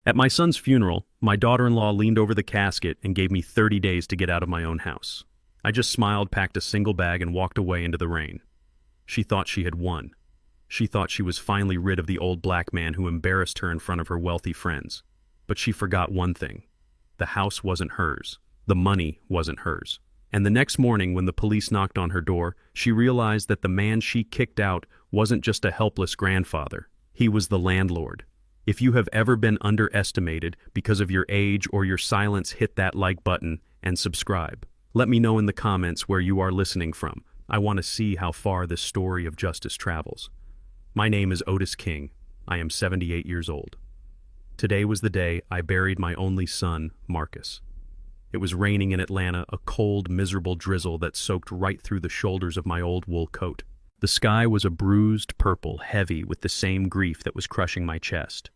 At my son's funeral, my daughter-in-law leaned over the casket and gave me 30 days to get out of my own house. I just smiled, packed a single bag, and walked away into the rain. She thought she had won. She thought she was finally rid of the old black man who embarrassed her in front of her wealthy friends. But she forgot one thing. The house wasn't hers. The money wasn't hers. And the next morning, when the police knocked on her door, she realized that the man she kicked out wasn't just a helpless grandfather. He was the landlord. If you have ever been underestimated because of your age or your silence, hit that like button and subscribe. Let me know in the comments where you are listening from. I want to see how far this story of justice travels. My name is Otis King. I am 78 years old. Today was the day I buried my only son, Marcus. It was raining in Atlanta, a cold, miserable drizzle that soaked right through the shoulders of my old wool coat. The sky was a bruised purple, heavy with the same grief that was crushing my chest.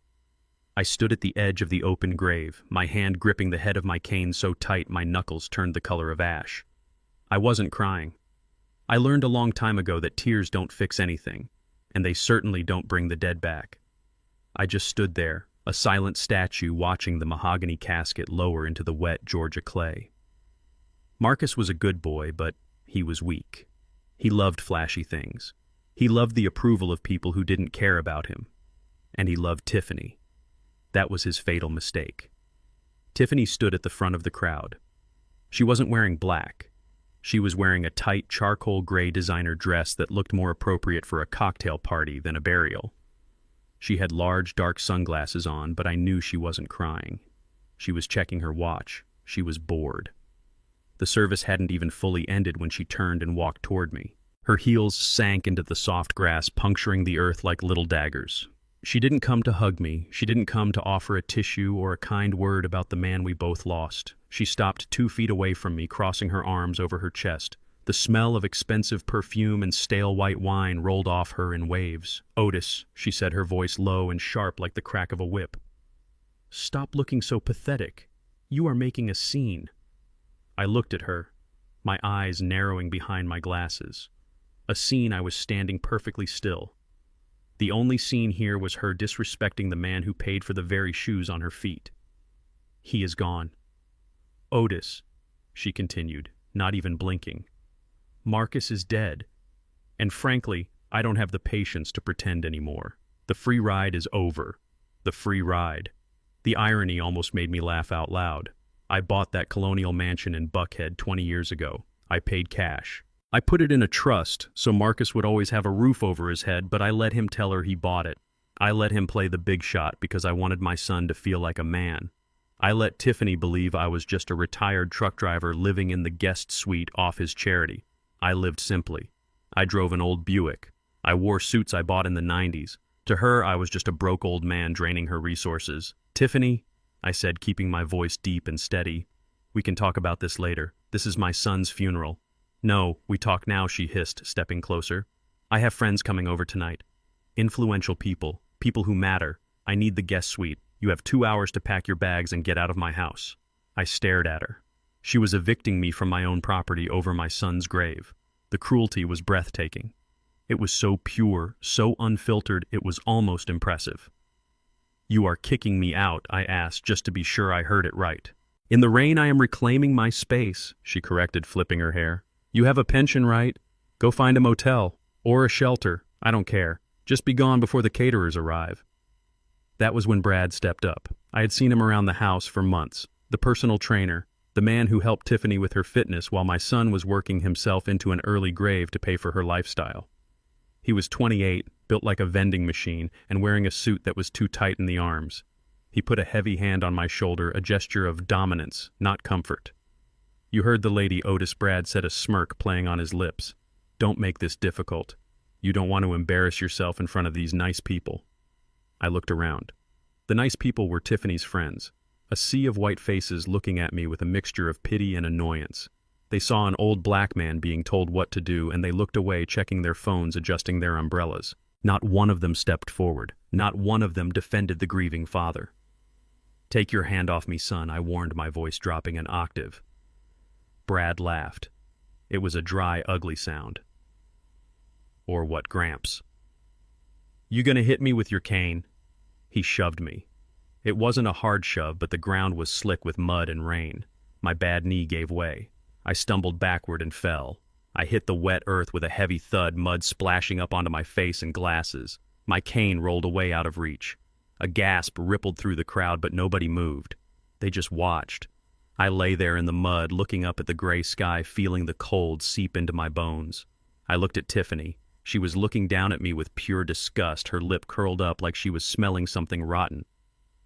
I stood at the edge of the open grave, my hand gripping the head of my cane so tight my knuckles turned the color of ash. I wasn't crying. I learned a long time ago that tears don't fix anything, and they certainly don't bring the dead back. I just stood there, a silent statue, watching the mahogany casket lower into the wet Georgia clay. Marcus was a good boy, but he was weak. He loved flashy things. He loved the approval of people who didn't care about him. And he loved Tiffany. That was his fatal mistake. Tiffany stood at the front of the crowd. She wasn't wearing black. She was wearing a tight charcoal gray designer dress that looked more appropriate for a cocktail party than a burial. She had large dark sunglasses on, but I knew she wasn't crying. She was checking her watch. She was bored. The service hadn't even fully ended when she turned and walked toward me. Her heels sank into the soft grass, puncturing the earth like little daggers. She didn't come to hug me. She didn't come to offer a tissue or a kind word about the man we both lost. She stopped 2 feet away from me, crossing her arms over her chest. The smell of expensive perfume and stale white wine rolled off her in waves. "Otis," she said, her voice low and sharp like the crack of a whip. "Stop looking so pathetic. You are making a scene." I looked at her, my eyes narrowing behind my glasses. A scene. I was standing perfectly still. The only scene here was her disrespecting the man who paid for the very shoes on her feet. "He is gone." "Otis," she continued, not even blinking. "Marcus is dead. And frankly, I don't have the patience to pretend anymore. The free ride is over. The free ride." The irony almost made me laugh out loud. I bought that colonial mansion in Buckhead 20 years ago. I paid cash. I put it in a trust so Marcus would always have a roof over his head, but I let him tell her he bought it. I let him play the big shot because I wanted my son to feel like a man. I let Tiffany believe I was just a retired truck driver living in the guest suite off his charity. I lived simply. I drove an old Buick. I wore suits I bought in the 90s. To her, I was just a broke old man draining her resources. "Tiffany," I said, keeping my voice deep and steady, "we can talk about this later. This is my son's funeral." "No, we talk now," she hissed, stepping closer. "I have friends coming over tonight. Influential people. People who matter. I need the guest suite. You have 2 hours to pack your bags and get out of my house." I stared at her. She was evicting me from my own property over my son's grave. The cruelty was breathtaking. It was so pure, so unfiltered, it was almost impressive. "You are kicking me out?" I asked, just to be sure I heard it right. "In the rain, I am reclaiming my space," she corrected, flipping her hair. "You have a pension, right? Go find a motel. Or a shelter. I don't care. Just be gone before the caterers arrive." That was when Brad stepped up. I had seen him around the house for months. The personal trainer. The man who helped Tiffany with her fitness while my son was working himself into an early grave to pay for her lifestyle. He was 28, built like a vending machine, and wearing a suit that was too tight in the arms. He put a heavy hand on my shoulder, a gesture of dominance, not comfort. "You heard the lady, Otis." Brad said, a smirk playing on his lips. "Don't make this difficult. You don't want to embarrass yourself in front of these nice people." I looked around. The nice people were Tiffany's friends, a sea of white faces looking at me with a mixture of pity and annoyance. They saw an old black man being told what to do, and they looked away, checking their phones, adjusting their umbrellas. Not one of them stepped forward. Not one of them defended the grieving father. "Take your hand off me, son," I warned, my voice dropping an octave. Brad laughed. It was a dry, ugly sound. "Or what, Gramps? You gonna hit me with your cane?" He shoved me. It wasn't a hard shove, but the ground was slick with mud and rain. My bad knee gave way. I stumbled backward and fell. I hit the wet earth with a heavy thud, mud splashing up onto my face and glasses. My cane rolled away out of reach. A gasp rippled through the crowd, but nobody moved. They just watched. I lay there in the mud, looking up at the gray sky, feeling the cold seep into my bones. I looked at Tiffany. She was looking down at me with pure disgust, her lip curled up like she was smelling something rotten.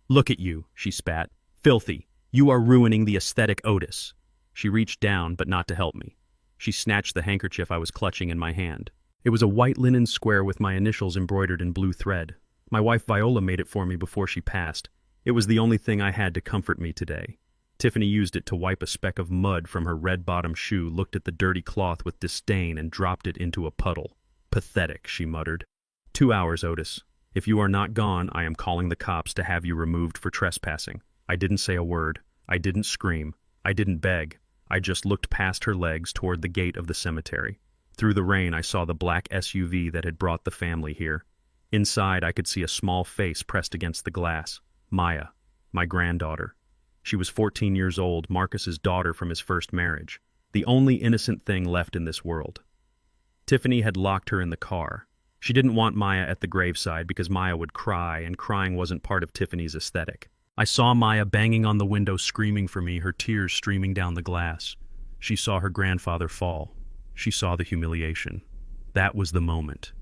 "Look at you," she spat. "Filthy. You are ruining the aesthetic, Otis." She reached down, but not to help me. She snatched the handkerchief I was clutching in my hand. It was a white linen square with my initials embroidered in blue thread. My wife Viola made it for me before she passed. It was the only thing I had to comfort me today. Tiffany used it to wipe a speck of mud from her red-bottom shoe, looked at the dirty cloth with disdain, and dropped it into a puddle. "Pathetic," she muttered. 2 hours, Otis. If you are not gone, I am calling the cops to have you removed for trespassing." I didn't say a word. I didn't scream. I didn't beg. I just looked past her legs toward the gate of the cemetery. Through the rain, I saw the black SUV that had brought the family here. Inside, I could see a small face pressed against the glass. Maya, my granddaughter. She was 14 years old, Marcus's daughter from his first marriage. The only innocent thing left in this world. Tiffany had locked her in the car. She didn't want Maya at the graveside because Maya would cry, and crying wasn't part of Tiffany's aesthetic. I saw Maya banging on the window, screaming for me, her tears streaming down the glass. She saw her grandfather fall. She saw the humiliation. That was the moment.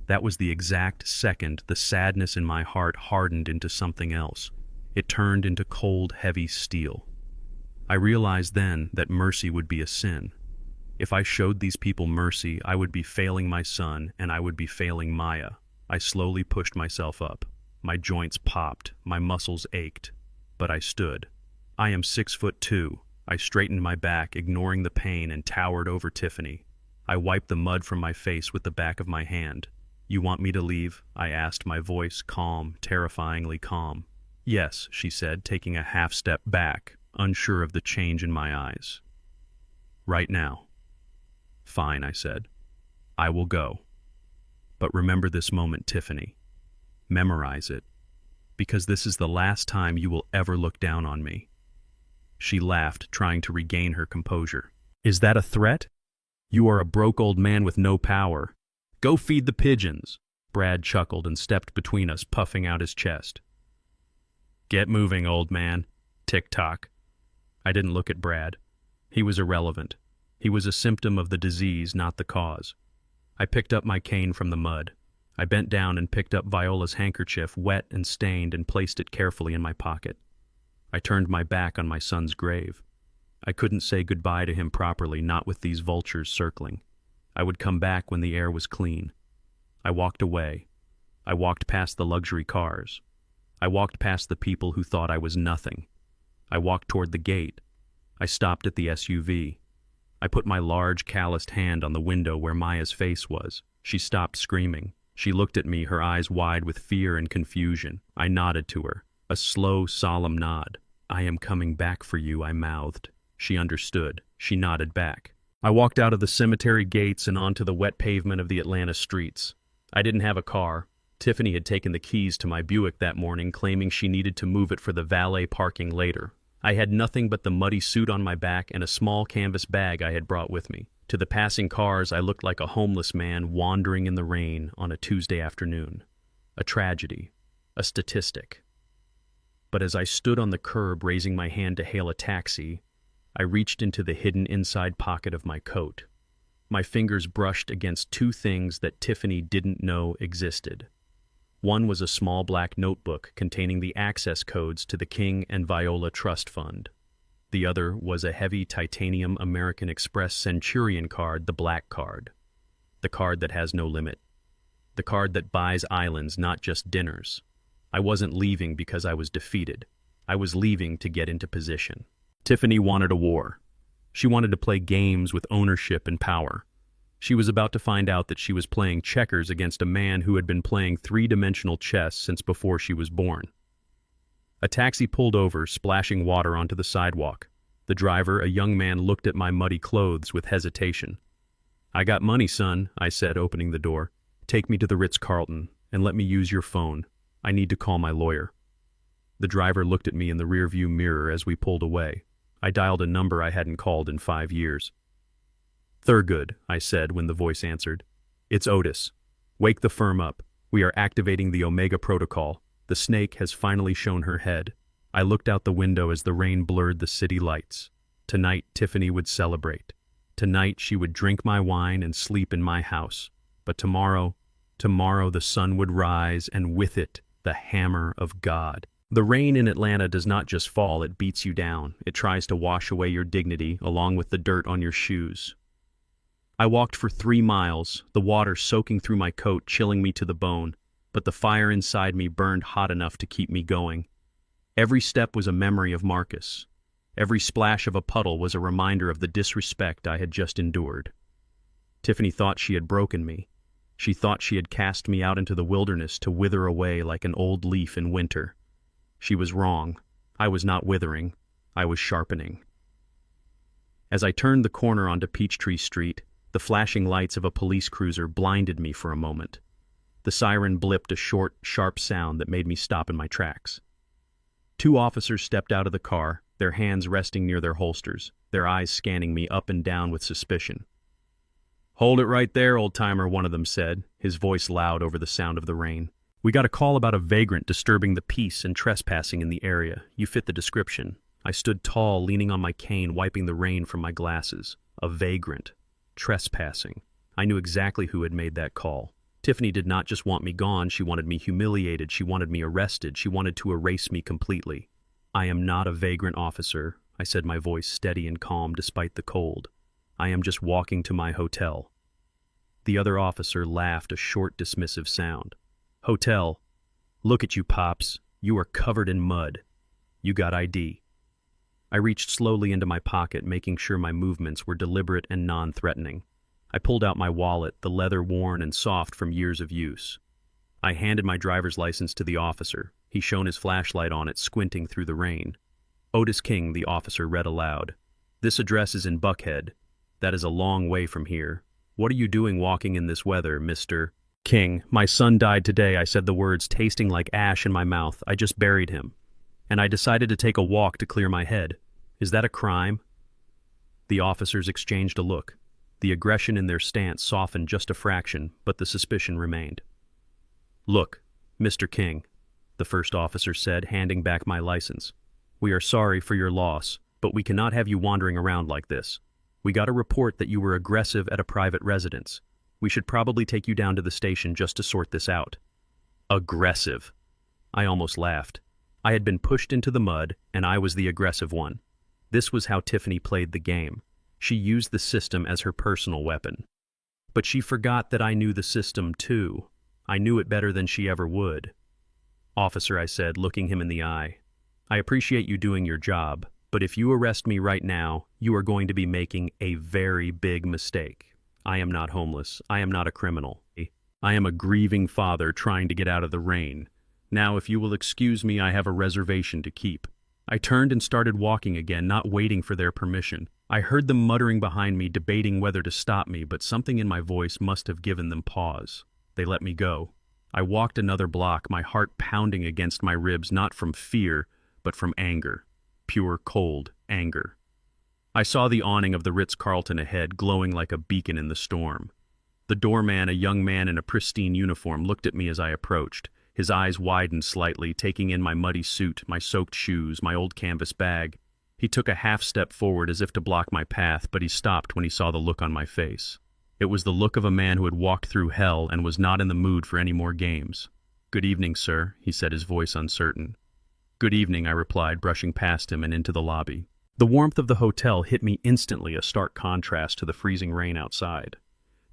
That was the exact second the sadness in my heart hardened into something else. It turned into cold, heavy steel. I realized then that mercy would be a sin. If I showed these people mercy, I would be failing my son, and I would be failing Maya. I slowly pushed myself up. My joints popped, my muscles ached, but I stood. I am 6'2". I straightened my back, ignoring the pain, and towered over Tiffany. I wiped the mud from my face with the back of my hand. "You want me to leave?" I asked, my voice calm, terrifyingly calm. "Yes," she said, taking a half step back, unsure of the change in my eyes. "Right now." "Fine," I said. "I will go. But remember this moment, Tiffany. Memorize it, because this is the last time you will ever look down on me." She laughed, trying to regain her composure. "Is that a threat? You are a broke old man with no power. Go feed the pigeons." Brad chuckled and stepped between us, puffing out his chest. "Get moving, old man. Tick-tock." I didn't look at Brad. He was irrelevant. He was a symptom of the disease, not the cause. I picked up my cane from the mud. I bent down and picked up Viola's handkerchief, wet and stained, and placed it carefully in my pocket. I turned my back on my son's grave. I couldn't say goodbye to him properly, not with these vultures circling. I would come back when the air was clean. I walked away. I walked past the luxury cars. I walked past the people who thought I was nothing. I walked toward the gate. I stopped at the SUV. I put my large, calloused hand on the window where Maya's face was. She stopped screaming. She looked at me, her eyes wide with fear and confusion. I nodded to her. A slow, solemn nod. "I am coming back for you," I mouthed. She understood. She nodded back. I walked out of the cemetery gates and onto the wet pavement of the Atlanta streets. I didn't have a car. Tiffany had taken the keys to my Buick that morning, claiming she needed to move it for the valet parking later. I had nothing but the muddy suit on my back and a small canvas bag I had brought with me. To the passing cars, I looked like a homeless man wandering in the rain on a Tuesday afternoon. A tragedy. A statistic. But as I stood on the curb raising my hand to hail a taxi, I reached into the hidden inside pocket of my coat. My fingers brushed against two things that Tiffany didn't know existed. One was a small black notebook containing the access codes to the King and Viola Trust Fund. The other was a heavy titanium American Express Centurion card, the black card. The card that has no limit. The card that buys islands, not just dinners. I wasn't leaving because I was defeated. I was leaving to get into position. Tiffany wanted a war. She wanted to play games with ownership and power. She was about to find out that she was playing checkers against a man who had been playing three-dimensional chess since before she was born. A taxi pulled over, splashing water onto the sidewalk. The driver, a young man, looked at my muddy clothes with hesitation. "I got money, son," I said, opening the door. "Take me to the Ritz-Carlton, and let me use your phone. I need to call my lawyer." The driver looked at me in the rearview mirror as we pulled away. I dialed a number I hadn't called in 5 years. "Thurgood," I said when the voice answered. "It's Otis. Wake the firm up. We are activating the Omega Protocol. The snake has finally shown her head." I looked out the window as the rain blurred the city lights. Tonight, Tiffany would celebrate. Tonight, she would drink my wine and sleep in my house. But tomorrow the sun would rise, and with it, the hammer of God. The rain in Atlanta does not just fall, it beats you down. It tries to wash away your dignity, along with the dirt on your shoes. I walked for 3 miles, the water soaking through my coat, chilling me to the bone, but the fire inside me burned hot enough to keep me going. Every step was a memory of Marcus. Every splash of a puddle was a reminder of the disrespect I had just endured. Tiffany thought she had broken me. She thought she had cast me out into the wilderness to wither away like an old leaf in winter. She was wrong. I was not withering. I was sharpening. As I turned the corner onto Peachtree Street, the flashing lights of a police cruiser blinded me for a moment. The siren blipped a short, sharp sound that made me stop in my tracks. 2 officers stepped out of the car, their hands resting near their holsters, their eyes scanning me up and down with suspicion. "Hold it right there, old-timer," one of them said, his voice loud over the sound of the rain. "We got a call about a vagrant disturbing the peace and trespassing in the area. You fit the description." I stood tall, leaning on my cane, wiping the rain from my glasses. A vagrant. Trespassing. I knew exactly who had made that call. Tiffany did not just want me gone, she wanted me humiliated, she wanted me arrested, she wanted to erase me completely. "I am not a vagrant, officer," I said, my voice steady and calm despite the cold. "I am just walking to my hotel." The other officer laughed, a short, dismissive sound. "Hotel? Look at you, Pops. You are covered in mud. You got ID." I reached slowly into my pocket, making sure my movements were deliberate and non-threatening. I pulled out my wallet, the leather worn and soft from years of use. I handed my driver's license to the officer. He shone his flashlight on it, squinting through the rain. "Otis King," the officer read aloud. "This address is in Buckhead. That is a long way from here. What are you doing walking in this weather, Mr. King?" "My son died today," I said, the words tasting like ash in my mouth. "I just buried him. And I decided to take a walk to clear my head. Is that a crime?" The officers exchanged a look. The aggression in their stance softened just a fraction, but the suspicion remained. "Look, Mr. King," the first officer said, handing back my license. "We are sorry for your loss, but we cannot have you wandering around like this. We got a report that you were aggressive at a private residence. We should probably take you down to the station just to sort this out." Aggressive. I almost laughed. I had been pushed into the mud, and I was the aggressive one. This was how Tiffany played the game. She used the system as her personal weapon. But she forgot that I knew the system too. I knew it better than she ever would. "Officer," I said, looking him in the eye, "I appreciate you doing your job, but if you arrest me right now, you are going to be making a very big mistake. I am not homeless. I am not a criminal. I am a grieving father trying to get out of the rain. Now, if you will excuse me, I have a reservation to keep." I turned and started walking again, not waiting for their permission. I heard them muttering behind me, debating whether to stop me, but something in my voice must have given them pause. They let me go. I walked another block, my heart pounding against my ribs, not from fear, but from anger. Pure, cold anger. I saw the awning of the Ritz-Carlton ahead, glowing like a beacon in the storm. The doorman, a young man in a pristine uniform, looked at me as I approached. His eyes widened slightly, taking in my muddy suit, my soaked shoes, my old canvas bag. He took a half step forward as if to block my path, but he stopped when he saw the look on my face. It was the look of a man who had walked through hell and was not in the mood for any more games. "Good evening, sir," he said, his voice uncertain. "Good evening," I replied, brushing past him and into the lobby. The warmth of the hotel hit me instantly, a stark contrast to the freezing rain outside.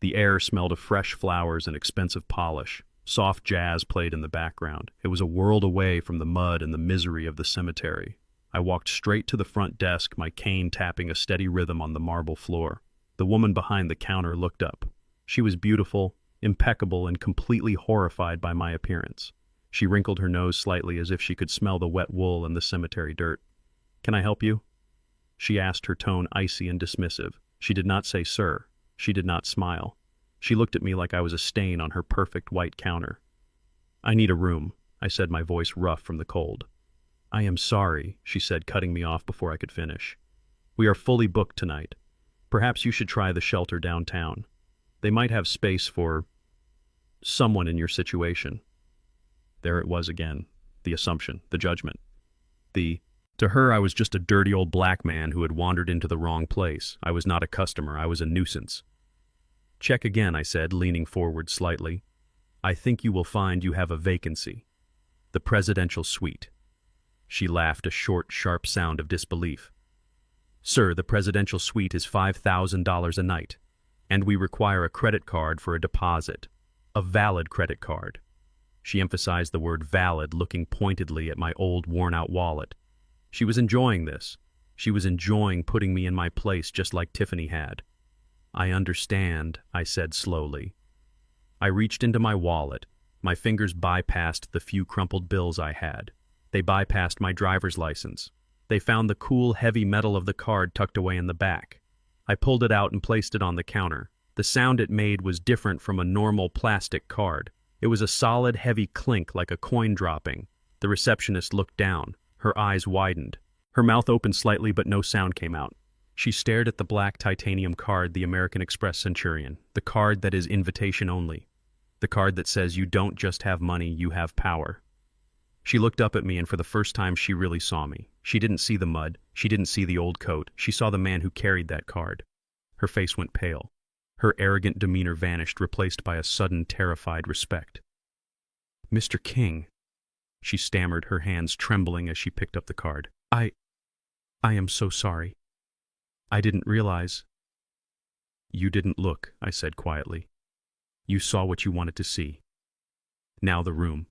The air smelled of fresh flowers and expensive polish. Soft jazz played in the background. It was a world away from the mud and the misery of the cemetery. I walked straight to the front desk, my cane tapping a steady rhythm on the marble floor. The woman behind the counter looked up. She was beautiful, impeccable, and completely horrified by my appearance. She wrinkled her nose slightly as if she could smell the wet wool and the cemetery dirt. "Can I help you?" she asked, her tone icy and dismissive. She did not say sir. She did not smile. She looked at me like I was a stain on her perfect white counter. "I need a room," I said, my voice rough from the cold. I am sorry, she said, cutting me off before I could finish. We are fully booked tonight. Perhaps you should try the shelter downtown. They might have space for someone in your situation. There it was again, the assumption, the judgment. To her, I was just a dirty old black man who had wandered into the wrong place. I was not a customer, I was a nuisance. Check again, I said, leaning forward slightly. I think you will find you have a vacancy. The presidential suite. She laughed, a short, sharp sound of disbelief. Sir, the presidential suite is $5,000 a night, and we require a credit card for a deposit. A valid credit card. She emphasized the word valid, looking pointedly at my old, worn-out wallet. She was enjoying this. She was enjoying putting me in my place just like Tiffany had. I understand, I said slowly. I reached into my wallet. My fingers bypassed the few crumpled bills I had. They bypassed my driver's license. They found the cool, heavy metal of the card tucked away in the back. I pulled it out and placed it on the counter. The sound it made was different from a normal plastic card. It was a solid, heavy clink like a coin dropping. The receptionist looked down. Her eyes widened. Her mouth opened slightly, but no sound came out. She stared at the black titanium card, the American Express Centurion, the card that is invitation only, the card that says you don't just have money, you have power. She looked up at me, and for the first time she really saw me. She didn't see the mud. She didn't see the old coat. She saw the man who carried that card. Her face went pale. Her arrogant demeanor vanished, replaced by a sudden, terrified respect. Mr. King, she stammered, her hands trembling as she picked up the card. I am so sorry. I didn't realize. You didn't look, I said quietly. You saw what you wanted to see. Now the room.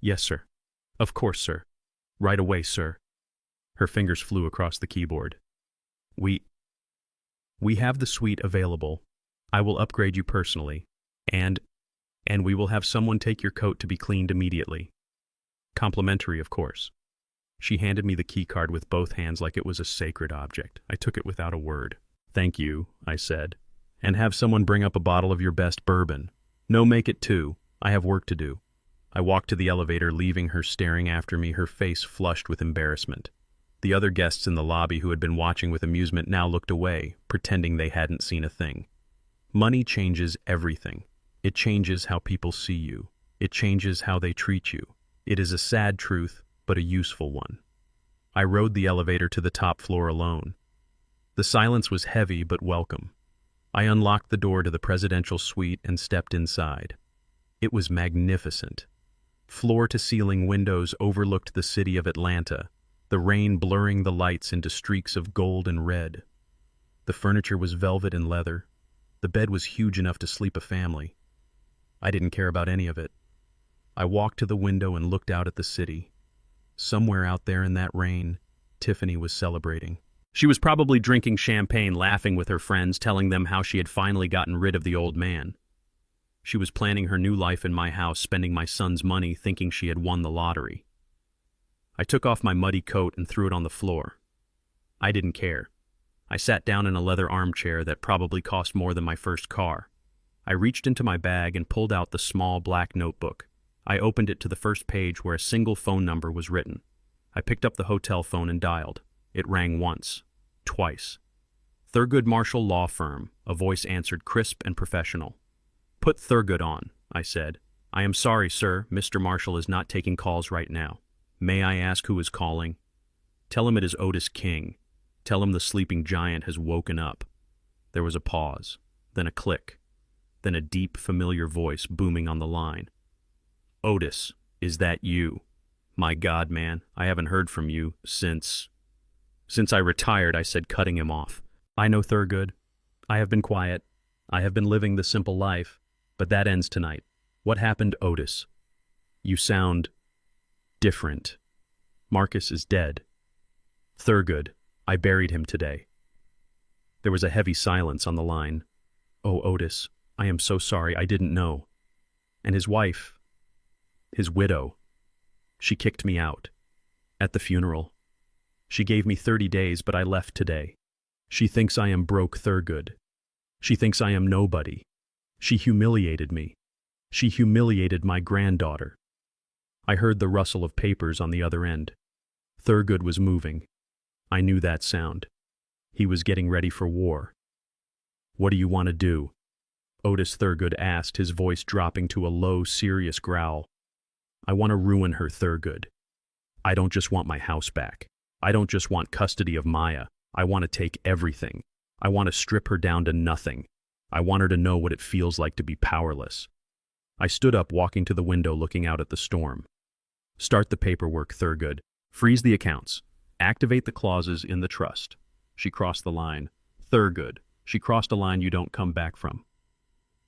Yes, sir. Of course, sir. Right away, sir. Her fingers flew across the keyboard. We have the suite available. I will upgrade you personally, and we will have someone take your coat to be cleaned immediately. Complimentary, of course. She handed me the key card with both hands like it was a sacred object. I took it without a word. Thank you, I said. And have someone bring up a bottle of your best bourbon. No, make it 2. I have work to do. I walked to the elevator, leaving her staring after me, her face flushed with embarrassment. The other guests in the lobby who had been watching with amusement now looked away, pretending they hadn't seen a thing. Money changes everything. It changes how people see you. It changes how they treat you. It is a sad truth, but a useful one. I rode the elevator to the top floor alone. The silence was heavy but welcome. I unlocked the door to the presidential suite and stepped inside. It was magnificent. Floor-to-ceiling windows overlooked the city of Atlanta, the rain blurring the lights into streaks of gold and red. The furniture was velvet and leather. The bed was huge enough to sleep a family. I didn't care about any of it. I walked to the window and looked out at the city. Somewhere out there in that rain, Tiffany was celebrating. She was probably drinking champagne, laughing with her friends, telling them how she had finally gotten rid of the old man. She was planning her new life in my house, spending my son's money, thinking she had won the lottery. I took off my muddy coat and threw it on the floor. I didn't care. I sat down in a leather armchair that probably cost more than my first car. I reached into my bag and pulled out the small black notebook. I opened it to the first page where a single phone number was written. I picked up the hotel phone and dialed. It rang once, twice. Thurgood Marshall Law Firm, a voice answered, crisp and professional. Put Thurgood on, I said. I am sorry, sir. Mr. Marshall is not taking calls right now. May I ask who is calling? Tell him it is Otis King. Tell him the sleeping giant has woken up. There was a pause, then a click, then a deep, familiar voice booming on the line. Otis, is that you? My God, man, I haven't heard from you since I retired, I said, cutting him off. I know, Thurgood. I have been quiet. I have been living the simple life. But that ends tonight. What happened, Otis? You sound different. Marcus is dead. Thurgood, I buried him today. There was a heavy silence on the line. Oh, Otis, I am so sorry, I didn't know. And his wife, his widow, she kicked me out. At the funeral. She gave me 30 days, but I left today. She thinks I am broke, Thurgood. She thinks I am nobody. She humiliated me. She humiliated my granddaughter. I heard the rustle of papers on the other end. Thurgood was moving. I knew that sound. He was getting ready for war. "What do you want to do?" Otis Thurgood asked, his voice dropping to a low, serious growl. "I want to ruin her, Thurgood. I don't just want my house back. I don't just want custody of Maya. I want to take everything. I want to strip her down to nothing. I want her to know what it feels like to be powerless." I stood up, walking to the window, looking out at the storm. "Start the paperwork, Thurgood. Freeze the accounts. Activate the clauses in the trust." She crossed the line. "Thurgood, she crossed a line you don't come back from."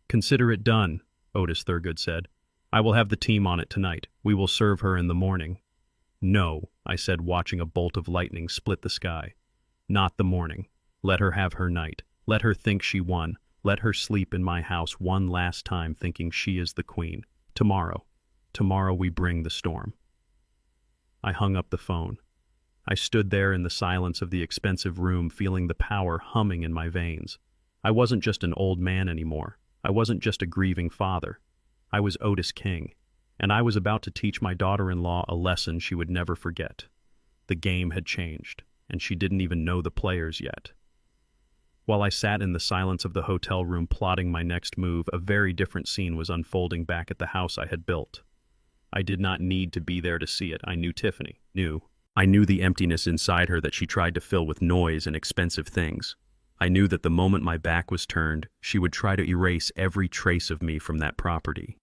"Consider it done," Otis Thurgood said. "I will have the team on it tonight. We will serve her in the morning." "No," I said, watching a bolt of lightning split the sky. "Not the morning. Let her have her night. Let her think she won. Let her sleep in my house one last time thinking she is the queen. Tomorrow we bring the storm." I hung up the phone. I stood there in the silence of the expensive room, feeling the power humming in my veins. I wasn't just an old man anymore. I wasn't just a grieving father. I was Otis King, and I was about to teach my daughter-in-law a lesson she would never forget. The game had changed, and she didn't even know the players yet. While I sat in the silence of the hotel room plotting my next move, a very different scene was unfolding back at the house I had built. I did not need to be there to see it. I knew Tiffany. I knew the emptiness inside her that she tried to fill with noise and expensive things. I knew that the moment my back was turned, she would try to erase every trace of me from that property.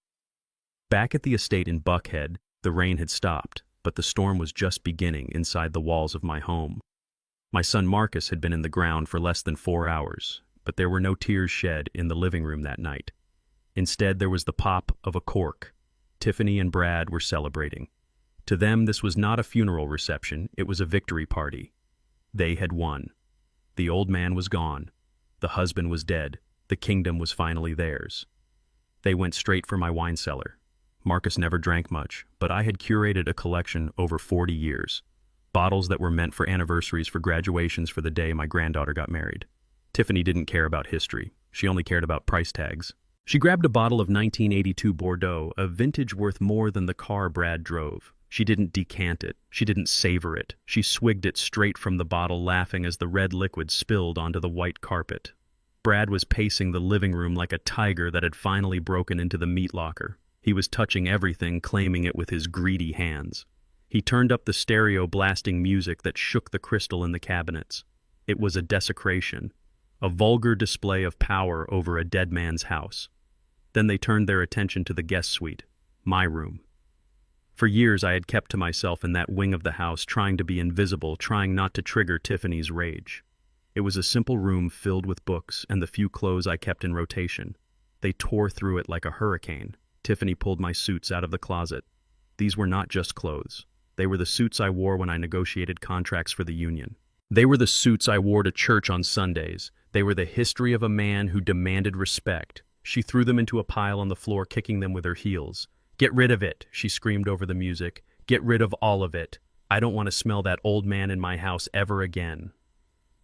Back at the estate in Buckhead, the rain had stopped, but the storm was just beginning inside the walls of my home. My son Marcus had been in the ground for less than 4 hours, but there were no tears shed in the living room that night. Instead, there was the pop of a cork. Tiffany and Brad were celebrating. To them, this was not a funeral reception, it was a victory party. They had won. The old man was gone. The husband was dead. The kingdom was finally theirs. They went straight for my wine cellar. Marcus never drank much, but I had curated a collection over 40 years. Bottles that were meant for anniversaries, for graduations, for the day my granddaughter got married. Tiffany didn't care about history. She only cared about price tags. She grabbed a bottle of 1982 Bordeaux, a vintage worth more than the car Brad drove. She didn't decant it. She didn't savor it. She swigged it straight from the bottle, laughing as the red liquid spilled onto the white carpet. Brad was pacing the living room like a tiger that had finally broken into the meat locker. He was touching everything, claiming it with his greedy hands. He turned up the stereo, blasting music that shook the crystal in the cabinets. It was a desecration, a vulgar display of power over a dead man's house. Then they turned their attention to the guest suite, my room. For years I had kept to myself in that wing of the house, trying to be invisible, trying not to trigger Tiffany's rage. It was a simple room filled with books and the few clothes I kept in rotation. They tore through it like a hurricane. Tiffany pulled my suits out of the closet. These were not just clothes. They were the suits I wore when I negotiated contracts for the union. They were the suits I wore to church on Sundays. They were the history of a man who demanded respect. She threw them into a pile on the floor, kicking them with her heels. "Get rid of it," she screamed over the music. "Get rid of all of it. I don't want to smell that old man in my house ever again."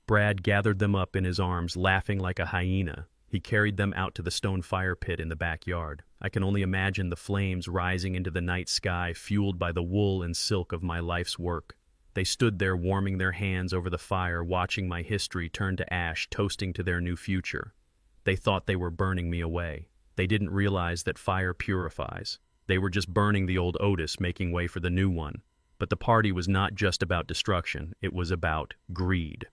Brad gathered them up in his arms, laughing like a hyena. He carried them out to the stone fire pit in the backyard. I can only imagine the flames rising into the night sky, fueled by the wool and silk of my life's work. They stood there, warming their hands over the fire, watching my history turn to ash, toasting to their new future. They thought they were burning me away. They didn't realize that fire purifies. They were just burning the old Otis, making way for the new one. But the party was not just about destruction, it was about greed.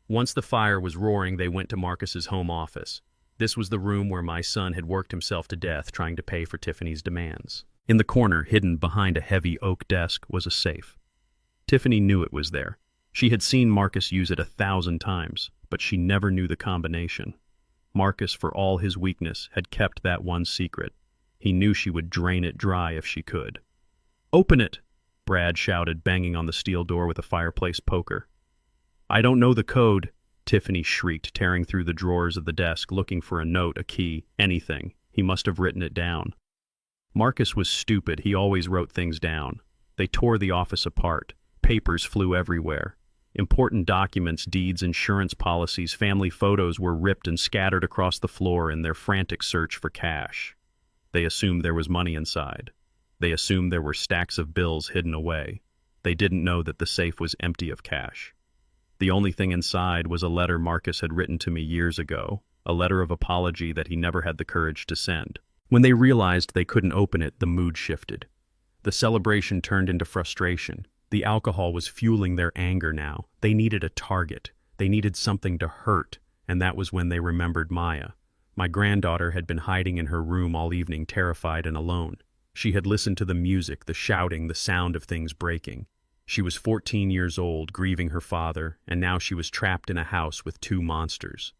Once the fire was roaring, they went to Marcus's home office. This was the room where my son had worked himself to death trying to pay for Tiffany's demands. In the corner, hidden behind a heavy oak desk, was a safe. Tiffany knew it was there. She had seen Marcus use it 1,000 times, but she never knew the combination. Marcus, for all his weakness, had kept that one secret. He knew she would drain it dry if she could. "Open it!" Brad shouted, banging on the steel door with a fireplace poker. "I don't know the code," Tiffany shrieked, tearing through the drawers of the desk, looking for a note, a key, anything. He must have written it down. Marcus was stupid. He always wrote things down. They tore the office apart. Papers flew everywhere. Important documents, deeds, insurance policies, family photos were ripped and scattered across the floor in their frantic search for cash. They assumed there was money inside. They assumed there were stacks of bills hidden away. They didn't know that the safe was empty of cash. The only thing inside was a letter Marcus had written to me years ago, a letter of apology that he never had the courage to send. When they realized they couldn't open it, the mood shifted. The celebration turned into frustration. The alcohol was fueling their anger now. They needed a target. They needed something to hurt, and that was when they remembered Maya. My granddaughter had been hiding in her room all evening, terrified and alone. She had listened to the music, the shouting, the sound of things breaking. She was 14 years old, grieving her father, and now she was trapped in a house with two monsters.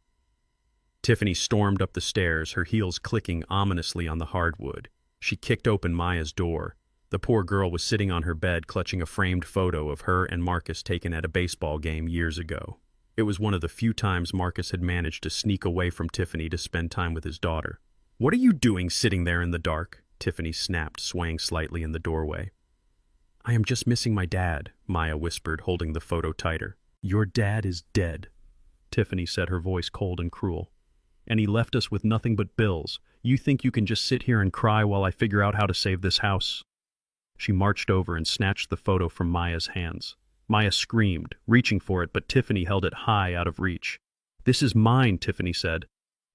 Tiffany stormed up the stairs, her heels clicking ominously on the hardwood. She kicked open Maya's door. The poor girl was sitting on her bed, clutching a framed photo of her and Marcus taken at a baseball game years ago. It was one of the few times Marcus had managed to sneak away from Tiffany to spend time with his daughter. "What are you doing sitting there in the dark?" Tiffany snapped, swaying slightly in the doorway. "I am just missing my dad," Maya whispered, holding the photo tighter. "Your dad is dead," Tiffany said, her voice cold and cruel. "And he left us with nothing but bills. You think you can just sit here and cry while I figure out how to save this house?" She marched over and snatched the photo from Maya's hands. Maya screamed, reaching for it, but Tiffany held it high out of reach. "This is mine," Tiffany said.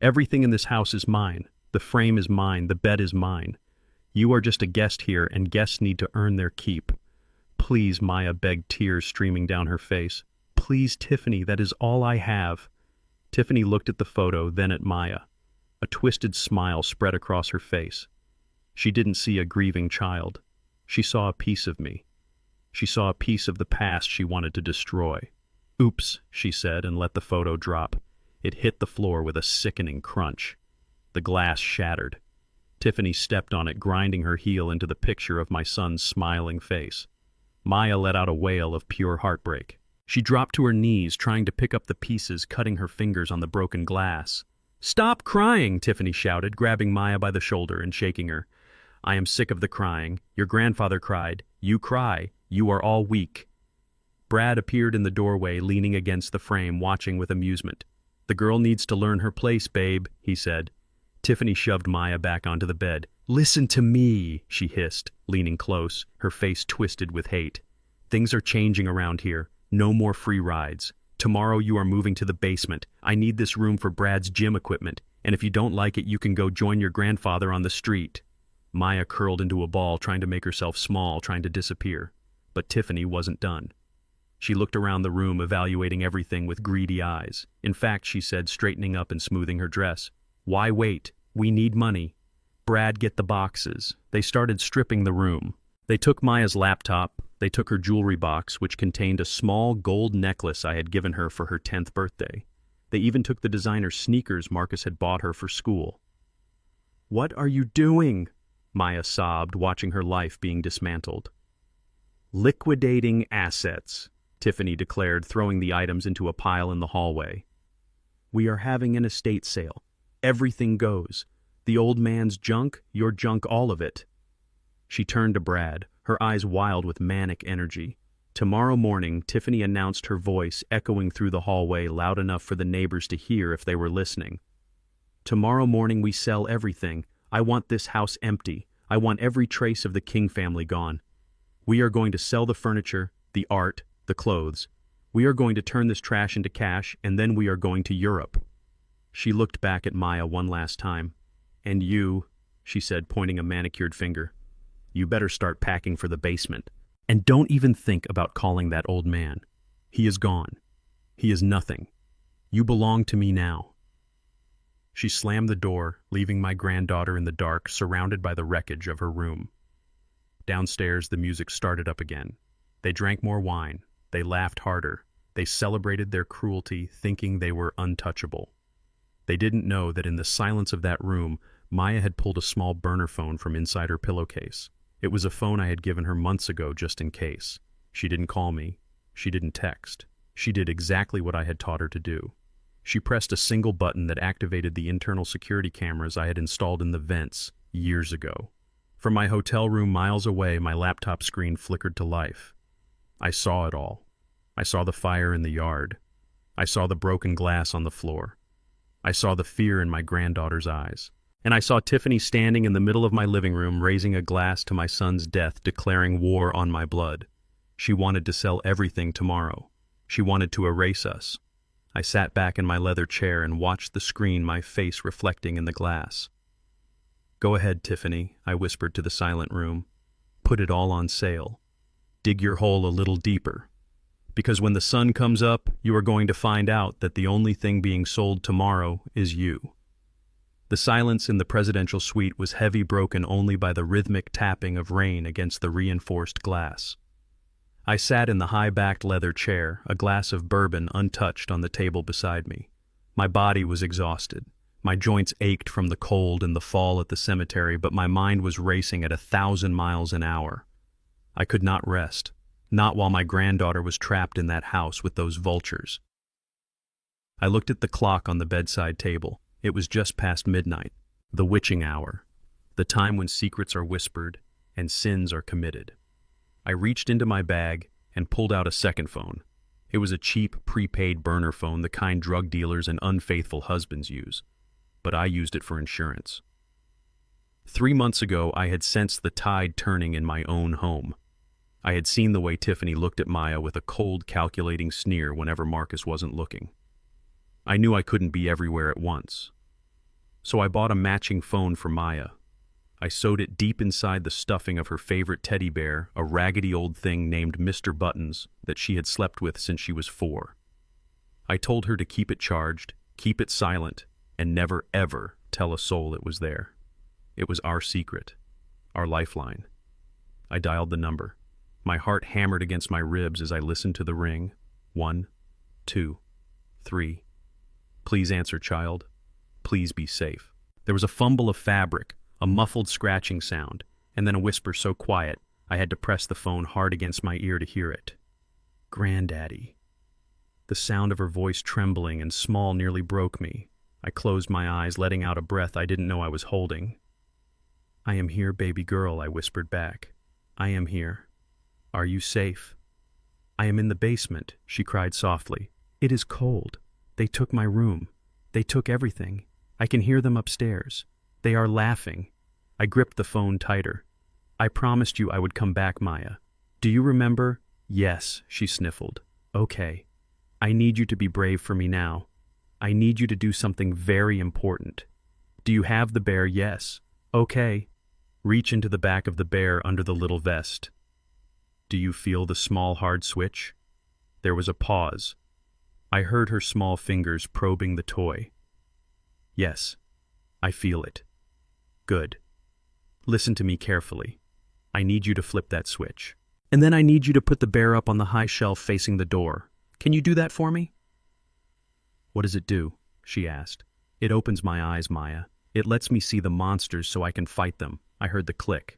"Everything in this house is mine. The frame is mine. The bed is mine. You are just a guest here, and guests need to earn their keep." "Please," Maya begged, tears streaming down her face. "Please, Tiffany, that is all I have." Tiffany looked at the photo, then at Maya. A twisted smile spread across her face. She didn't see a grieving child. She saw a piece of me. She saw a piece of the past she wanted to destroy. "Oops," she said, and let the photo drop. It hit the floor with a sickening crunch. The glass shattered. Tiffany stepped on it, grinding her heel into the picture of my son's smiling face. Maya let out a wail of pure heartbreak. She dropped to her knees, trying to pick up the pieces, cutting her fingers on the broken glass. "Stop crying," Tiffany shouted, grabbing Maya by the shoulder and shaking her. "I am sick of the crying. Your grandfather cried. You cry. You are all weak." Brad appeared in the doorway, leaning against the frame, watching with amusement. "The girl needs to learn her place, babe," he said. Tiffany shoved Maya back onto the bed. "Listen to me," she hissed, leaning close, her face twisted with hate. "Things are changing around here. No more free rides. Tomorrow you are moving to the basement. I need this room for Brad's gym equipment, and if you don't like it, you can go join your grandfather on the street." Maya curled into a ball, trying to make herself small, trying to disappear. But Tiffany wasn't done. She looked around the room, evaluating everything with greedy eyes. "In fact," she said, straightening up and smoothing her dress, "why wait? We need money. Brad, get the boxes." They started stripping the room. They took Maya's laptop. They took her jewelry box, which contained a small gold necklace I had given her for her 10th birthday. They even took the designer sneakers Marcus had bought her for school. "What are you doing?" Maya sobbed, watching her life being dismantled. "Liquidating assets," Tiffany declared, throwing the items into a pile in the hallway. "We are having an estate sale. Everything goes. The old man's junk, your junk, all of it." She turned to Brad, her eyes wild with manic energy. Tomorrow morning, Tiffany announced, her voice echoing through the hallway loud enough for the neighbors to hear if they were listening. "Tomorrow morning we sell everything. I want this house empty. I want every trace of the King family gone. We are going to sell the furniture, the art, the clothes. We are going to turn this trash into cash, and then we are going to Europe." She looked back at Maya one last time. "And you," she said, pointing a manicured finger, "you better start packing for the basement. And don't even think about calling that old man. He is gone. He is nothing. You belong to me now." She slammed the door, leaving my granddaughter in the dark, surrounded by the wreckage of her room. Downstairs, the music started up again. They drank more wine. They laughed harder. They celebrated their cruelty, thinking they were untouchable. They didn't know that in the silence of that room, Maya had pulled a small burner phone from inside her pillowcase. It was a phone I had given her months ago just in case. She didn't call me. She didn't text. She did exactly what I had taught her to do. She pressed a single button that activated the internal security cameras I had installed in the vents years ago. From my hotel room miles away, my laptop screen flickered to life. I saw it all. I saw the fire in the yard. I saw the broken glass on the floor. I saw the fear in my granddaughter's eyes. And I saw Tiffany standing in the middle of my living room, raising a glass to my son's death, declaring war on my blood. She wanted to sell everything tomorrow. She wanted to erase us. I sat back in my leather chair and watched the screen, my face reflecting in the glass. "Go ahead, Tiffany," I whispered to the silent room. "Put it all on sale. Dig your hole a little deeper. Because when the sun comes up, you are going to find out that the only thing being sold tomorrow is you." The silence in the presidential suite was heavy, broken only by the rhythmic tapping of rain against the reinforced glass. I sat in the high-backed leather chair, a glass of bourbon untouched on the table beside me. My body was exhausted. My joints ached from the cold and the fall at the cemetery, but my mind was racing at 1,000 miles an hour. I could not rest, not while my granddaughter was trapped in that house with those vultures. I looked at the clock on the bedside table. It was just past midnight, the witching hour, the time when secrets are whispered and sins are committed. I reached into my bag and pulled out a second phone. It was a cheap, prepaid burner phone, the kind drug dealers and unfaithful husbands use. But I used it for insurance. 3 months ago, I had sensed the tide turning in my own home. I had seen the way Tiffany looked at Maya with a cold, calculating sneer whenever Marcus wasn't looking. I knew I couldn't be everywhere at once. So I bought a matching phone for Maya. I sewed it deep inside the stuffing of her favorite teddy bear, a raggedy old thing named Mr. Buttons that she had slept with since she was 4. I told her to keep it charged, keep it silent, and never ever tell a soul it was there. It was our secret, our lifeline. I dialed the number. My heart hammered against my ribs as I listened to the ring. 1, 2, 3. "Please answer, child. Please be safe." There was a fumble of fabric, a muffled scratching sound, and then a whisper so quiet I had to press the phone hard against my ear to hear it. "Granddaddy." The sound of her voice, trembling and small, nearly broke me. I closed my eyes, letting out a breath I didn't know I was holding. "I am here, baby girl," I whispered back. "I am here. Are you safe?" "I am in the basement," she cried softly. "It is cold. They took my room. They took everything. I can hear them upstairs. They are laughing." I gripped the phone tighter. "I promised you I would come back, Maya. Do you remember?" "Yes," she sniffled. "Okay. I need you to be brave for me now. I need you to do something very important. Do you have the bear?" "Yes." "Okay. Reach into the back of the bear under the little vest. Do you feel the small hard switch?" There was a pause. I heard her small fingers probing the toy. "Yes, I feel it." "Good. Listen to me carefully. I need you to flip that switch. And then I need you to put the bear up on the high shelf facing the door. Can you do that for me?" "What does it do?" she asked. "It opens my eyes, Maya. It lets me see the monsters so I can fight them." I heard the click.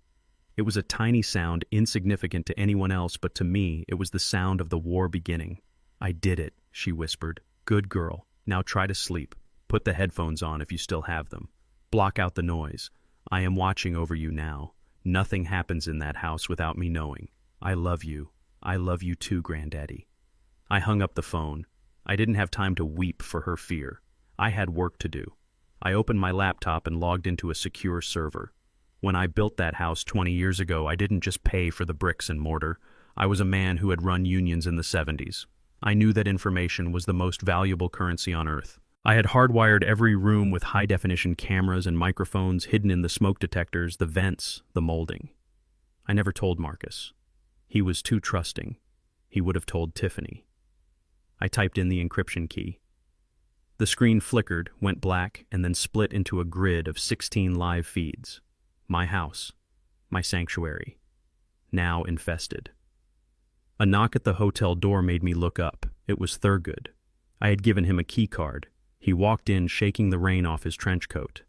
It was a tiny sound, insignificant to anyone else, but to me, it was the sound of the war beginning. "I did it," she whispered. "Good girl. Now try to sleep. Put the headphones on if you still have them. Block out the noise. I am watching over you now. Nothing happens in that house without me knowing. I love you. I love you too, Granddaddy." I hung up the phone. I didn't have time to weep for her fear. I had work to do. I opened my laptop and logged into a secure server. When I built that house 20 years ago, I didn't just pay for the bricks and mortar. I was a man who had run unions in the 70s. I knew that information was the most valuable currency on Earth. I had hardwired every room with high-definition cameras and microphones hidden in the smoke detectors, the vents, the molding. I never told Marcus. He was too trusting. He would have told Tiffany. I typed in the encryption key. The screen flickered, went black, and then split into a grid of 16 live feeds. My house. My sanctuary. Now infested. A knock at the hotel door made me look up. It was Thurgood. I had given him a key card. He walked in, shaking the rain off his trench coat.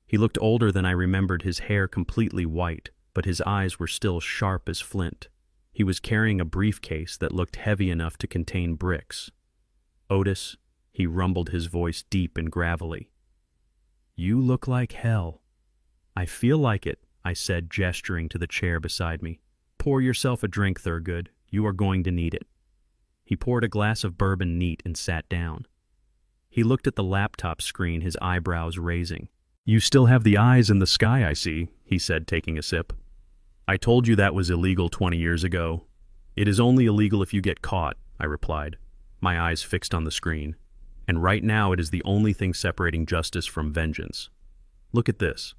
He looked older than I remembered, his hair completely white, but his eyes were still sharp as flint. He was carrying a briefcase that looked heavy enough to contain bricks. "Otis," he rumbled, his voice deep and gravelly. "You look like hell." "I feel like it," I said, gesturing to the chair beside me. "Pour yourself a drink, Thurgood. You are going to need it." He poured a glass of bourbon neat and sat down. He looked at the laptop screen, his eyebrows raising. "You still have the eyes in the sky, I see," he said, taking a sip. "I told you that was illegal 20 years ago. It is only illegal if you get caught, I replied, my eyes fixed on the screen. And right now it is the only thing separating justice from vengeance. Look at this.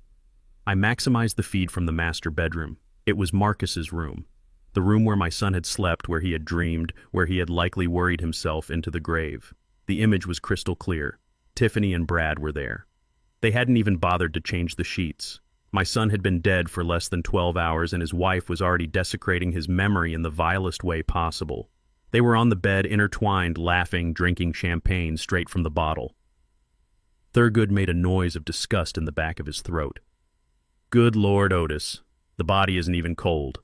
I maximized the feed from the master bedroom. It was Marcus's room. The room where my son had slept, where he had dreamed, where he had likely worried himself into the grave. The image was crystal clear. Tiffany and Brad were there. They hadn't even bothered to change the sheets. My son had been dead for less than 12 hours and his wife was already desecrating his memory in the vilest way possible. They were on the bed, intertwined, laughing, drinking champagne straight from the bottle. Thurgood made a noise of disgust in the back of his throat. Good Lord, Otis. The body isn't even cold.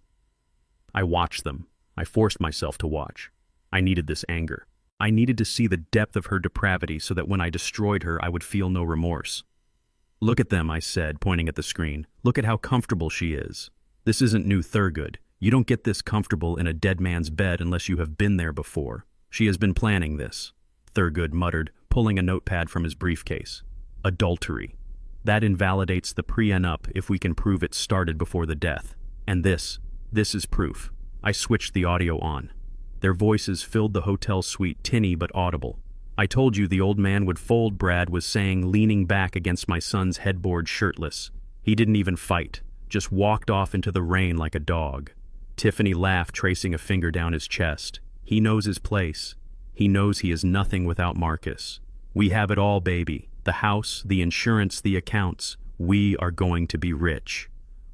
I watched them. I forced myself to watch. I needed this anger. I needed to see the depth of her depravity so that when I destroyed her, I would feel no remorse. Look at them, I said, pointing at the screen. Look at how comfortable she is. This isn't new Thurgood. You don't get this comfortable in a dead man's bed unless you have been there before. She has been planning this, Thurgood muttered, pulling a notepad from his briefcase. Adultery. That invalidates the prenup if we can prove it started before the death. And this is proof. I switched the audio on. Their voices filled the hotel suite, tinny but audible. I told you the old man would fold, Brad was saying, leaning back against my son's headboard shirtless. He didn't even fight, just walked off into the rain like a dog. Tiffany laughed, tracing a finger down his chest. He knows his place. He knows he is nothing without Marcus. We have it all, baby. The house, the insurance, the accounts. We are going to be rich.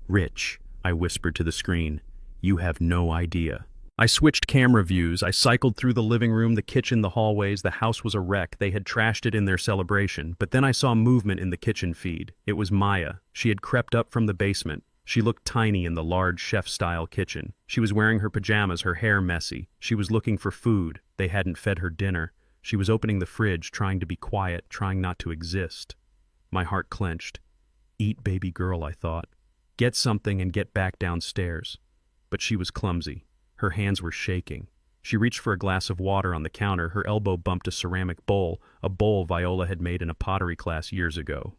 Rich, I whispered to the screen. You have no idea. I switched camera views. I cycled through the living room, the kitchen, the hallways. The house was a wreck. They had trashed it in their celebration. But then I saw movement in the kitchen feed. It was Maya. She had crept up from the basement. She looked tiny in the large chef-style kitchen. She was wearing her pajamas, her hair messy. She was looking for food. They hadn't fed her dinner. She was opening the fridge, trying to be quiet, trying not to exist. My heart clenched. Eat, baby girl, I thought. Get something and get back downstairs. But she was clumsy. Her hands were shaking. She reached for a glass of water on the counter. Her elbow bumped a ceramic bowl, a bowl Viola had made in a pottery class years ago.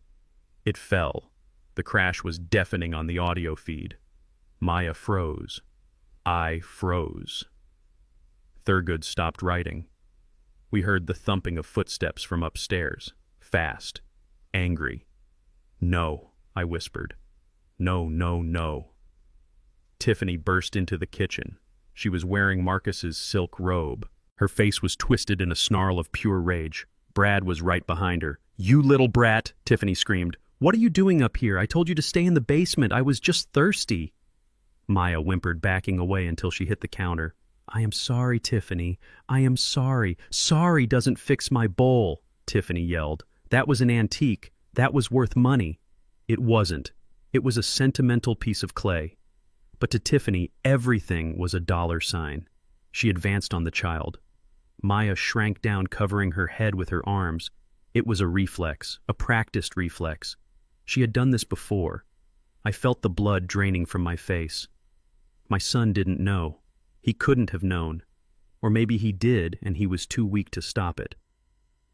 It fell. The crash was deafening on the audio feed. Maya froze. I froze. Thurgood stopped writing. We heard the thumping of footsteps from upstairs. Fast. Angry. No, I whispered. No, no, no. Tiffany burst into the kitchen. She was wearing Marcus's silk robe. Her face was twisted in a snarl of pure rage. Brad was right behind her. You little brat, Tiffany screamed. What are you doing up here? I told you to stay in the basement. I was just thirsty. Maya whimpered, backing away until she hit the counter. I am sorry, Tiffany. I am sorry. Sorry doesn't fix my bowl, Tiffany yelled. That was an antique. That was worth money. It wasn't. It was a sentimental piece of clay. But to Tiffany, everything was a dollar sign. She advanced on the child. Maya shrank down, covering her head with her arms. It was a reflex, a practiced reflex. She had done this before. I felt the blood draining from my face. My son didn't know. He couldn't have known. Or maybe he did, and he was too weak to stop it.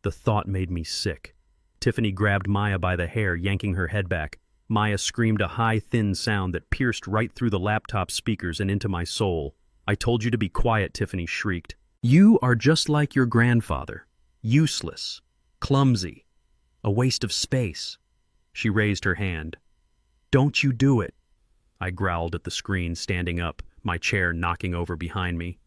The thought made me sick. Tiffany grabbed Maya by the hair, yanking her head back. Maya screamed a high, thin sound that pierced right through the laptop speakers and into my soul. I told you to be quiet, Tiffany shrieked. You are just like your grandfather. Useless. Clumsy. A waste of space. She raised her hand. Don't you do it. I growled at the screen, standing up, my chair knocking over behind me.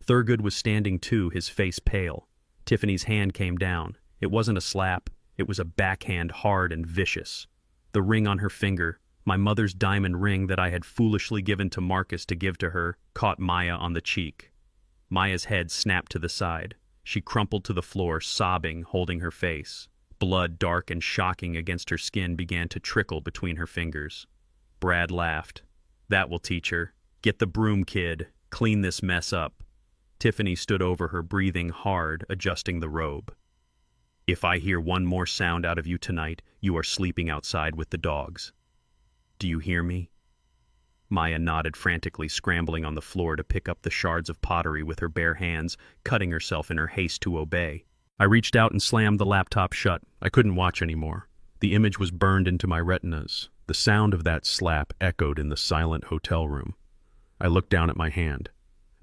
Thurgood was standing too, his face pale. Tiffany's hand came down. It wasn't a slap. It was a backhand, hard and vicious. The ring on her finger, my mother's diamond ring that I had foolishly given to Marcus to give to her, caught Maya on the cheek. Maya's head snapped to the side. She crumpled to the floor, sobbing, holding her face. Blood, dark and shocking against her skin, began to trickle between her fingers. Brad laughed. That will teach her. Get the broom, kid. Clean this mess up. Tiffany stood over her, breathing hard, adjusting the robe. If I hear one more sound out of you tonight, you are sleeping outside with the dogs. Do you hear me? Maya nodded frantically, scrambling on the floor to pick up the shards of pottery with her bare hands, cutting herself in her haste to obey. I reached out and slammed the laptop shut. I couldn't watch anymore. The image was burned into my retinas. The sound of that slap echoed in the silent hotel room. I looked down at my hand.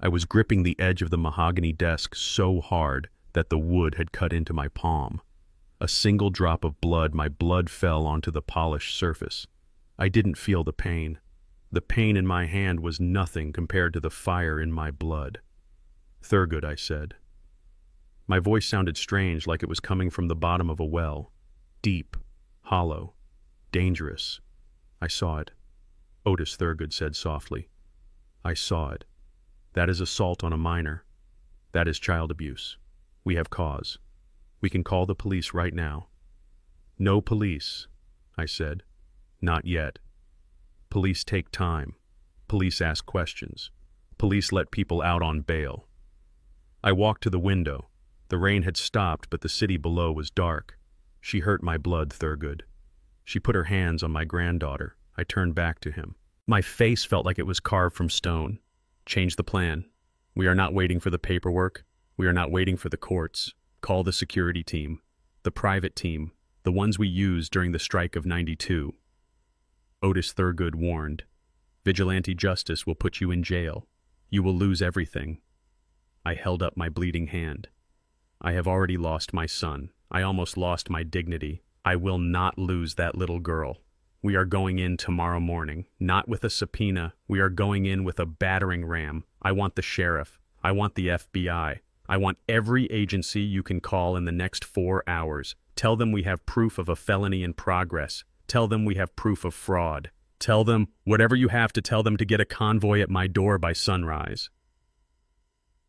I was gripping the edge of the mahogany desk so hard that the wood had cut into my palm. A single drop of blood, my blood fell onto the polished surface. I didn't feel the pain. The pain in my hand was nothing compared to the fire in my blood. "Thurgood," I said. My voice sounded strange, like it was coming from the bottom of a well. Deep, hollow, dangerous. "I saw it," Otis Thurgood said softly. "I saw it. That is assault on a minor. That is child abuse. We have cause. We can call the police right now." "No police," I said. "Not yet. Police take time. Police ask questions. Police let people out on bail." I walked to the window. The rain had stopped, but the city below was dark. "She hurt my blood, Thurgood." She put her hands on my granddaughter. I turned back to him. My face felt like it was carved from stone. "Change the plan. We are not waiting for the paperwork. We are not waiting for the courts. Call the security team, the private team, the ones we used during the strike of '92. Otis Thurgood warned. "Vigilante justice will put you in jail. You will lose everything." I held up my bleeding hand. "I have already lost my son. I almost lost my dignity. I will not lose that little girl. We are going in tomorrow morning, not with a subpoena. We are going in with a battering ram. I want the sheriff. I want the FBI. I want every agency you can call in the next 4 hours. Tell them we have proof of a felony in progress. Tell them we have proof of fraud. Tell them whatever you have to tell them to get a convoy at my door by sunrise."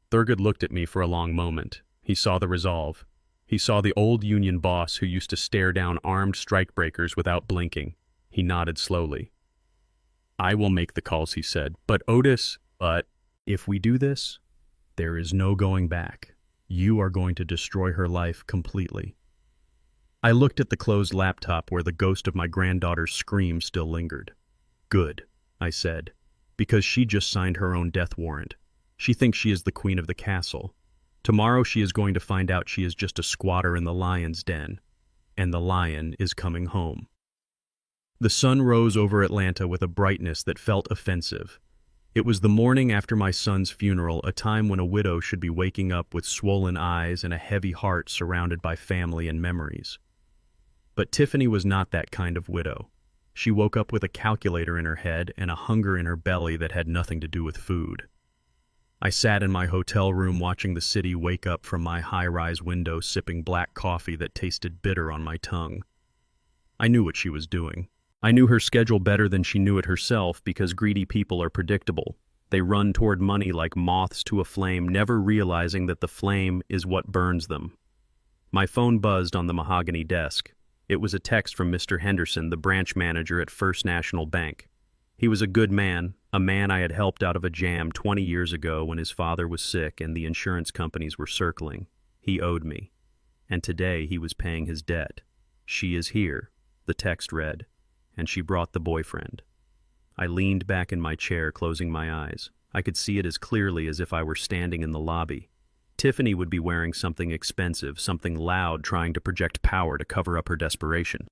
Thurgood looked at me for a long moment. He saw the resolve. He saw the old union boss who used to stare down armed strikebreakers without blinking. He nodded slowly. "I will make the calls," he said. "But Otis, if we do this, there is no going back. You are going to destroy her life completely." I looked at the closed laptop where the ghost of my granddaughter's scream still lingered. "Good," I said, "because she just signed her own death warrant. She thinks she is the queen of the castle. Tomorrow she is going to find out she is just a squatter in the lion's den, and the lion is coming home." The sun rose over Atlanta with a brightness that felt offensive. It was the morning after my son's funeral, a time when a widow should be waking up with swollen eyes and a heavy heart surrounded by family and memories. But Tiffany was not that kind of widow. She woke up with a calculator in her head and a hunger in her belly that had nothing to do with food. I sat in my hotel room watching the city wake up from my high-rise window, sipping black coffee that tasted bitter on my tongue. I knew what she was doing. I knew her schedule better than she knew it herself, because greedy people are predictable. They run toward money like moths to a flame, never realizing that the flame is what burns them. My phone buzzed on the mahogany desk. It was a text from Mr. Henderson, the branch manager at First National Bank. He was a good man, a man I had helped out of a jam 20 years ago when his father was sick and the insurance companies were circling. He owed me. And today he was paying his debt. "She is here," the text read, "and she brought the boyfriend." I leaned back in my chair, closing my eyes. I could see it as clearly as if I were standing in the lobby. Tiffany would be wearing something expensive, something loud, trying to project power to cover up her desperation.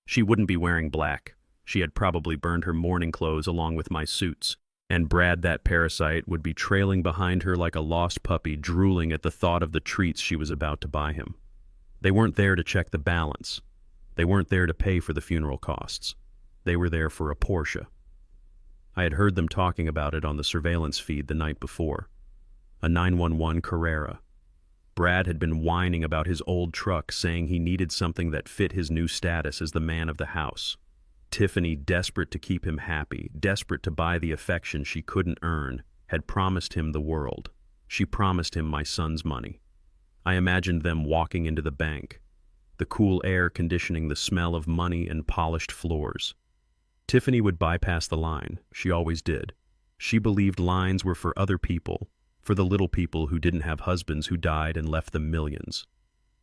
She wouldn't be wearing black. She had probably burned her mourning clothes along with my suits. And Brad, that parasite, would be trailing behind her like a lost puppy, drooling at the thought of the treats she was about to buy him. They weren't there to check the balance. They weren't there to pay for the funeral costs. They were there for a Porsche. I had heard them talking about it on the surveillance feed the night before. A 911 Carrera. Brad had been whining about his old truck, saying he needed something that fit his new status as the man of the house. Tiffany, desperate to keep him happy, desperate to buy the affection she couldn't earn, had promised him the world. She promised him my son's money. I imagined them walking into the bank, the cool air conditioning the smell of money and polished floors. Tiffany would bypass the line. She always did. She believed lines were for other people, for the little people who didn't have husbands who died and left them millions.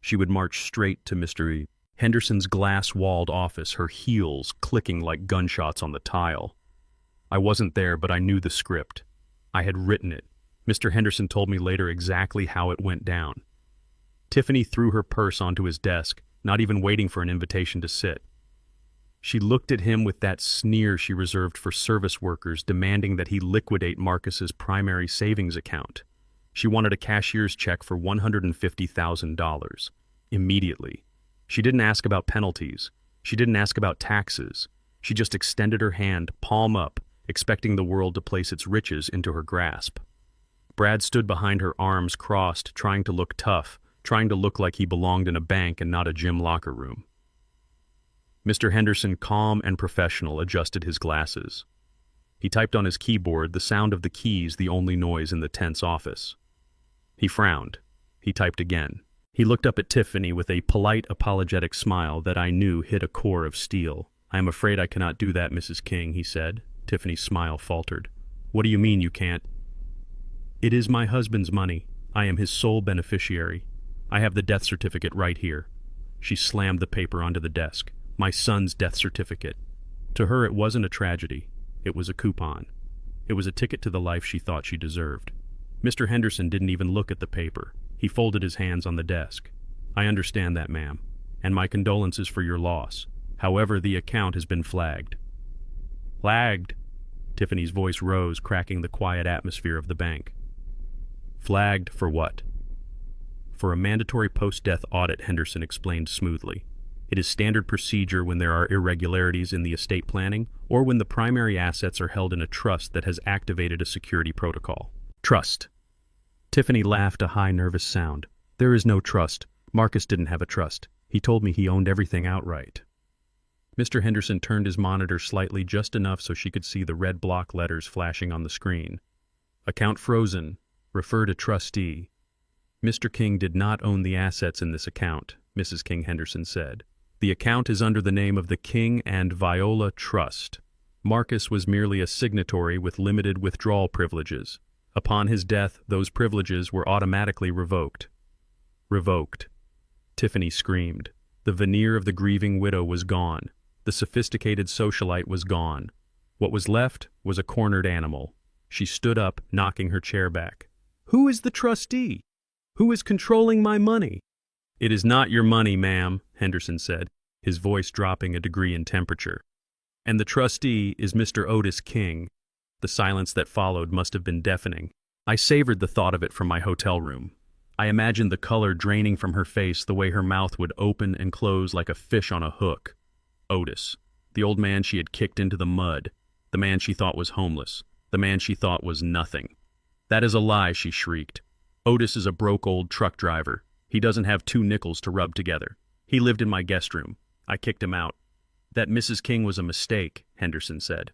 She would march straight to Mr. Henderson's glass-walled office, her heels clicking like gunshots on the tile. I wasn't there, but I knew the script. I had written it. Mr. Henderson told me later exactly how it went down. Tiffany threw her purse onto his desk, not even waiting for an invitation to sit. She looked at him with that sneer she reserved for service workers, demanding that he liquidate Marcus's primary savings account. She wanted a cashier's check for $150,000. Immediately. She didn't ask about penalties. She didn't ask about taxes. She just extended her hand, palm up, expecting the world to place its riches into her grasp. Brad stood behind her, arms crossed, trying to look tough, trying to look like he belonged in a bank and not a gym locker room. Mr. Henderson, calm and professional, adjusted his glasses. He typed on his keyboard, the sound of the keys the only noise in the tense office. He frowned. He typed again. He looked up at Tiffany with a polite, apologetic smile that I knew hit a core of steel. "I am afraid I cannot do that, Mrs. King," he said. Tiffany's smile faltered. "What do you mean you can't?" "It is my husband's money. I am his sole beneficiary. I have the death certificate right here." She slammed the paper onto the desk. "My son's death certificate." To her, it wasn't a tragedy. It was a coupon. It was a ticket to the life she thought she deserved. Mr. Henderson didn't even look at the paper. He folded his hands on the desk. "I understand that, ma'am, and my condolences for your loss. However, the account has been flagged." "Flagged?" Tiffany's voice rose, cracking the quiet atmosphere of the bank. "Flagged for what?" "For a mandatory post-death audit," Henderson explained smoothly. "It is standard procedure when there are irregularities in the estate planning or when the primary assets are held in a trust that has activated a security protocol." "Trust." Tiffany laughed, a high, nervous sound. "There is no trust. Marcus didn't have a trust. He told me he owned everything outright." Mr. Henderson turned his monitor slightly, just enough so she could see the red block letters flashing on the screen. "Account frozen. Refer to trustee." "Mr. King did not own the assets in this account," Mrs. King Henderson said. "The account is under the name of the King and Viola Trust. Marcus was merely a signatory with limited withdrawal privileges. Upon his death, those privileges were automatically revoked." "Revoked." Tiffany screamed. The veneer of the grieving widow was gone. The sophisticated socialite was gone. What was left was a cornered animal. She stood up, knocking her chair back. "Who is the trustee? Who is controlling my money?" "It is not your money, ma'am," Henderson said, his voice dropping a degree in temperature. "And the trustee is Mr. Otis King." The silence that followed must have been deafening. I savored the thought of it from my hotel room. I imagined the color draining from her face, the way her mouth would open and close like a fish on a hook. Otis, the old man she had kicked into the mud, the man she thought was homeless, the man she thought was nothing. "That is a lie," she shrieked. "Otis is a broke old truck driver. He doesn't have 2 nickels to rub together. He lived in my guest room. I kicked him out." "That Mrs. King was a mistake," Henderson said.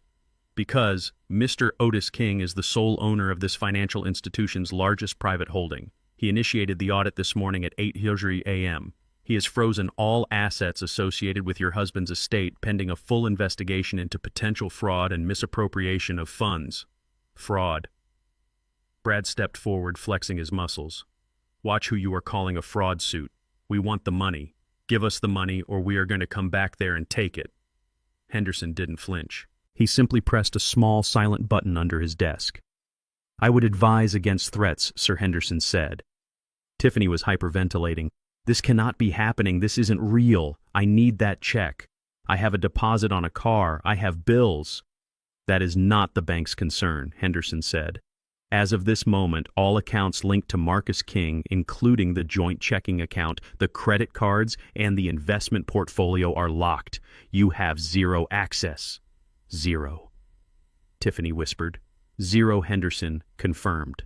"Because Mr. Otis King is the sole owner of this financial institution's largest private holding. He initiated the audit this morning at 8:00 a.m. He has frozen all assets associated with your husband's estate pending a full investigation into potential fraud and misappropriation of funds." "Fraud." Brad stepped forward, flexing his muscles. "Watch who you are calling a fraud suit. We want the money. Give us the money or we are going to come back there and take it." Henderson didn't flinch. He simply pressed a small, silent button under his desk. "I would advise against threats," Sir Henderson said. Tiffany was hyperventilating. "This cannot be happening. This isn't real. I need that check. I have a deposit on a car. I have bills." "That is not the bank's concern," Henderson said. "As of this moment, all accounts linked to Marcus King, including the joint checking account, the credit cards, and the investment portfolio are locked. You have 0 access." "0." Tiffany whispered. "0, Henderson," confirmed.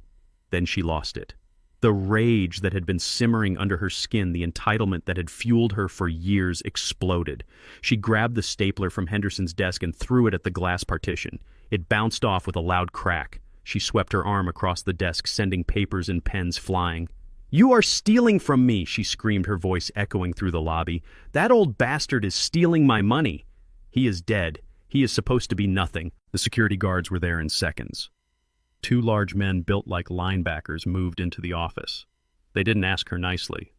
Then she lost it. The rage that had been simmering under her skin, the entitlement that had fueled her for years, exploded. She grabbed the stapler from Henderson's desk and threw it at the glass partition. It bounced off with a loud crack. She swept her arm across the desk, sending papers and pens flying. "You are stealing from me," she screamed, her voice echoing through the lobby. "That old bastard is stealing my money. He is dead. He is supposed to be nothing." The security guards were there in seconds. 2 large men built like linebackers moved into the office. They didn't ask her nicely.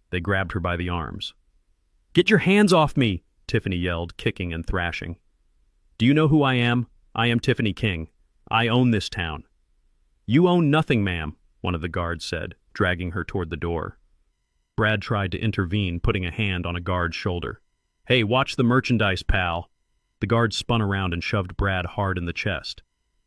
They grabbed her by the arms. "Get your hands off me!" Tiffany yelled, kicking and thrashing. "Do you know who I am? I am Tiffany King. I own this town." "You own nothing, ma'am," one of the guards said, dragging her toward the door. Brad tried to intervene, putting a hand on a guard's shoulder. "Hey, watch the merchandise, pal. The guard spun around and shoved Brad hard in the chest.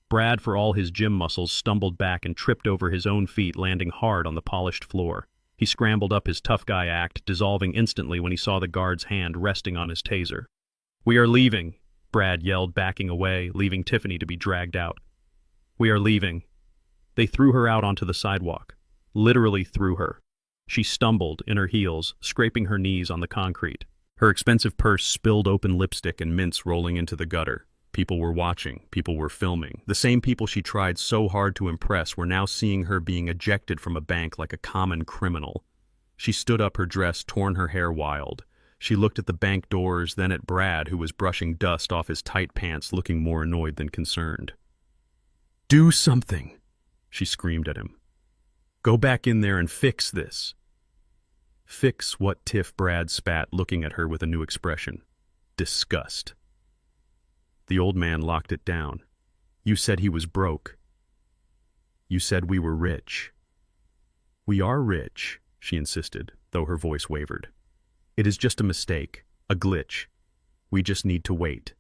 Brad, for all his gym muscles, stumbled back and tripped over his own feet, landing hard on the polished floor. He scrambled up his tough guy act, dissolving instantly when he saw the guard's hand resting on his taser. "We are leaving," Brad yelled, backing away, leaving Tiffany to be dragged out. "We are leaving." They threw her out onto the sidewalk. Literally threw her. She stumbled, in her heels, scraping her knees on the concrete. Her expensive purse spilled open lipstick and mints rolling into the gutter. People were watching. People were filming. The same people she tried so hard to impress were now seeing her being ejected from a bank like a common criminal. She stood up, her dress torn, her hair wild. She looked at the bank doors, then at Brad, who was brushing dust off his tight pants, looking more annoyed than concerned. "Do something," she screamed at him. "Go back in there and fix this." "Fix what, Tiff?" Brad spat, looking at her with a new expression. Disgust. The old man locked it down. "You said he was broke. You said we were rich." "We are rich," she insisted, though her voice wavered. "It is just a mistake, a glitch. We just need to wait."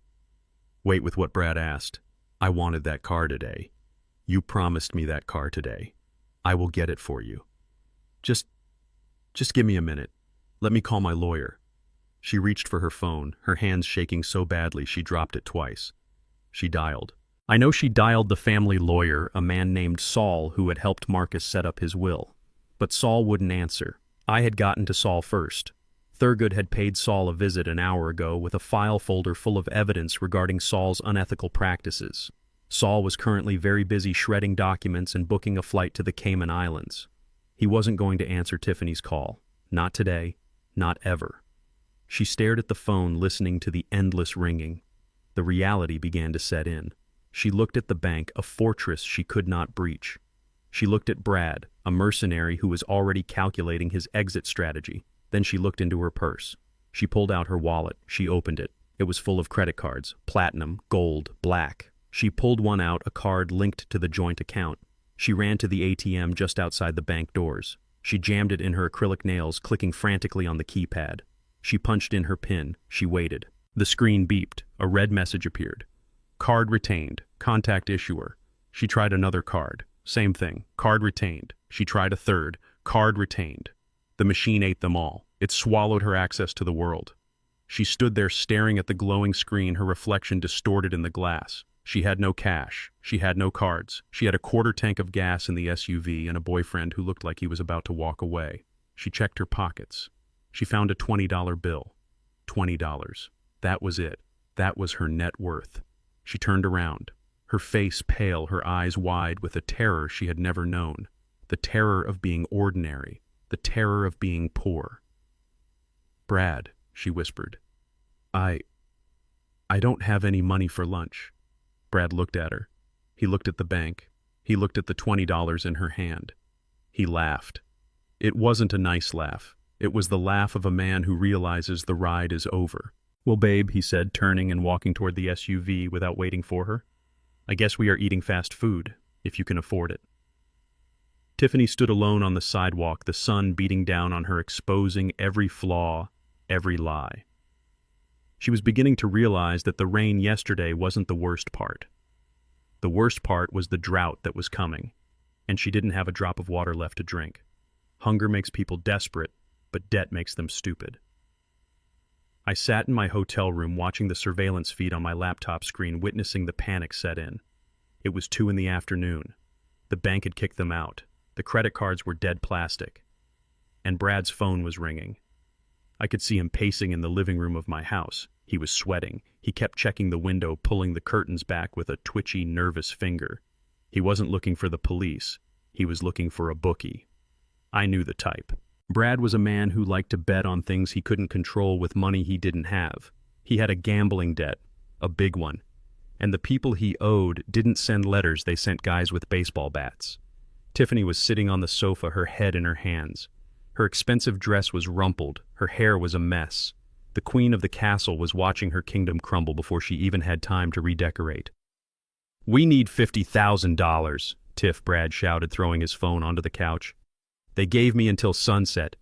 "Wait with what?" Brad asked. "I wanted that car today. You promised me that car today. I will get it for you. Just give me a minute. Let me call my lawyer." She reached for her phone, her hands shaking so badly she dropped it twice. She dialed. I know she dialed the family lawyer, a man named Saul who had helped Marcus set up his will. But Saul wouldn't answer. I had gotten to Saul first. Thurgood had paid Saul a visit an hour ago with a file folder full of evidence regarding Saul's unethical practices. Saul was currently very busy shredding documents and booking a flight to the Cayman Islands. He wasn't going to answer Tiffany's call. Not today. Not ever. She stared at the phone, listening to the endless ringing. The reality began to set in. She looked at the bank, a fortress she could not breach. She looked at Brad, a mercenary who was already calculating his exit strategy. Then she looked into her purse. She pulled out her wallet. She opened it. It was full of credit cards, platinum, gold, black. She pulled one out, a card linked to the joint account. She ran to the ATM just outside the bank doors. She jammed it in her acrylic nails, clicking frantically on the keypad. She punched in her PIN. She waited. The screen beeped. A red message appeared. "Card retained. Contact issuer." She tried another card. Same thing. Card retained. She tried a third. Card retained. The machine ate them all. It swallowed her access to the world. She stood there staring at the glowing screen, her reflection distorted in the glass. She had no cash. She had no cards. She had a quarter tank of gas in the SUV and a boyfriend who looked like he was about to walk away. She checked her pockets. She found a $20 bill. $20. That was it. That was her net worth. She turned around, her face pale, her eyes wide with a terror she had never known. The terror of being ordinary. The terror of being poor. "Brad," she whispered. I don't have any money for lunch." Brad looked at her. He looked at the bank. He looked at the $20 in her hand. He laughed. It wasn't a nice laugh. It was the laugh of a man who realizes the ride is over. "Well, babe," he said, turning and walking toward the SUV without waiting for her. "I guess we are eating fast food, if you can afford it." Tiffany stood alone on the sidewalk, the sun beating down on her, exposing every flaw, every lie. She was beginning to realize that the rain yesterday wasn't the worst part. The worst part was the drought that was coming, and she didn't have a drop of water left to drink. Hunger makes people desperate, but debt makes them stupid. I sat in my hotel room watching the surveillance feed on my laptop screen, witnessing the panic set in. It was 2 p.m. The bank had kicked them out. The credit cards were dead plastic. And Brad's phone was ringing. I could see him pacing in the living room of my house. He was sweating. He kept checking the window, pulling the curtains back with a twitchy, nervous finger. He wasn't looking for the police. He was looking for a bookie. I knew the type. Brad was a man who liked to bet on things he couldn't control with money he didn't have. He had a gambling debt, a big one. And the people he owed didn't send letters, they sent guys with baseball bats. Tiffany was sitting on the sofa, her head in her hands. Her expensive dress was rumpled, her hair was a mess. The queen of the castle was watching her kingdom crumble before she even had time to redecorate. "We need $50,000, Tiff," Brad shouted, throwing his phone onto the couch. "They gave me until sunset.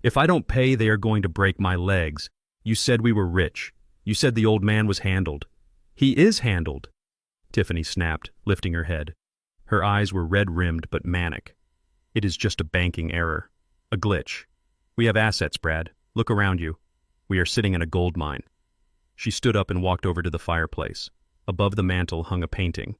If I don't pay, they are going to break my legs. You said we were rich. You said the old man was handled. He is handled, Tiffany snapped, lifting her head. Her eyes were red-rimmed but manic. It is just a banking error. A glitch. We have assets, Brad. Look around you. We are sitting in a gold mine. She stood up and walked over to the fireplace. Above the mantel hung a painting.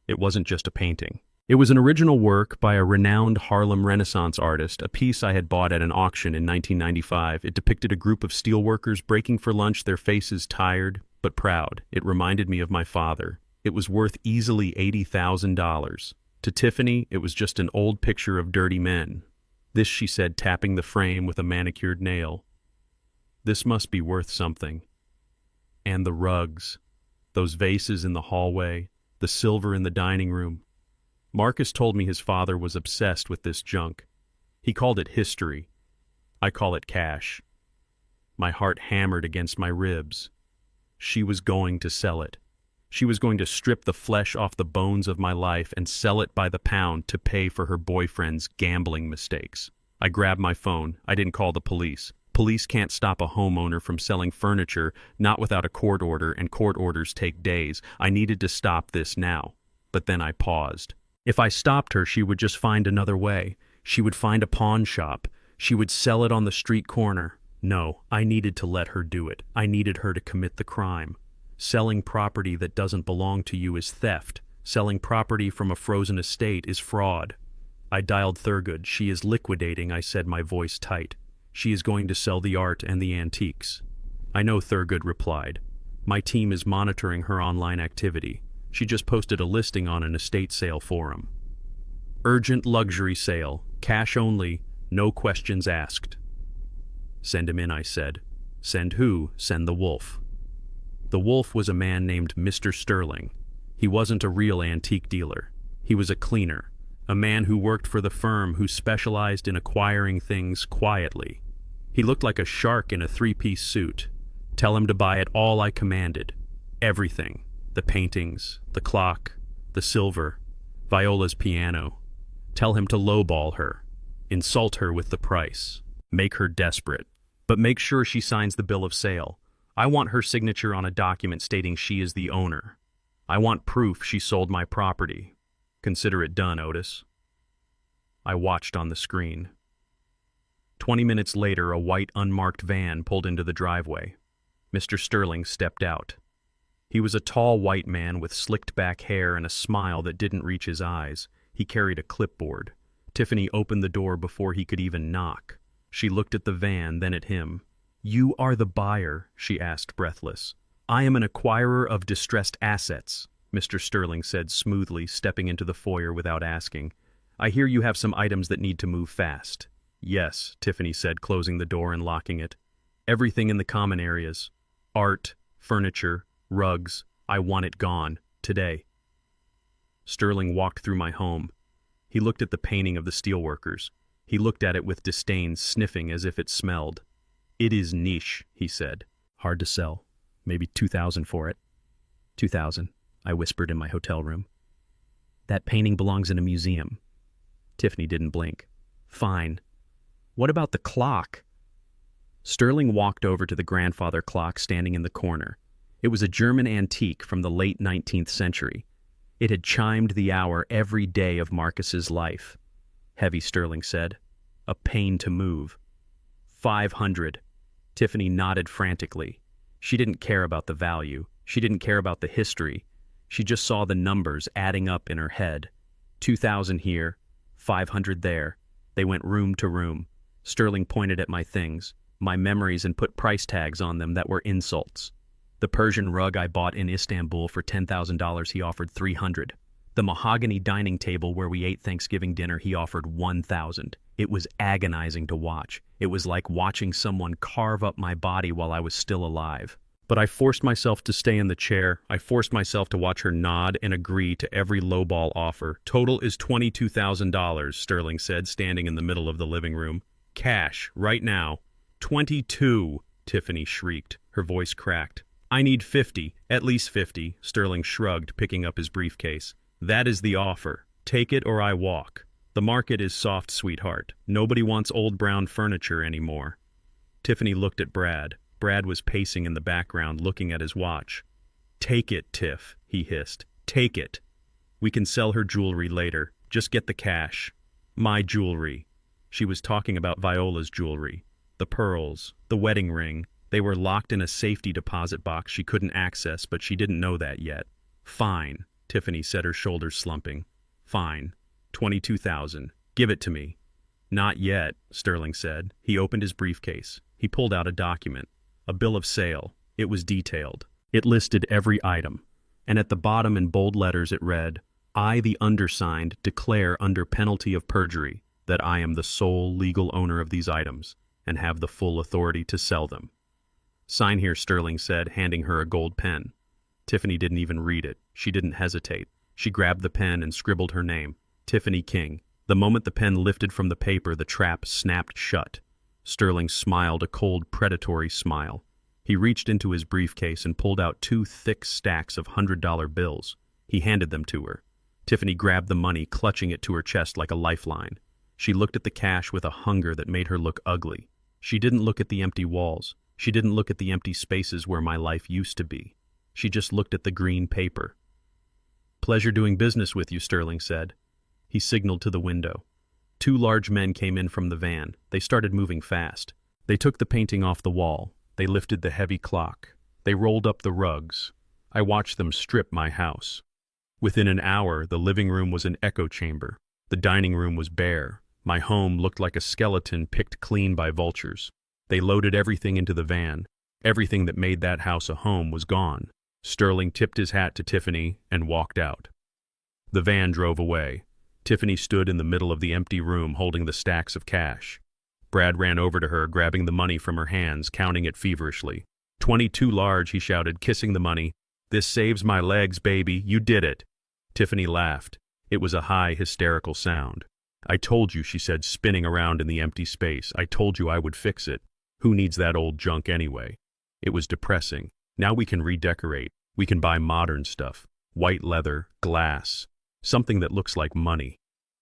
It wasn't just a painting. It was an original work by a renowned Harlem Renaissance artist, a piece I had bought at an auction in 1995. It depicted a group of steelworkers breaking for lunch, their faces tired but proud. It reminded me of my father. It was worth easily $80,000. To Tiffany, it was just an old picture of dirty men. This, she said, tapping the frame with a manicured nail. This must be worth something. And the rugs, those vases in the hallway, the silver in the dining room. Marcus told me his father was obsessed with this junk. He called it history. I call it cash. My heart hammered against my ribs. She was going to sell it. She was going to strip the flesh off the bones of my life and sell it by the pound to pay for her boyfriend's gambling mistakes. I grabbed my phone. I didn't call the police. Police can't stop a homeowner from selling furniture, not without a court order, and court orders take days. I needed to stop this now. But then I paused. If I stopped her, she would just find another way. She would find a pawn shop. She would sell it on the street corner. No, I needed to let her do it. I needed her to commit the crime. Selling property that doesn't belong to you is theft. Selling property from a frozen estate is fraud. I dialed Thurgood. She is liquidating, I said, my voice tight. She is going to sell the art and the antiques. I know, Thurgood replied. My team is monitoring her online activity. She just posted a listing on an estate sale forum. Urgent luxury sale, cash only, no questions asked. Send him in, I said. Send who? Send the wolf. The wolf was a man named Mr. Sterling. He wasn't a real antique dealer. He was a cleaner, a man who worked for the firm who specialized in acquiring things quietly. He looked like a shark in a three-piece suit. Tell him to buy it all, I commanded. Everything. The paintings, the clock, the silver, Viola's piano. Tell him to lowball her. Insult her with the price. Make her desperate. But make sure she signs the bill of sale. I want her signature on a document stating she is the owner. I want proof she sold my property. Consider it done, Otis. I watched on the screen. 20 minutes later, a white, unmarked van pulled into the driveway. Mr. Sterling stepped out. He was a tall white man with slicked back hair and a smile that didn't reach his eyes. He carried a clipboard. Tiffany opened the door before he could even knock. She looked at the van, then at him. You are the buyer, she asked, breathless. I am an acquirer of distressed assets, Mr. Sterling said smoothly, stepping into the foyer without asking. I hear you have some items that need to move fast. Yes, Tiffany said, closing the door and locking it. Everything in the common areas. Art, furniture, rugs. I want it gone. Today. Sterling walked through my home. He looked at the painting of the steelworkers. He looked at it with disdain, sniffing as if it smelled. It is niche, he said. Hard to sell. Maybe $2,000 for it. $2,000, I whispered in my hotel room. That painting belongs in a museum. Tiffany didn't blink. Fine. What about the clock? Sterling walked over to the grandfather clock standing in the corner. It was a German antique from the late 19th century. It had chimed the hour every day of Marcus's life. Heavy, Sterling said. A pain to move. 500. Tiffany nodded frantically. She didn't care about the value. She didn't care about the history. She just saw the numbers adding up in her head. 2,000 here, 500 there. They went room to room. Sterling pointed at my things, my memories, and put price tags on them that were insults. The Persian rug I bought in Istanbul for $10,000, he offered $300. The mahogany dining table where we ate Thanksgiving dinner, he offered $1,000. It was agonizing to watch. It was like watching someone carve up my body while I was still alive. But I forced myself to stay in the chair. I forced myself to watch her nod and agree to every lowball offer. Total is $22,000, Sterling said, standing in the middle of the living room. Cash, right now. 22, Tiffany shrieked. Her voice cracked. I need 50, at least 50, Sterling shrugged, picking up his briefcase. That is the offer. Take it or I walk. The market is soft, sweetheart. Nobody wants old brown furniture anymore. Tiffany looked at Brad. Brad was pacing in the background, looking at his watch. "Take it, Tiff," he hissed. "Take it. We can sell her jewelry later. Just get the cash." "My jewelry." She was talking about Viola's jewelry. The pearls, the wedding ring. They were locked in a safety deposit box she couldn't access, but she didn't know that yet. "Fine," Tiffany said, her shoulders slumping. "Fine. 22,000. Give it to me." "Not yet," Sterling said. He opened his briefcase. He pulled out a document. A bill of sale. It was detailed. It listed every item. And at the bottom in bold letters it read, "I, the undersigned, declare under penalty of perjury that I am the sole legal owner of these items and have the full authority to sell them." "Sign here," Sterling said, handing her a gold pen. Tiffany didn't even read it. She didn't hesitate. She grabbed the pen and scribbled her name, Tiffany King. The moment the pen lifted from the paper, the trap snapped shut. Sterling smiled a cold, predatory smile. He reached into his briefcase and pulled out 2 thick stacks of $100 bills. He handed them to her. Tiffany grabbed the money, clutching it to her chest like a lifeline. She looked at the cash with a hunger that made her look ugly. She didn't look at the empty walls. She didn't look at the empty spaces where my life used to be. She just looked at the green paper. "Pleasure doing business with you," Sterling said. He signaled to the window. 2 large men came in from the van. They started moving fast. They took the painting off the wall. They lifted the heavy clock. They rolled up the rugs. I watched them strip my house. Within an hour, the living room was an echo chamber. The dining room was bare. My home looked like a skeleton picked clean by vultures. They loaded everything into the van. Everything that made that house a home was gone. Sterling tipped his hat to Tiffany and walked out. The van drove away. Tiffany stood in the middle of the empty room holding the stacks of cash. Brad ran over to her, grabbing the money from her hands, counting it feverishly. 22 large, he shouted, kissing the money. "This saves my legs, baby. You did it." Tiffany laughed. It was a high, hysterical sound. "I told you," she said, spinning around in the empty space. "I told you I would fix it. Who needs that old junk anyway?" It was depressing. Now we can redecorate. We can buy modern stuff. White leather, glass. Something that looks like money.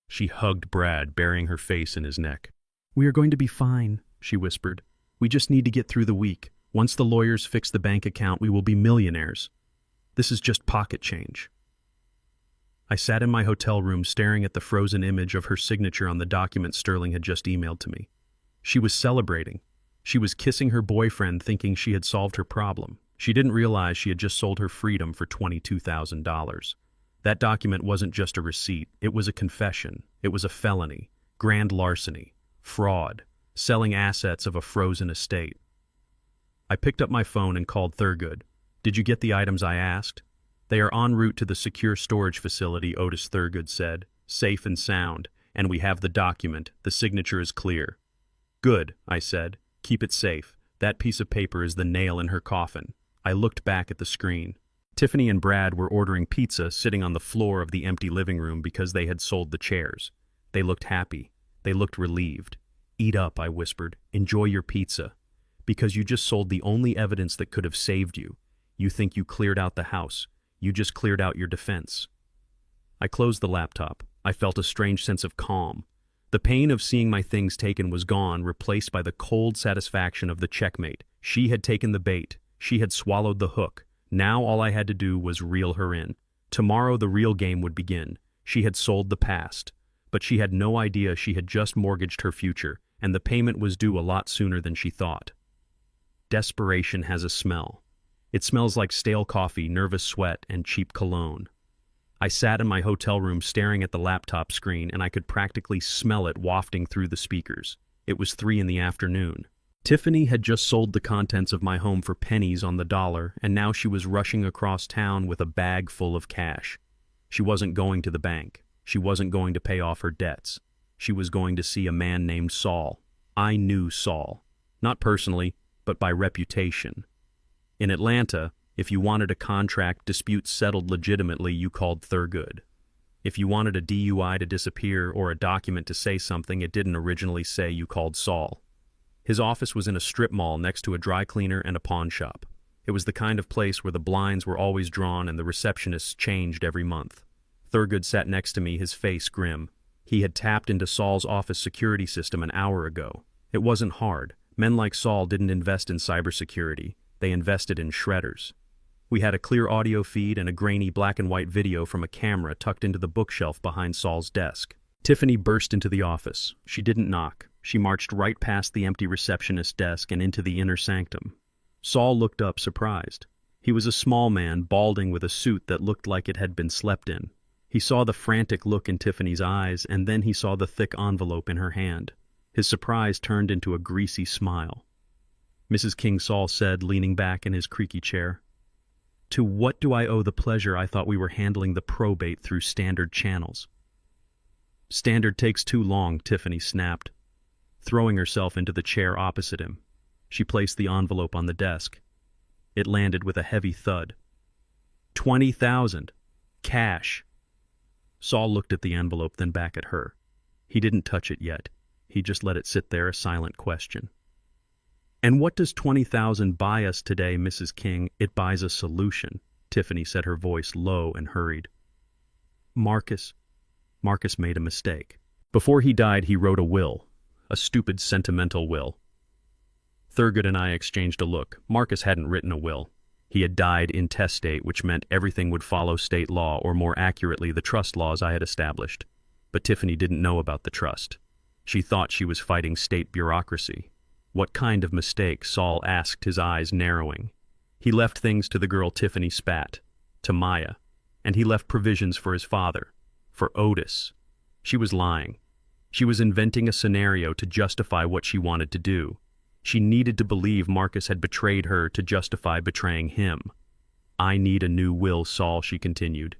She hugged Brad, burying her face in his neck. "We are going to be fine," she whispered. "We just need to get through the week. Once the lawyers fix the bank account, we will be millionaires. This is just pocket change." I sat in my hotel room staring at the frozen image of her signature on the document Sterling had just emailed to me. She was celebrating. She was kissing her boyfriend, thinking she had solved her problem. She didn't realize she had just sold her freedom for $22,000. That document wasn't just a receipt. It was a confession. It was a felony. Grand larceny. Fraud. Selling assets of a frozen estate. I picked up my phone and called Thurgood. "Did you get the items I asked?" "They are en route to the secure storage facility," Otis Thurgood said. "Safe and sound. And we have the document. The signature is clear." "Good," I said. "Keep it safe. That piece of paper is the nail in her coffin." I looked back at the screen. Tiffany and Brad were ordering pizza, sitting on the floor of the empty living room because they had sold the chairs. They looked happy. They looked relieved. "Eat up," I whispered. "Enjoy your pizza. Because you just sold the only evidence that could have saved you. You think you cleared out the house. You just cleared out your defense." I closed the laptop. I felt a strange sense of calm. The pain of seeing my things taken was gone, replaced by the cold satisfaction of the checkmate. She had taken the bait. She had swallowed the hook. Now all I had to do was reel her in. Tomorrow the real game would begin. She had sold the past. But she had no idea she had just mortgaged her future, and the payment was due a lot sooner than she thought. Desperation has a smell. It smells like stale coffee, nervous sweat, and cheap cologne. I sat in my hotel room staring at the laptop screen, and I could practically smell it wafting through the speakers. It was 3 in the afternoon. Tiffany had just sold the contents of my home for pennies on the dollar, and now she was rushing across town with a bag full of cash. She wasn't going to the bank. She wasn't going to pay off her debts. She was going to see a man named Saul. I knew Saul. Not personally, but by reputation. In Atlanta, if you wanted a contract dispute settled legitimately, you called Thurgood. If you wanted a DUI to disappear or a document to say something it didn't originally say, you called Saul. His office was in a strip mall next to a dry cleaner and a pawn shop. It was the kind of place where the blinds were always drawn and the receptionists changed every month. Thurgood sat next to me, his face grim. He had tapped into Saul's office security system an hour ago. It wasn't hard. Men like Saul didn't invest in cybersecurity. They invested in shredders. We had a clear audio feed and a grainy black and white video from a camera tucked into the bookshelf behind Saul's desk. Tiffany burst into the office. She didn't knock. She marched right past the empty receptionist's desk and into the inner sanctum. Saul looked up, surprised. He was a small man, balding with a suit that looked like it had been slept in. He saw the frantic look in Tiffany's eyes, and then he saw the thick envelope in her hand. His surprise turned into a greasy smile. "Mrs. King," Saul said, leaning back in his creaky chair. "To what do I owe the pleasure? I thought we were handling the probate through standard channels." "Standard takes too long," Tiffany snapped. Throwing herself into the chair opposite him, she placed the envelope on the desk. It landed with a heavy thud. 20,000. Cash. Saul looked at the envelope, then back at her. He didn't touch it yet. He just let it sit there, a silent question. "And what does 20,000 buy us today, Mrs. King?" "It buys a solution," Tiffany said, her voice low and hurried. Marcus made a mistake. Before he died, he wrote a will. A stupid, sentimental will. Thurgood and I exchanged a look. Marcus hadn't written a will. He had died intestate, which meant everything would follow state law, or more accurately, the trust laws I had established. But Tiffany didn't know about the trust. She thought she was fighting state bureaucracy. What kind of mistake? Saul asked, his eyes narrowing. He left things to the girl Tiffany spat, to Maya, and he left provisions for his father, for Otis. She was lying. She was inventing a scenario to justify what she wanted to do. She needed to believe Marcus had betrayed her to justify betraying him. "I need a new will, Saul," she continued.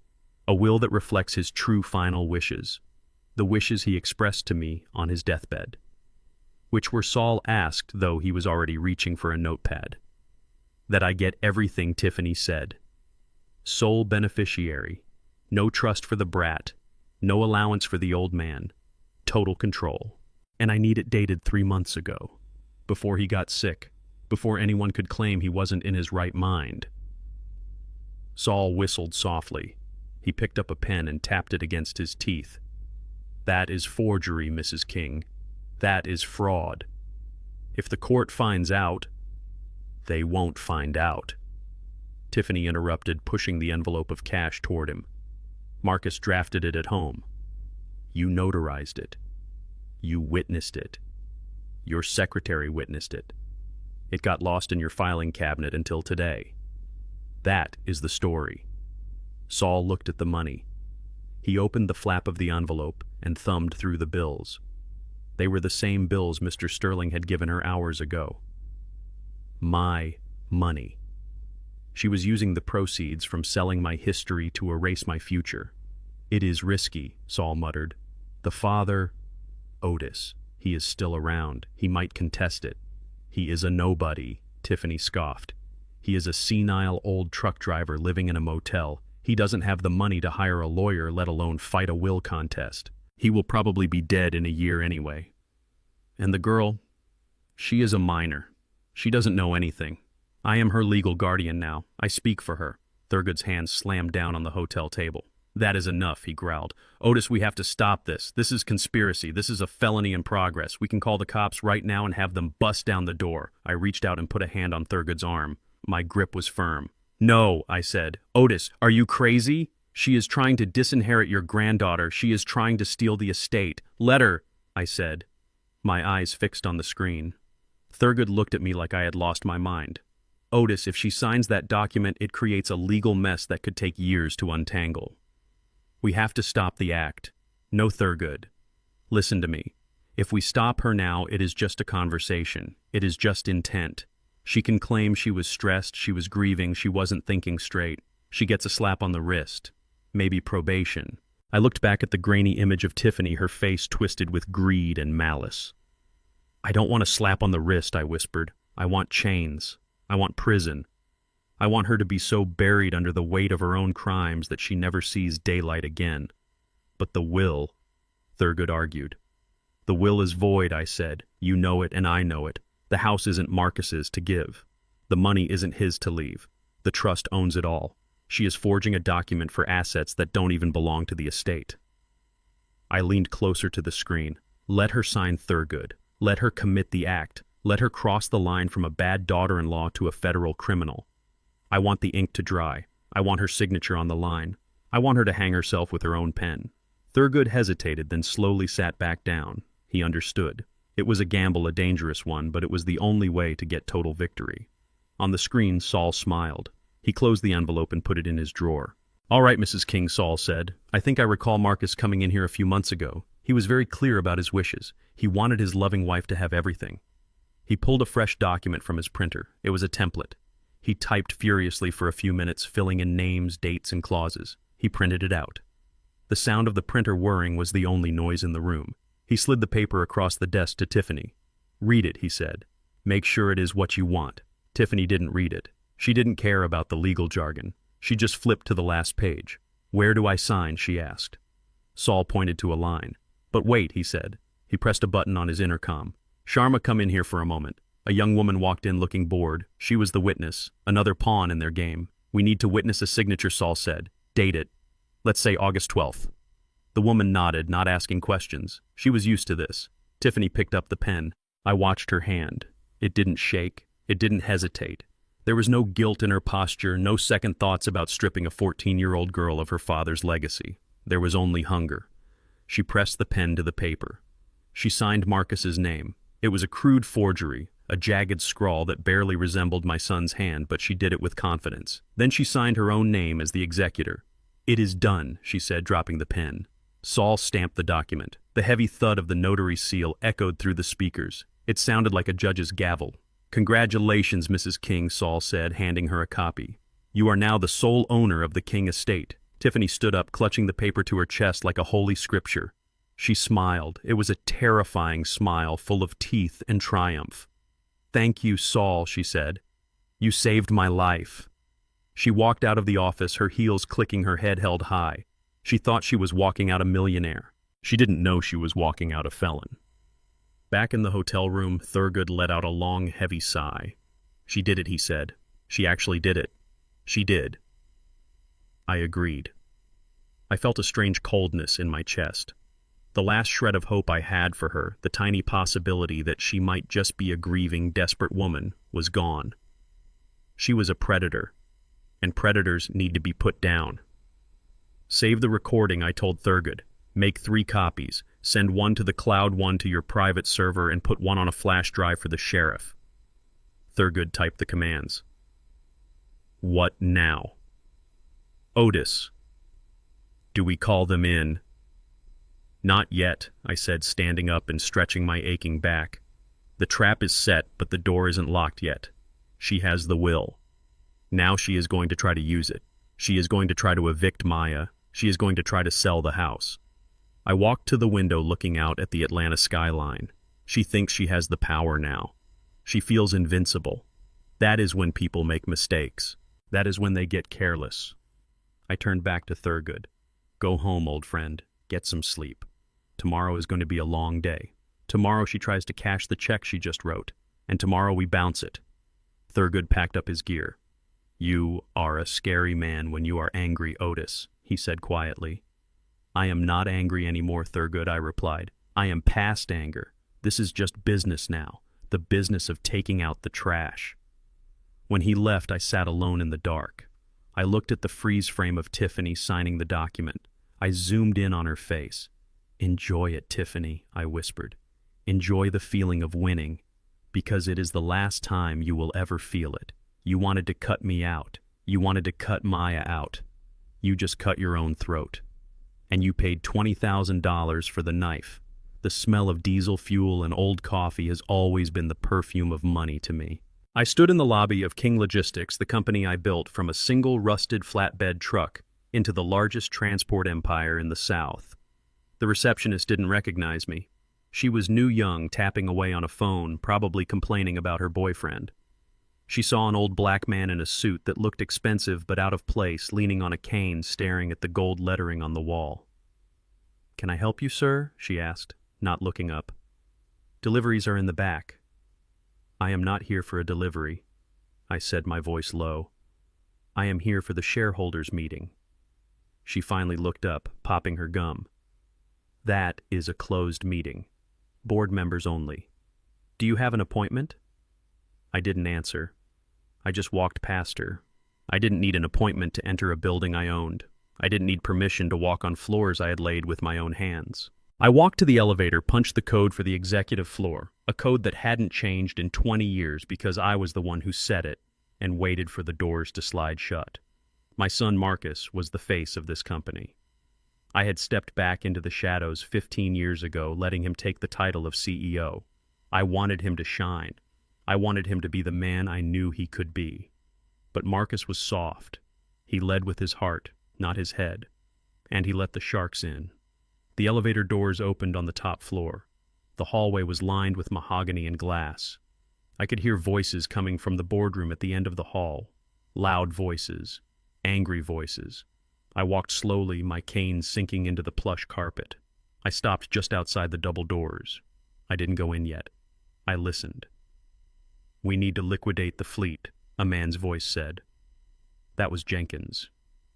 "A will that reflects his true final wishes. The wishes he expressed to me on his deathbed." Which were, Saul asked, though he was already reaching for a notepad. "That I get everything," Tiffany said. "Sole beneficiary. No trust for the brat. No allowance for the old man. Total control. And I need it dated 3 months ago. Before he got sick. Before anyone could claim he wasn't in his right mind." Saul whistled softly. He picked up a pen and tapped it against his teeth. "That is forgery, Mrs. King. That is fraud. If the court finds out..." "They won't find out," Tiffany interrupted, pushing the envelope of cash toward him. "Marcus drafted it at home. You notarized it. You witnessed it. Your secretary witnessed it. It got lost in your filing cabinet until today. That is the story." Saul looked at the money. He opened the flap of the envelope and thumbed through the bills. They were the same bills Mr. Sterling had given her hours ago. My money. She was using the proceeds from selling my history to erase my future. "It is risky," Saul muttered. "The father, Otis, he is still around. He might contest it." "He is a nobody," Tiffany scoffed. "He is a senile old truck driver living in a motel. He doesn't have the money to hire a lawyer, let alone fight a will contest. He will probably be dead in a year anyway. And the girl, she is a minor. She doesn't know anything. I am her legal guardian now. I speak for her." Thurgood's hands slammed down on the hotel table. "That is enough," he growled. "Otis, we have to stop this. This is conspiracy. This is a felony in progress. We can call the cops right now and have them bust down the door." I reached out and put a hand on Thurgood's arm. My grip was firm. "No," I said. "Otis, are you crazy? She is trying to disinherit your granddaughter. She is trying to steal the estate. Let her," I said, my eyes fixed on the screen. Thurgood looked at me like I had lost my mind. "Otis, if she signs that document, it creates a legal mess that could take years to untangle. We have to stop the act. No, Thurgood. Listen to me. If we stop her now, it is just a conversation. It is just intent. She can claim she was stressed, she was grieving, she wasn't thinking straight. She gets a slap on the wrist. Maybe probation." I looked back at the grainy image of Tiffany, her face twisted with greed and malice. "I don't want a slap on the wrist," I whispered. "I want chains. I want prison. I want her to be so buried under the weight of her own crimes that she never sees daylight again." "But the will," Thurgood argued. "The will is void," I said. "You know it and I know it. The house isn't Marcus's to give. The money isn't his to leave. The trust owns it all. She is forging a document for assets that don't even belong to the estate." I leaned closer to the screen. "Let her sign, Thurgood. Let her commit the act. Let her cross the line from a bad daughter-in-law to a federal criminal. I want the ink to dry. I want her signature on the line. I want her to hang herself with her own pen." Thurgood hesitated, then slowly sat back down. He understood. It was a gamble, a dangerous one, but it was the only way to get total victory. On the screen, Saul smiled. He closed the envelope and put it in his drawer. "All right, Mrs. King," Saul said. "I think I recall Marcus coming in here a few months ago. He was very clear about his wishes. He wanted his loving wife to have everything." He pulled a fresh document from his printer. It was a template. He typed furiously for a few minutes, filling in names, dates, and clauses. He printed it out. The sound of the printer whirring was the only noise in the room. He slid the paper across the desk to Tiffany. "Read it," he said. "Make sure it is what you want." Tiffany didn't read it. She didn't care about the legal jargon. She just flipped to the last page. "Where do I sign?" she asked. Saul pointed to a line. "But wait," he said. He pressed a button on his intercom. "Sharma, come in here for a moment." A young woman walked in looking bored. She was the witness, another pawn in their game. "We need to witness a signature," Saul said. "Date it. Let's say August 12th. The woman nodded, not asking questions. She was used to this. Tiffany picked up the pen. I watched her hand. It didn't shake. It didn't hesitate. There was no guilt in her posture, no second thoughts about stripping a 14-year-old girl of her father's legacy. There was only hunger. She pressed the pen to the paper. She signed Marcus's name. It was a crude forgery, a jagged scrawl that barely resembled my son's hand, but she did it with confidence. Then she signed her own name as the executor. "It is done," she said, dropping the pen. Saul stamped the document. The heavy thud of the notary's seal echoed through the speakers. It sounded like a judge's gavel. "Congratulations, Mrs. King," Saul said, handing her a copy. "You are now the sole owner of the King estate." Tiffany stood up, clutching the paper to her chest like a holy scripture. She smiled. It was a terrifying smile, full of teeth and triumph. "Thank you, Saul," she said. "You saved my life." She walked out of the office, her heels clicking, her head held high. She thought she was walking out a millionaire. She didn't know she was walking out a felon. Back in the hotel room, Thurgood let out a long, heavy sigh. "She did it," he said. "She actually did it. She did." I agreed. I felt a strange coldness in my chest. The last shred of hope I had for her, the tiny possibility that she might just be a grieving, desperate woman, was gone. She was a predator, and predators need to be put down. "Save the recording," I told Thurgood. "Make 3 copies. Send one to the cloud, one to your private server, and put one on a flash drive for the sheriff." Thurgood typed the commands. "What now?" "Otis." "Do we call them in?" "Not yet," I said, standing up and stretching my aching back. "The trap is set, but the door isn't locked yet. She has the will. Now she is going to try to use it. She is going to try to evict Maya. She is going to try to sell the house." I walked to the window looking out at the Atlanta skyline. She thinks she has the power now. She feels invincible. That is when people make mistakes. That is when they get careless. I turned back to Thurgood. "Go home, old friend. Get some sleep. Tomorrow is going to be a long day. Tomorrow she tries to cash the check she just wrote, and tomorrow we bounce it." Thurgood packed up his gear. "You are a scary man when you are angry, Otis," he said quietly. "I am not angry anymore, Thurgood," I replied. "I am past anger. This is just business now, the business of taking out the trash." When he left, I sat alone in the dark. I looked at the freeze frame of Tiffany signing the document. I zoomed in on her face. "Enjoy it, Tiffany," I whispered. "Enjoy the feeling of winning, because it is the last time you will ever feel it. You wanted to cut me out. You wanted to cut Maya out. You just cut your own throat. And you paid $20,000 for the knife. The smell of diesel fuel and old coffee has always been the perfume of money to me." I stood in the lobby of King Logistics, the company I built from a single rusted flatbed truck into the largest transport empire in the South. The receptionist didn't recognize me. She was new young, tapping away on a phone, probably complaining about her boyfriend. She saw an old black man in a suit that looked expensive but out of place, leaning on a cane, staring at the gold lettering on the wall. "Can I help you, sir?" she asked, not looking up. "Deliveries are in the back." "I am not here for a delivery," I said, my voice low. "I am here for the shareholders' meeting." She finally looked up, popping her gum. "That is a closed meeting. Board members only. Do you have an appointment?" I didn't answer. I just walked past her. I didn't need an appointment to enter a building I owned. I didn't need permission to walk on floors I had laid with my own hands. I walked to the elevator, punched the code for the executive floor, a code that hadn't changed in 20 years because I was the one who set it, and waited for the doors to slide shut. My son Marcus was the face of this company. I had stepped back into the shadows 15 years ago, letting him take the title of CEO. I wanted him to shine. I wanted him to be the man I knew he could be. But Marcus was soft. He led with his heart, not his head. And he let the sharks in. The elevator doors opened on the top floor. The hallway was lined with mahogany and glass. I could hear voices coming from the boardroom at the end of the hall. Loud voices. Angry voices. I walked slowly, my cane sinking into the plush carpet. I stopped just outside the double doors. I didn't go in yet. I listened. "We need to liquidate the fleet," a man's voice said. That was Jenkins.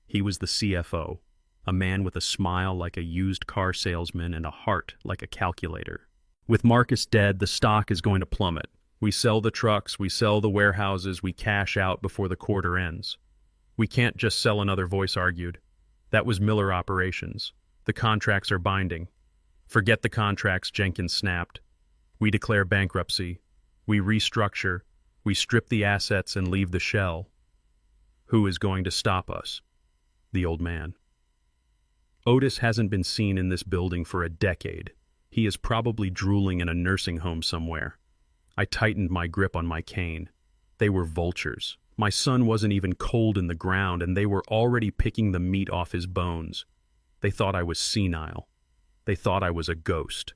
He was the CFO, a man with a smile like a used car salesman and a heart like a calculator. "With Marcus dead, the stock is going to plummet. We sell the trucks, we sell the warehouses, we cash out before the quarter ends." "We can't just sell," another voice argued. "That was Miller Operations. The contracts are binding." "Forget the contracts," Jenkins snapped. "We declare bankruptcy. We restructure. We strip the assets and leave the shell." "Who is going to stop us?" "The old man." "Otis hasn't been seen in this building for a decade. He is probably drooling in a nursing home somewhere." I tightened my grip on my cane. They were vultures. My son wasn't even cold in the ground, and they were already picking the meat off his bones. They thought I was senile. They thought I was a ghost.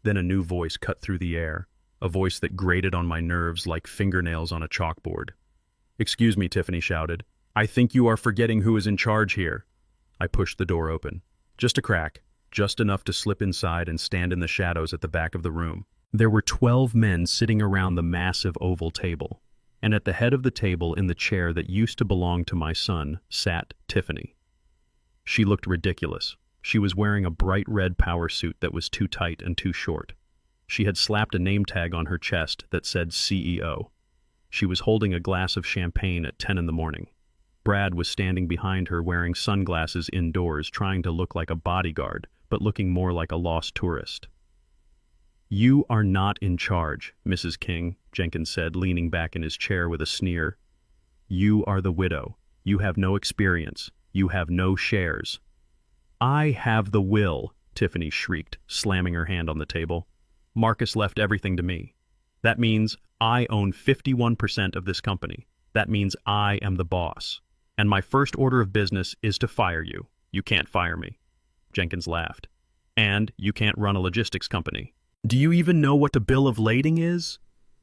Then a new voice cut through the air, a voice that grated on my nerves like fingernails on a chalkboard. "Excuse me," Tiffany shouted. "I think you are forgetting who is in charge here." I pushed the door open. Just a crack, just enough to slip inside and stand in the shadows at the back of the room. There were 12 men sitting around the massive oval table, and at the head of the table, in the chair that used to belong to my son, sat Tiffany. She looked ridiculous. She was wearing a bright red power suit that was too tight and too short. She had slapped a name tag on her chest that said CEO. She was holding a glass of champagne at 10 in the morning. Brad was standing behind her wearing sunglasses indoors, trying to look like a bodyguard, but looking more like a lost tourist. "You are not in charge, Mrs. King," Jenkins said, leaning back in his chair with a sneer. "You are the widow. You have no experience. You have no shares." "I have the will," Tiffany shrieked, slamming her hand on the table. "Marcus left everything to me. That means I own 51% of this company. That means I am the boss. And my first order of business is to fire you. You can't fire me." Jenkins laughed. "And you can't run a logistics company." "Do you even know what the bill of lading is?"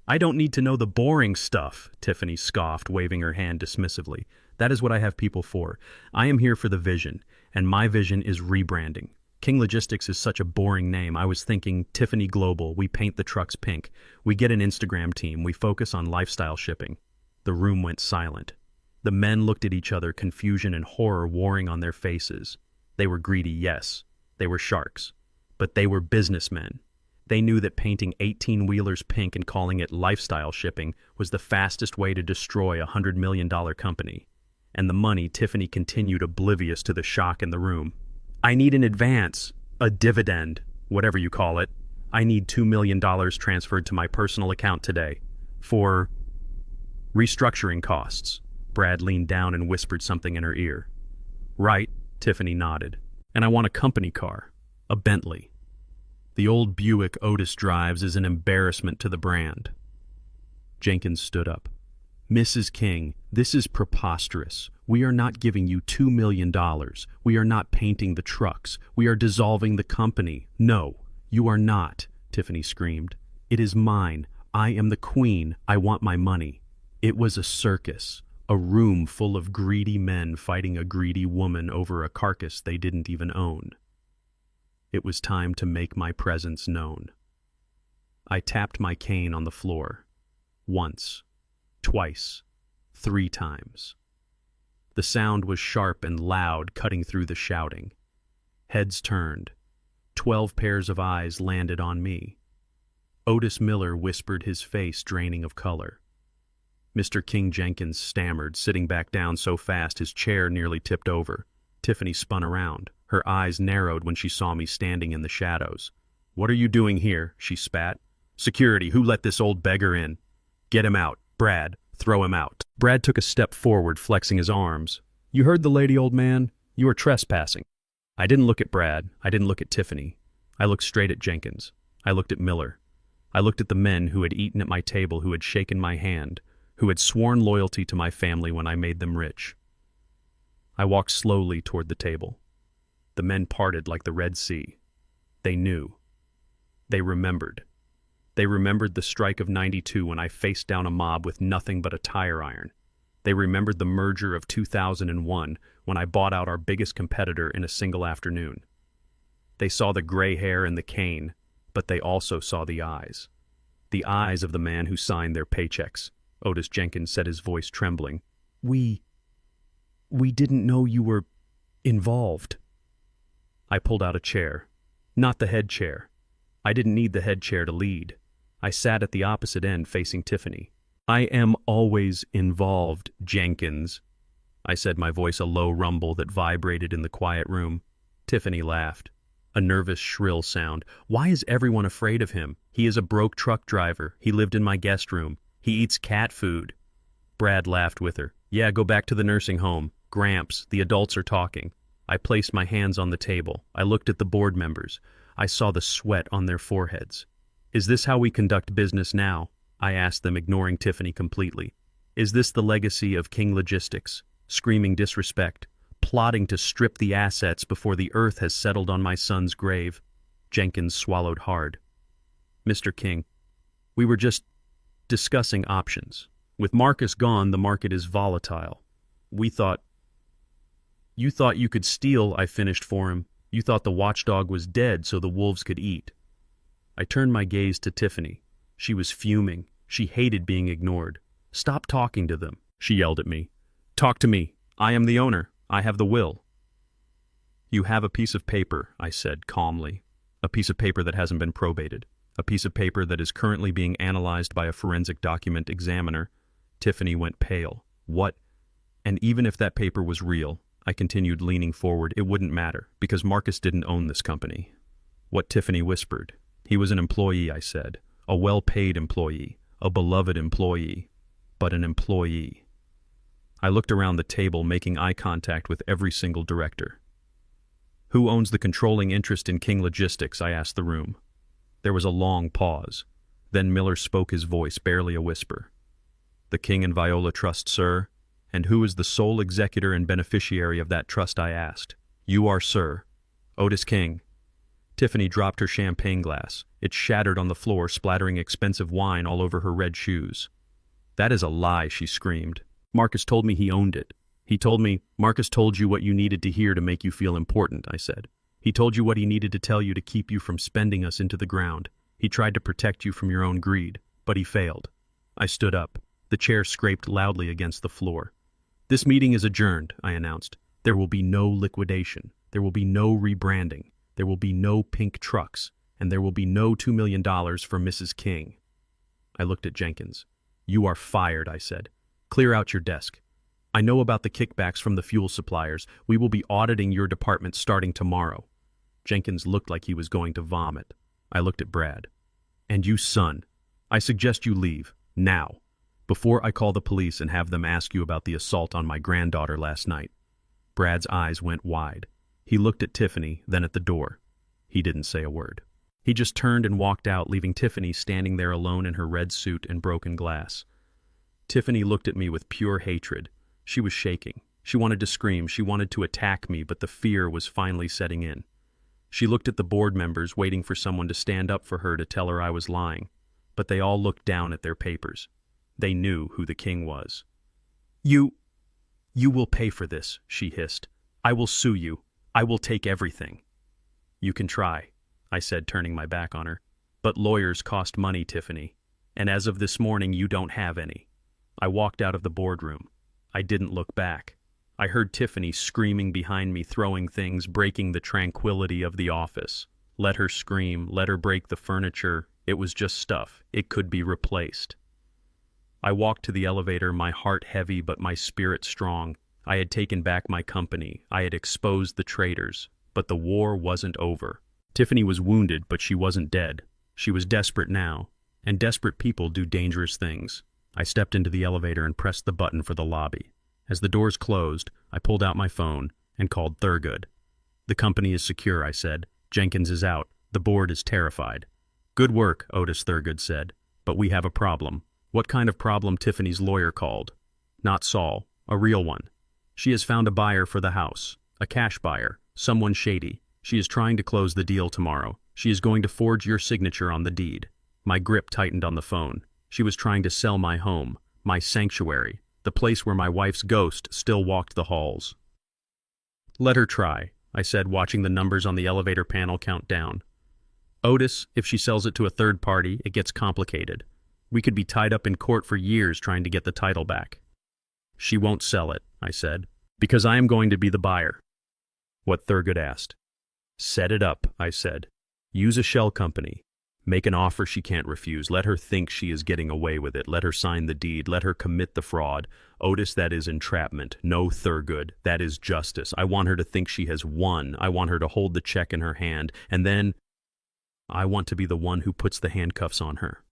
"I don't need to know the boring stuff," Tiffany scoffed, waving her hand dismissively. "That is what I have people for. I am here for the vision, and my vision is rebranding. King Logistics is such a boring name. I was thinking Tiffany Global. We paint the trucks pink. We get an Instagram team. We focus on lifestyle shipping." The room went silent. The men looked at each other, confusion and horror warring on their faces. They were greedy, yes. They were sharks. But they were businessmen. They knew that painting 18-wheelers pink and calling it lifestyle shipping was the fastest way to destroy a $100 million company. And the money, Tiffany continued, oblivious to the shock in the room. "I need an advance, a dividend, whatever you call it. I need $2 million transferred to my personal account today. For restructuring costs." Brad leaned down and whispered something in her ear. "Right," Tiffany nodded. "And I want a company car, a Bentley. The old Buick Otis drives is an embarrassment to the brand." Jenkins stood up. "Mrs. King, this is preposterous. We are not giving you $2 million. We are not painting the trucks. We are dissolving the company." "No, you are not," Tiffany screamed. "It is mine. I am the queen. I want my money." It was a circus, a room full of greedy men fighting a greedy woman over a carcass they didn't even own. It was time to make my presence known. I tapped my cane on the floor. Once, twice, 3 times. The sound was sharp and loud, cutting through the shouting. Heads turned. 12 pairs of eyes landed on me. Otis Miller whispered, his face draining of color. Mr. King Jenkins stammered, sitting back down so fast his chair nearly tipped over. Tiffany spun around. Her eyes narrowed when she saw me standing in the shadows. "What are you doing here?" she spat. "Security, who let this old beggar in?" "Get him out. Brad, throw him out." Brad took a step forward, flexing his arms. "You heard the lady, old man. You are trespassing." I didn't look at Brad. I didn't look at Tiffany. I looked straight at Jenkins. I looked at Miller. I looked at the men who had eaten at my table, who had shaken my hand, who had sworn loyalty to my family when I made them rich. I walked slowly toward the table. The men parted like the Red Sea. They knew. They remembered. They remembered the strike of '92 when I faced down a mob with nothing but a tire iron. They remembered the merger of 2001 when I bought out our biggest competitor in a single afternoon. They saw the gray hair and the cane, but they also saw the eyes. The eyes of the man who signed their paychecks. Otis Jenkins said, his voice trembling. We didn't know you were involved." I pulled out a chair. Not the head chair. I didn't need the head chair to lead. I sat at the opposite end facing Tiffany. "I am always involved, Jenkins," I said, my voice a low rumble that vibrated in the quiet room. Tiffany laughed. A nervous, shrill sound. "Why is everyone afraid of him? He is a broke truck driver. He lived in my guest room. He eats cat food." Brad laughed with her. "Yeah, go back to the nursing home. Gramps, the adults are talking." I placed my hands on the table. I looked at the board members. I saw the sweat on their foreheads. "Is this how we conduct business now?" I asked them, ignoring Tiffany completely. "Is this the legacy of King Logistics? Screaming disrespect, plotting to strip the assets before the earth has settled on my son's grave?" Jenkins swallowed hard. "Mr. King, we were just discussing options. With Marcus gone, the market is volatile. You thought you could steal," I finished for him. "You thought the watchdog was dead so the wolves could eat." I turned my gaze to Tiffany. She was fuming. She hated being ignored. "Stop talking to them," she yelled at me. "Talk to me. I am the owner. I have the will." "You have a piece of paper," I said calmly. "A piece of paper that hasn't been probated. A piece of paper that is currently being analyzed by a forensic document examiner." Tiffany went pale. "What?" "And even if that paper was real," I continued, leaning forward, "it wouldn't matter, because Marcus didn't own this company." What Tiffany whispered. "He was an employee," I said. "A well-paid employee, a beloved employee, but an employee." I looked around the table, making eye contact with every single director. "Who owns the controlling interest in King Logistics?" I asked the room. There was a long pause. Then Miller spoke, his voice barely a whisper. "The King and Viola Trust, sir." "And who is the sole executor and beneficiary of that trust?" I asked. "You are, sir." "Otis King." Tiffany dropped her champagne glass. It shattered on the floor, splattering expensive wine all over her red shoes. "That is a lie," she screamed. "Marcus told me he owned it. Marcus told you what you needed to hear to make you feel important," I said. "He told you what he needed to tell you to keep you from spending us into the ground. He tried to protect you from your own greed, but he failed." I stood up. The chair scraped loudly against the floor. "This meeting is adjourned," I announced. "There will be no liquidation. There will be no rebranding. There will be no pink trucks. And there will be no $2 million for Mrs. King." I looked at Jenkins. "You are fired," I said. "Clear out your desk. I know about the kickbacks from the fuel suppliers. We will be auditing your department starting tomorrow." Jenkins looked like he was going to vomit. I looked at Brad. "And you, son, I suggest you leave, now, before I call the police and have them ask you about the assault on my granddaughter last night." Brad's eyes went wide. He looked at Tiffany, then at the door. He didn't say a word. He just turned and walked out, leaving Tiffany standing there alone in her red suit and broken glass. Tiffany looked at me with pure hatred. She was shaking. She wanted to scream. She wanted to attack me, but the fear was finally setting in. She looked at the board members, waiting for someone to stand up for her to tell her I was lying. But they all looked down at their papers. They knew who the king was. You will pay for this," she hissed. "I will sue you. I will take everything." "You can try," I said, turning my back on her. "But lawyers cost money, Tiffany. And as of this morning, you don't have any." I walked out of the boardroom. I didn't look back. I heard Tiffany screaming behind me, throwing things, breaking the tranquility of the office. Let her scream, let her break the furniture. It was just stuff. It could be replaced. I walked to the elevator, my heart heavy but my spirit strong. I had taken back my company. I had exposed the traitors. But the war wasn't over. Tiffany was wounded, but she wasn't dead. She was desperate now. And desperate people do dangerous things. I stepped into the elevator and pressed the button for the lobby. As the doors closed, I pulled out my phone and called Thurgood. "The company is secure," I said. "Jenkins is out. The board is terrified." "Good work," Otis Thurgood said. "But we have a problem." "What kind of problem?" Tiffany's lawyer called. "Not Saul. A real one. She has found a buyer for the house. A cash buyer. Someone shady. She is trying to close the deal tomorrow. She is going to forge your signature on the deed." My grip tightened on the phone. She was trying to sell my home, my sanctuary, the place where my wife's ghost still walked the halls. "Let her try," I said, watching the numbers on the elevator panel count down. "Otis, if she sells it to a third party, it gets complicated. We could be tied up in court for years trying to get the title back." "She won't sell it," I said, "because I am going to be the buyer." What Thurgood asked. "Set it up," I said. "Use a shell company. Make an offer she can't refuse. Let her think she is getting away with it. Let her sign the deed. Let her commit the fraud. Otis, that is entrapment. No, Thurgood, that is justice. I want her to think she has won. I want her to hold the check in her hand. And then I want to be the one who puts the handcuffs on her."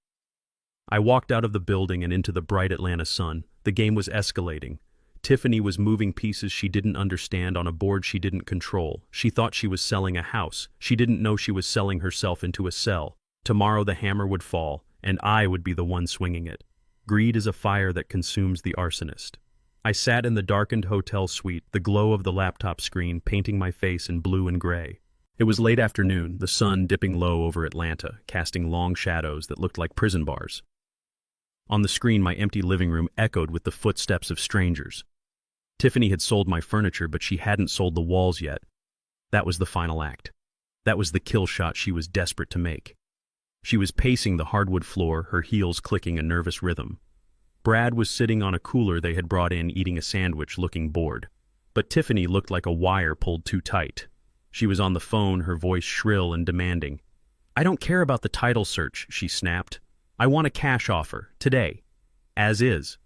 I walked out of the building and into the bright Atlanta sun. The game was escalating. Tiffany was moving pieces she didn't understand on a board she didn't control. She thought she was selling a house. She didn't know she was selling herself into a cell. Tomorrow the hammer would fall, and I would be the one swinging it. Greed is a fire that consumes the arsonist. I sat in the darkened hotel suite, the glow of the laptop screen painting my face in blue and gray. It was late afternoon, the sun dipping low over Atlanta, casting long shadows that looked like prison bars. On the screen, my empty living room echoed with the footsteps of strangers. Tiffany had sold my furniture, but she hadn't sold the walls yet. That was the final act. That was the kill shot she was desperate to make. She was pacing the hardwood floor, her heels clicking a nervous rhythm. Brad was sitting on a cooler they had brought in, eating a sandwich, looking bored. But Tiffany looked like a wire pulled too tight. She was on the phone, her voice shrill and demanding. "I don't care about the title search," she snapped. "I want a cash offer, today. As is."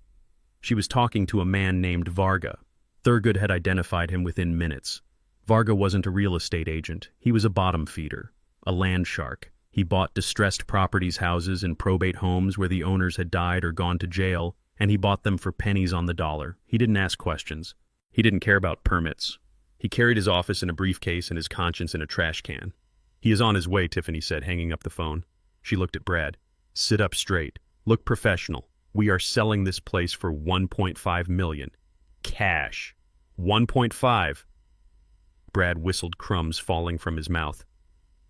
She was talking to a man named Varga. Thurgood had identified him within minutes. Varga wasn't a real estate agent. He was a bottom feeder, a land shark. He bought distressed properties, houses, and probate homes where the owners had died or gone to jail, and he bought them for pennies on the dollar. He didn't ask questions. He didn't care about permits. He carried his office in a briefcase and his conscience in a trash can. "He is on his way," Tiffany said, hanging up the phone. She looked at Brad. "Sit up straight. Look professional. We are selling this place for $1.5 million. Cash. 1.5. Brad whistled, crumbs falling from his mouth.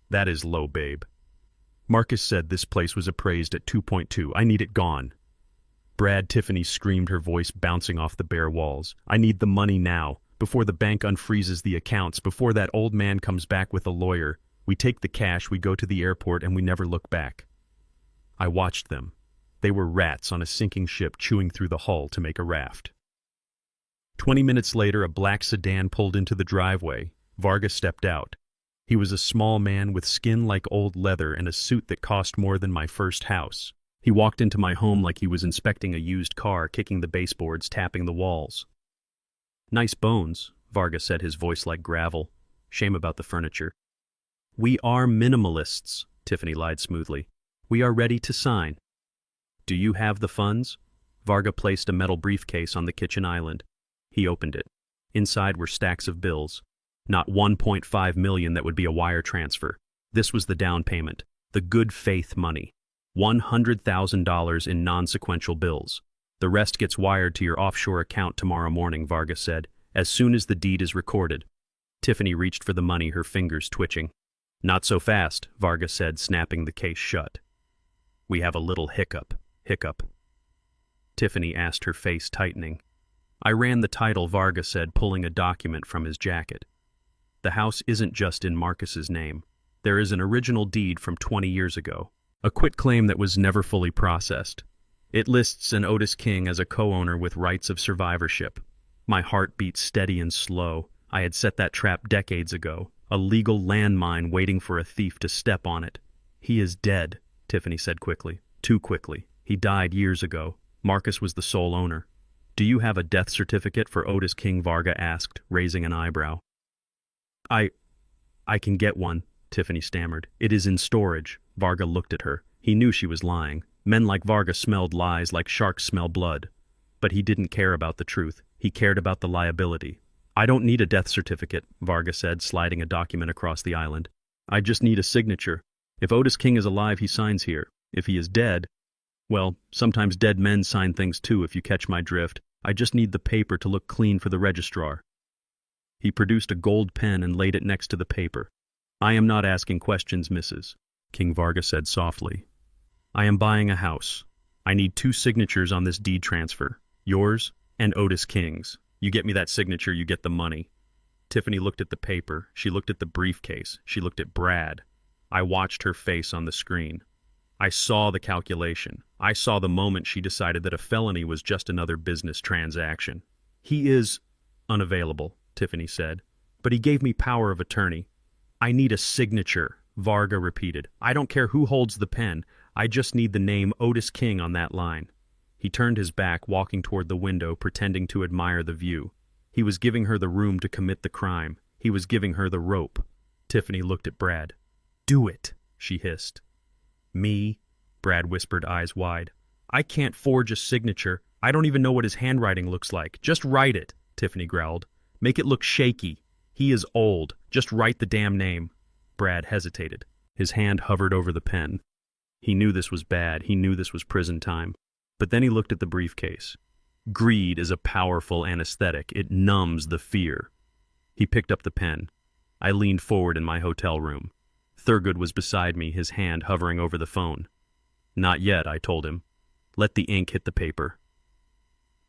"That is low, babe. Marcus said this place was appraised at 2.2. I need it gone." "Brad," Tiffany screamed, her voice bouncing off the bare walls. "I need the money now, before the bank unfreezes the accounts, before that old man comes back with a lawyer. We take the cash, we go to the airport, and we never look back." I watched them. They were rats on a sinking ship chewing through the hull to make a raft. 20 minutes later, a black sedan pulled into the driveway. Varga stepped out. He was a small man with skin like old leather and a suit that cost more than my first house. He walked into my home like he was inspecting a used car, kicking the baseboards, tapping the walls. "Nice bones," Varga said, his voice like gravel. "Shame about the furniture." "We are minimalists," Tiffany lied smoothly. "We are ready to sign." "Do you have the funds?" Varga placed a metal briefcase on the kitchen island. He opened it. Inside were stacks of bills. Not 1.5 million that would be a wire transfer. This was the down payment, the good faith money. $100,000 in non-sequential bills. "The rest gets wired to your offshore account tomorrow morning," Varga said, "as soon as the deed is recorded." Tiffany reached for the money, her fingers twitching. "Not so fast," Varga said, snapping the case shut. "We have a little hiccup." "Hiccup?" Tiffany asked, her face tightening. "I ran the title," Varga said, pulling a document from his jacket. "The house isn't just in Marcus's name. There is an original deed from 20 years ago. A quitclaim that was never fully processed. It lists an Otis King as a co-owner with rights of survivorship." My heart beat steady and slow. I had set that trap decades ago, a legal landmine waiting for a thief to step on it. "He is dead," Tiffany said quickly. Too quickly. "He died years ago. Marcus was the sole owner. Do you have a death certificate for Otis King? Varga asked, raising an eyebrow. I can get one, Tiffany stammered. It is in storage. Varga looked at her. He knew she was lying. Men like Varga smelled lies like sharks smell blood. But he didn't care about the truth. He cared about the liability. I don't need a death certificate, Varga said, sliding a document across the island. I just need a signature. If Otis King is alive, he signs here. If he is dead, well, sometimes dead men sign things too, if you catch my drift. I just need the paper to look clean for the registrar. He produced a gold pen and laid it next to the paper. I am not asking questions, Mrs. King, Varga said softly. I am buying a house. I need 2 signatures on this deed transfer. Yours and Otis King's. You get me that signature, you get the money. Tiffany looked at the paper. She looked at the briefcase. She looked at Brad. I watched her face on the screen. I saw the calculation. I saw the moment she decided that a felony was just another business transaction. He is unavailable, Tiffany said, but he gave me power of attorney. I need a signature, Varga repeated. I don't care who holds the pen. I just need the name Otis King on that line. He turned his back, walking toward the window, pretending to admire the view. He was giving her the room to commit the crime. He was giving her the rope. Tiffany looked at Brad. Do it, she hissed. Me? Brad whispered, eyes wide. I can't forge a signature. I don't even know what his handwriting looks like. Just write it, Tiffany growled. Make it look shaky. He is old. Just write the damn name. Brad hesitated. His hand hovered over the pen. He knew this was bad. He knew this was prison time. But then he looked at the briefcase. Greed is a powerful anesthetic. It numbs the fear. He picked up the pen. I leaned forward in my hotel room. Thurgood was beside me, his hand hovering over the phone. Not yet, I told him. Let the ink hit the paper.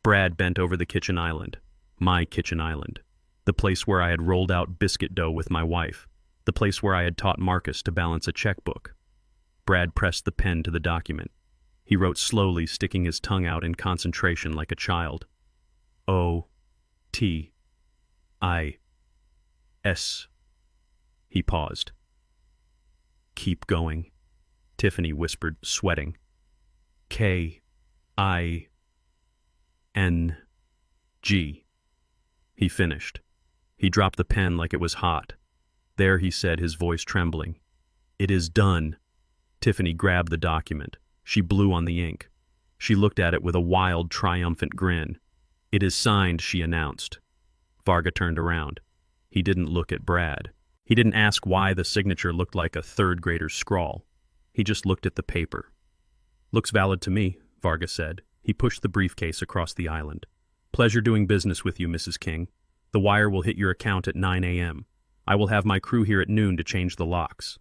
Brad bent over the kitchen island. My kitchen island. The place where I had rolled out biscuit dough with my wife. The place where I had taught Marcus to balance a checkbook. Brad pressed the pen to the document. He wrote slowly, sticking his tongue out in concentration like a child. O-T-I-S. He paused. Keep going, Tiffany whispered, sweating. K-I-N-G. He finished. He dropped the pen like it was hot. There, he said, his voice trembling. It is done. Tiffany grabbed the document. She blew on the ink. She looked at it with a wild, triumphant grin. It is signed, she announced. Varga turned around. He didn't look at Brad. He didn't ask why the signature looked like a third-grader's scrawl. He just looked at the paper. Looks valid to me, Varga said. He pushed the briefcase across the island. Pleasure doing business with you, Mrs. King. The wire will hit your account at 9 a.m. I will have my crew here at noon to change the locks.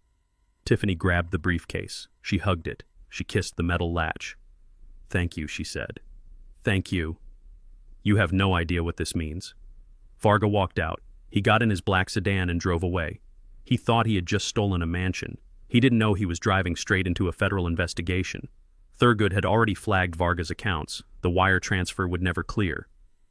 Tiffany grabbed the briefcase. She hugged it. She kissed the metal latch. Thank you, she said. Thank you. You have no idea what this means. Varga walked out. He got in his black sedan and drove away. He thought he had just stolen a mansion. He didn't know he was driving straight into a federal investigation. Thurgood had already flagged Varga's accounts. The wire transfer would never clear.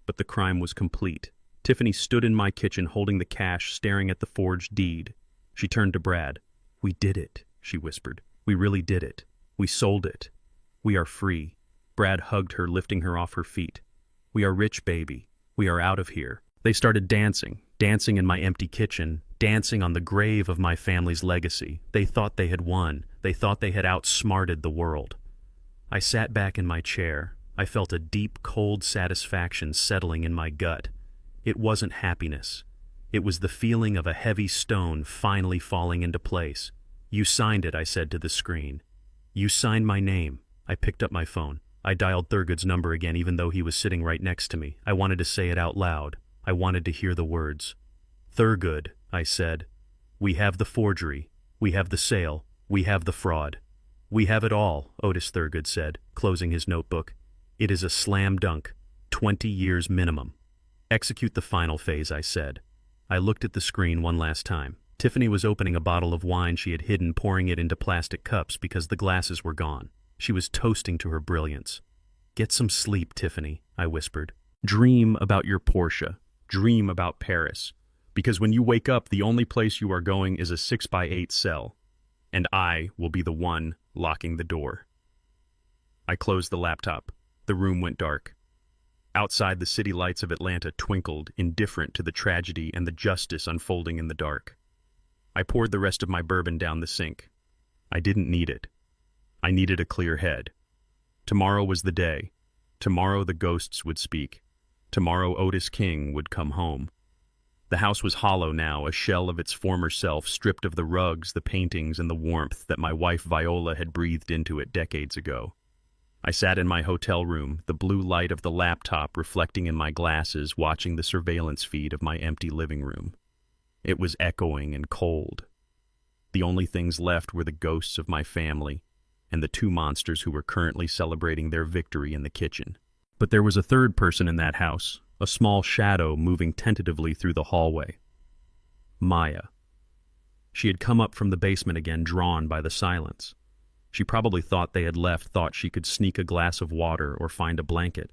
But the crime was complete. Tiffany stood in my kitchen holding the cash, staring at the forged deed. She turned to Brad. We did it, she whispered. We really did it. We sold it. We are free. Brad hugged her, lifting her off her feet. We are rich, baby. We are out of here. They started dancing in my empty kitchen, dancing on the grave of my family's legacy. They thought they had won. They thought they had outsmarted the world. I sat back in my chair. I felt a deep, cold satisfaction settling in my gut. It wasn't happiness. It was the feeling of a heavy stone finally falling into place. You signed it, I said to the screen. You signed my name. I picked up my phone. I dialed Thurgood's number again, even though he was sitting right next to me. I wanted to say it out loud. I wanted to hear the words. Thurgood, I said. We have the forgery. We have the sale. We have the fraud. We have it all, Otis Thurgood said, closing his notebook. It is a slam dunk. 20 years minimum. Execute the final phase, I said. I looked at the screen one last time. Tiffany was opening a bottle of wine she had hidden, pouring it into plastic cups because the glasses were gone. She was toasting to her brilliance. Get some sleep, Tiffany, I whispered. Dream about your Porsche. Dream about Paris. Because when you wake up, the only place you are going is a 6x8 cell. And I will be the one locking the door. I closed the laptop. The room went dark. Outside, the city lights of Atlanta twinkled, indifferent to the tragedy and the justice unfolding in the dark. I poured the rest of my bourbon down the sink. I didn't need it. I needed a clear head. Tomorrow was the day. Tomorrow the ghosts would speak. Tomorrow Otis King would come home. The house was hollow now, a shell of its former self, stripped of the rugs, the paintings, and the warmth that my wife Viola had breathed into it decades ago. I sat in my hotel room, the blue light of the laptop reflecting in my glasses, watching the surveillance feed of my empty living room. It was echoing and cold. The only things left were the ghosts of my family and the two monsters who were currently celebrating their victory in the kitchen. But there was a third person in that house, a small shadow moving tentatively through the hallway. Maya. She had come up from the basement again, drawn by the silence. She probably thought they had left, thought she could sneak a glass of water or find a blanket.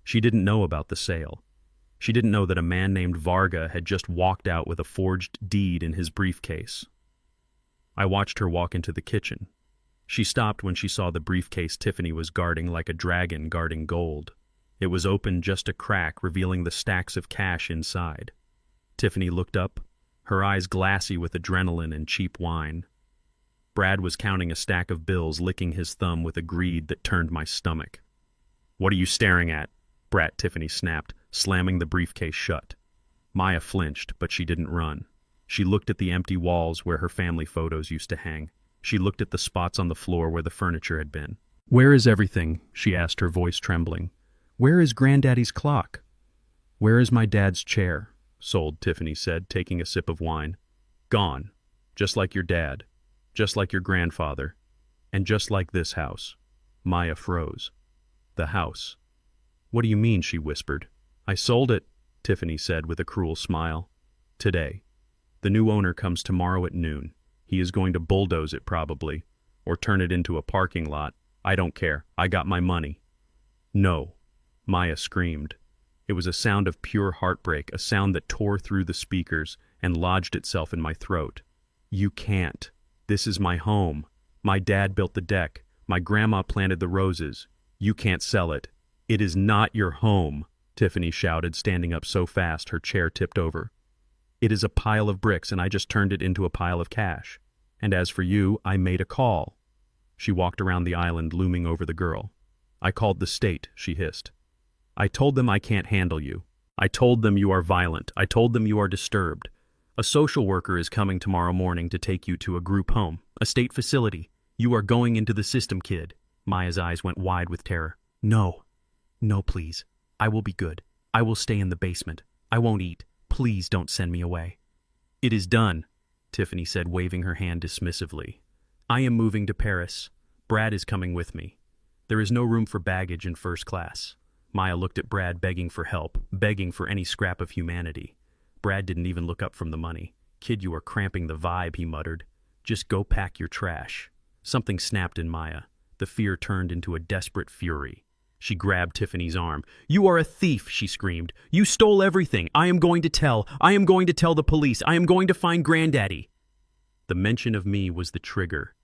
She didn't know about the sale. She didn't know that a man named Varga had just walked out with a forged deed in his briefcase. I watched her walk into the kitchen. She stopped when she saw the briefcase Tiffany was guarding like a dragon guarding gold. It was open just a crack, revealing the stacks of cash inside. Tiffany looked up, her eyes glassy with adrenaline and cheap wine. Brad was counting a stack of bills, licking his thumb with a greed that turned my stomach. "What are you staring at?" Brat Tiffany snapped, slamming the briefcase shut. Maya flinched, but she didn't run. She looked at the empty walls where her family photos used to hang. She looked at the spots on the floor where the furniture had been. "Where is everything?" she asked, her voice trembling. "Where is Granddaddy's clock?" "Where is my dad's chair?" Sold, Tiffany said, taking a sip of wine. "Gone. Just like your dad. Just like your grandfather. And just like this house." Maya froze. "The house. What do you mean?" she whispered. "I sold it," Tiffany said with a cruel smile. "Today. The new owner comes tomorrow at noon. He is going to bulldoze it probably, or turn it into a parking lot. I don't care. I got my money." "No," Maya screamed. It was a sound of pure heartbreak, a sound that tore through the speakers and lodged itself in my throat. "You can't. This is my home. My dad built the deck. My grandma planted the roses. You can't sell it. It is not your home," Tiffany shouted, standing up so fast her chair tipped over. "It is a pile of bricks, and I just turned it into a pile of cash. And as for you, I made a call." She walked around the island, looming over the girl. "I called the state," she hissed. "I told them I can't handle you. I told them you are violent. I told them you are disturbed. A social worker is coming tomorrow morning to take you to a group home, a state facility. You are going into the system, kid." Maya's eyes went wide with terror. "No. No, please. I will be good. I will stay in the basement. I won't eat. Please don't send me away." "It is done," Tiffany said, waving her hand dismissively. "I am moving to Paris. Brad is coming with me. There is no room for baggage in first class." Maya looked at Brad, begging for help, begging for any scrap of humanity. Brad didn't even look up from the money. "Kid, you are cramping the vibe," he muttered. "Just go pack your trash." Something snapped in Maya. The fear turned into a desperate fury. She grabbed Tiffany's arm. "You are a thief," she screamed. "You stole everything. I am going to tell. I am going to tell the police. I am going to find Granddaddy." The mention of me was the trigger.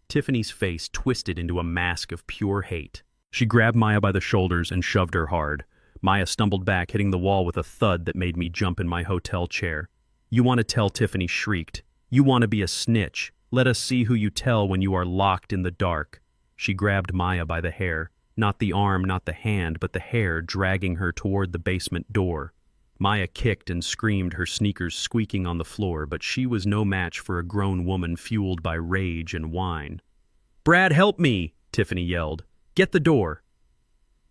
Tiffany's face twisted into a mask of pure hate. She grabbed Maya by the shoulders and shoved her hard. Maya stumbled back, hitting the wall with a thud that made me jump in my hotel chair. "You want to tell?" Tiffany shrieked. "You want to be a snitch? Let us see who you tell when you are locked in the dark." She grabbed Maya by the hair. Not the arm, not the hand, but the hair, dragging her toward the basement door. Maya kicked and screamed, her sneakers squeaking on the floor, but she was no match for a grown woman fueled by rage and wine. "Brad, help me!" Tiffany yelled. "Get the door!"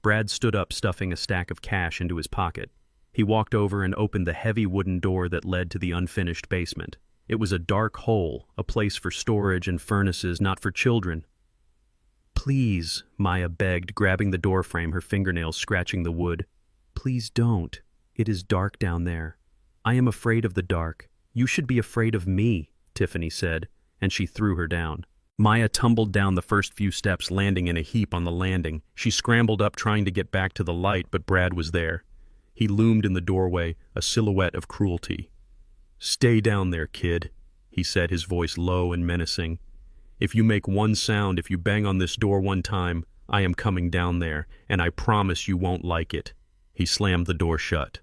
Brad stood up, stuffing a stack of cash into his pocket. He walked over and opened the heavy wooden door that led to the unfinished basement. It was a dark hole, a place for storage and furnaces, not for children. "Please," Maya begged, grabbing the doorframe, her fingernails scratching the wood. "Please don't. It is dark down there. I am afraid of the dark. You should be afraid of me," Tiffany said, and she threw her down. Maya tumbled down the first few steps, landing in a heap on the landing. She scrambled up, trying to get back to the light, but Brad was there. He loomed in the doorway, a silhouette of cruelty. "Stay down there, kid," he said, his voice low and menacing. "If you make one sound, if you bang on this door one time, I am coming down there, and I promise you won't like it." He slammed the door shut.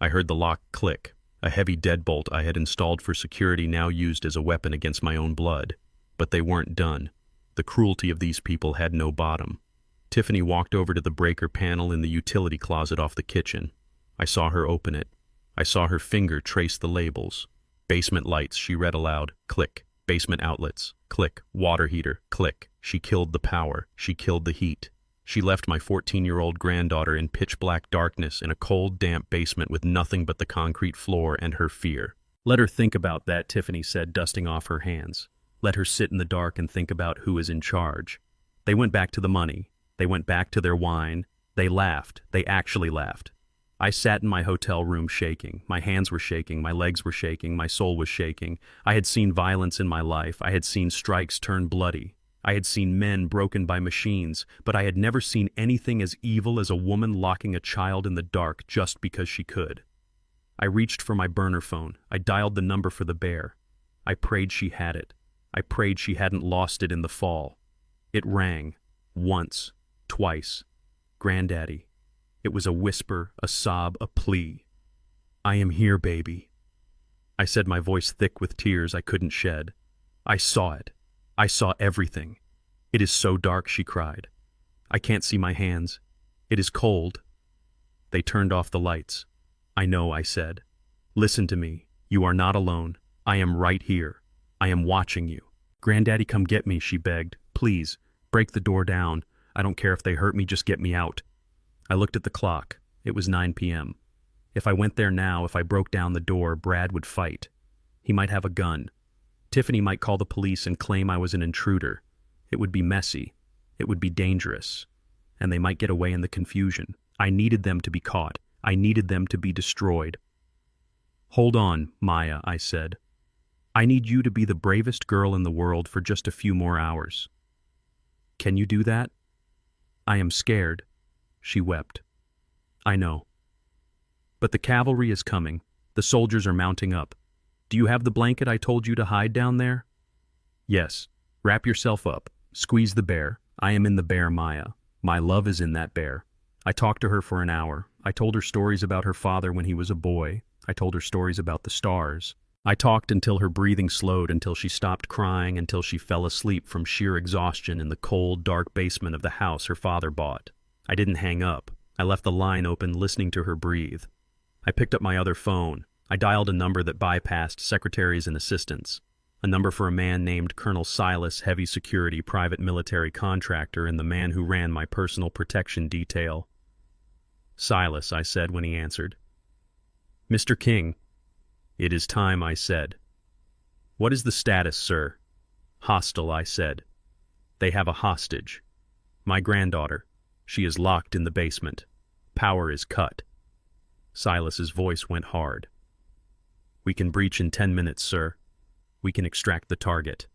I heard the lock click, a heavy deadbolt I had installed for security now used as a weapon against my own blood. But they weren't done. The cruelty of these people had no bottom. Tiffany walked over to the breaker panel in the utility closet off the kitchen. I saw her open it. I saw her finger trace the labels. Basement lights, she read aloud. Click. Basement outlets. Click. Water heater. Click. She killed the power. She killed the heat. She left my 14-year-old granddaughter in pitch-black darkness in a cold, damp basement with nothing but the concrete floor and her fear. "Let her think about that," Tiffany said, dusting off her hands. "Let her sit in the dark and think about who is in charge." They went back to the money. They went back to their wine. They laughed. They actually laughed. I sat in my hotel room shaking. My hands were shaking. My legs were shaking. My soul was shaking. I had seen violence in my life. I had seen strikes turn bloody. I had seen men broken by machines, but I had never seen anything as evil as a woman locking a child in the dark just because she could. I reached for my burner phone. I dialed the number for the bear. I prayed she had it. I prayed she hadn't lost it in the fall. It rang. Once. Twice. "Granddaddy." It was a whisper, a sob, a plea. "I am here, baby." I said, my voice thick with tears I couldn't shed. "I saw it. I saw everything. It is so dark," she cried. "I can't see my hands. It is cold." They turned off the lights. "I know," I said. "Listen to me. You are not alone. I am right here. I am watching you." "Granddaddy, come get me," she begged. "Please, break the door down. I don't care if they hurt me, just get me out." I looked at the clock. It was 9 p.m. If I went there now, if I broke down the door, Brad would fight. He might have a gun. Tiffany might call the police and claim I was an intruder. It would be messy. It would be dangerous. And they might get away in the confusion. I needed them to be caught. I needed them to be destroyed. "Hold on, Maya," I said. "I need you to be the bravest girl in the world for just a few more hours." "Can you do that?" "I am scared." She wept. "I know. But the cavalry is coming. The soldiers are mounting up. Do you have the blanket I told you to hide down there?" "Yes. Wrap yourself up. Squeeze the bear. I am in the bear, Maya. My love is in that bear." I talked to her for an hour. I told her stories about her father when he was a boy. I told her stories about the stars. I talked until her breathing slowed, until she stopped crying, until she fell asleep from sheer exhaustion in the cold, dark basement of the house her father bought. I didn't hang up. I left the line open, listening to her breathe. I picked up my other phone. I dialed a number that bypassed secretaries and assistants. A number for a man named Colonel Silas, heavy security private military contractor and the man who ran my personal protection detail. "Silas," I said when he answered. "Mr. King." "It is time," I said. "What is the status, sir?" "Hostile," I said. "They have a hostage. My granddaughter. She is locked in the basement. Power is cut." Silas's voice went hard. "We can breach in 10 minutes, sir. We can extract the target."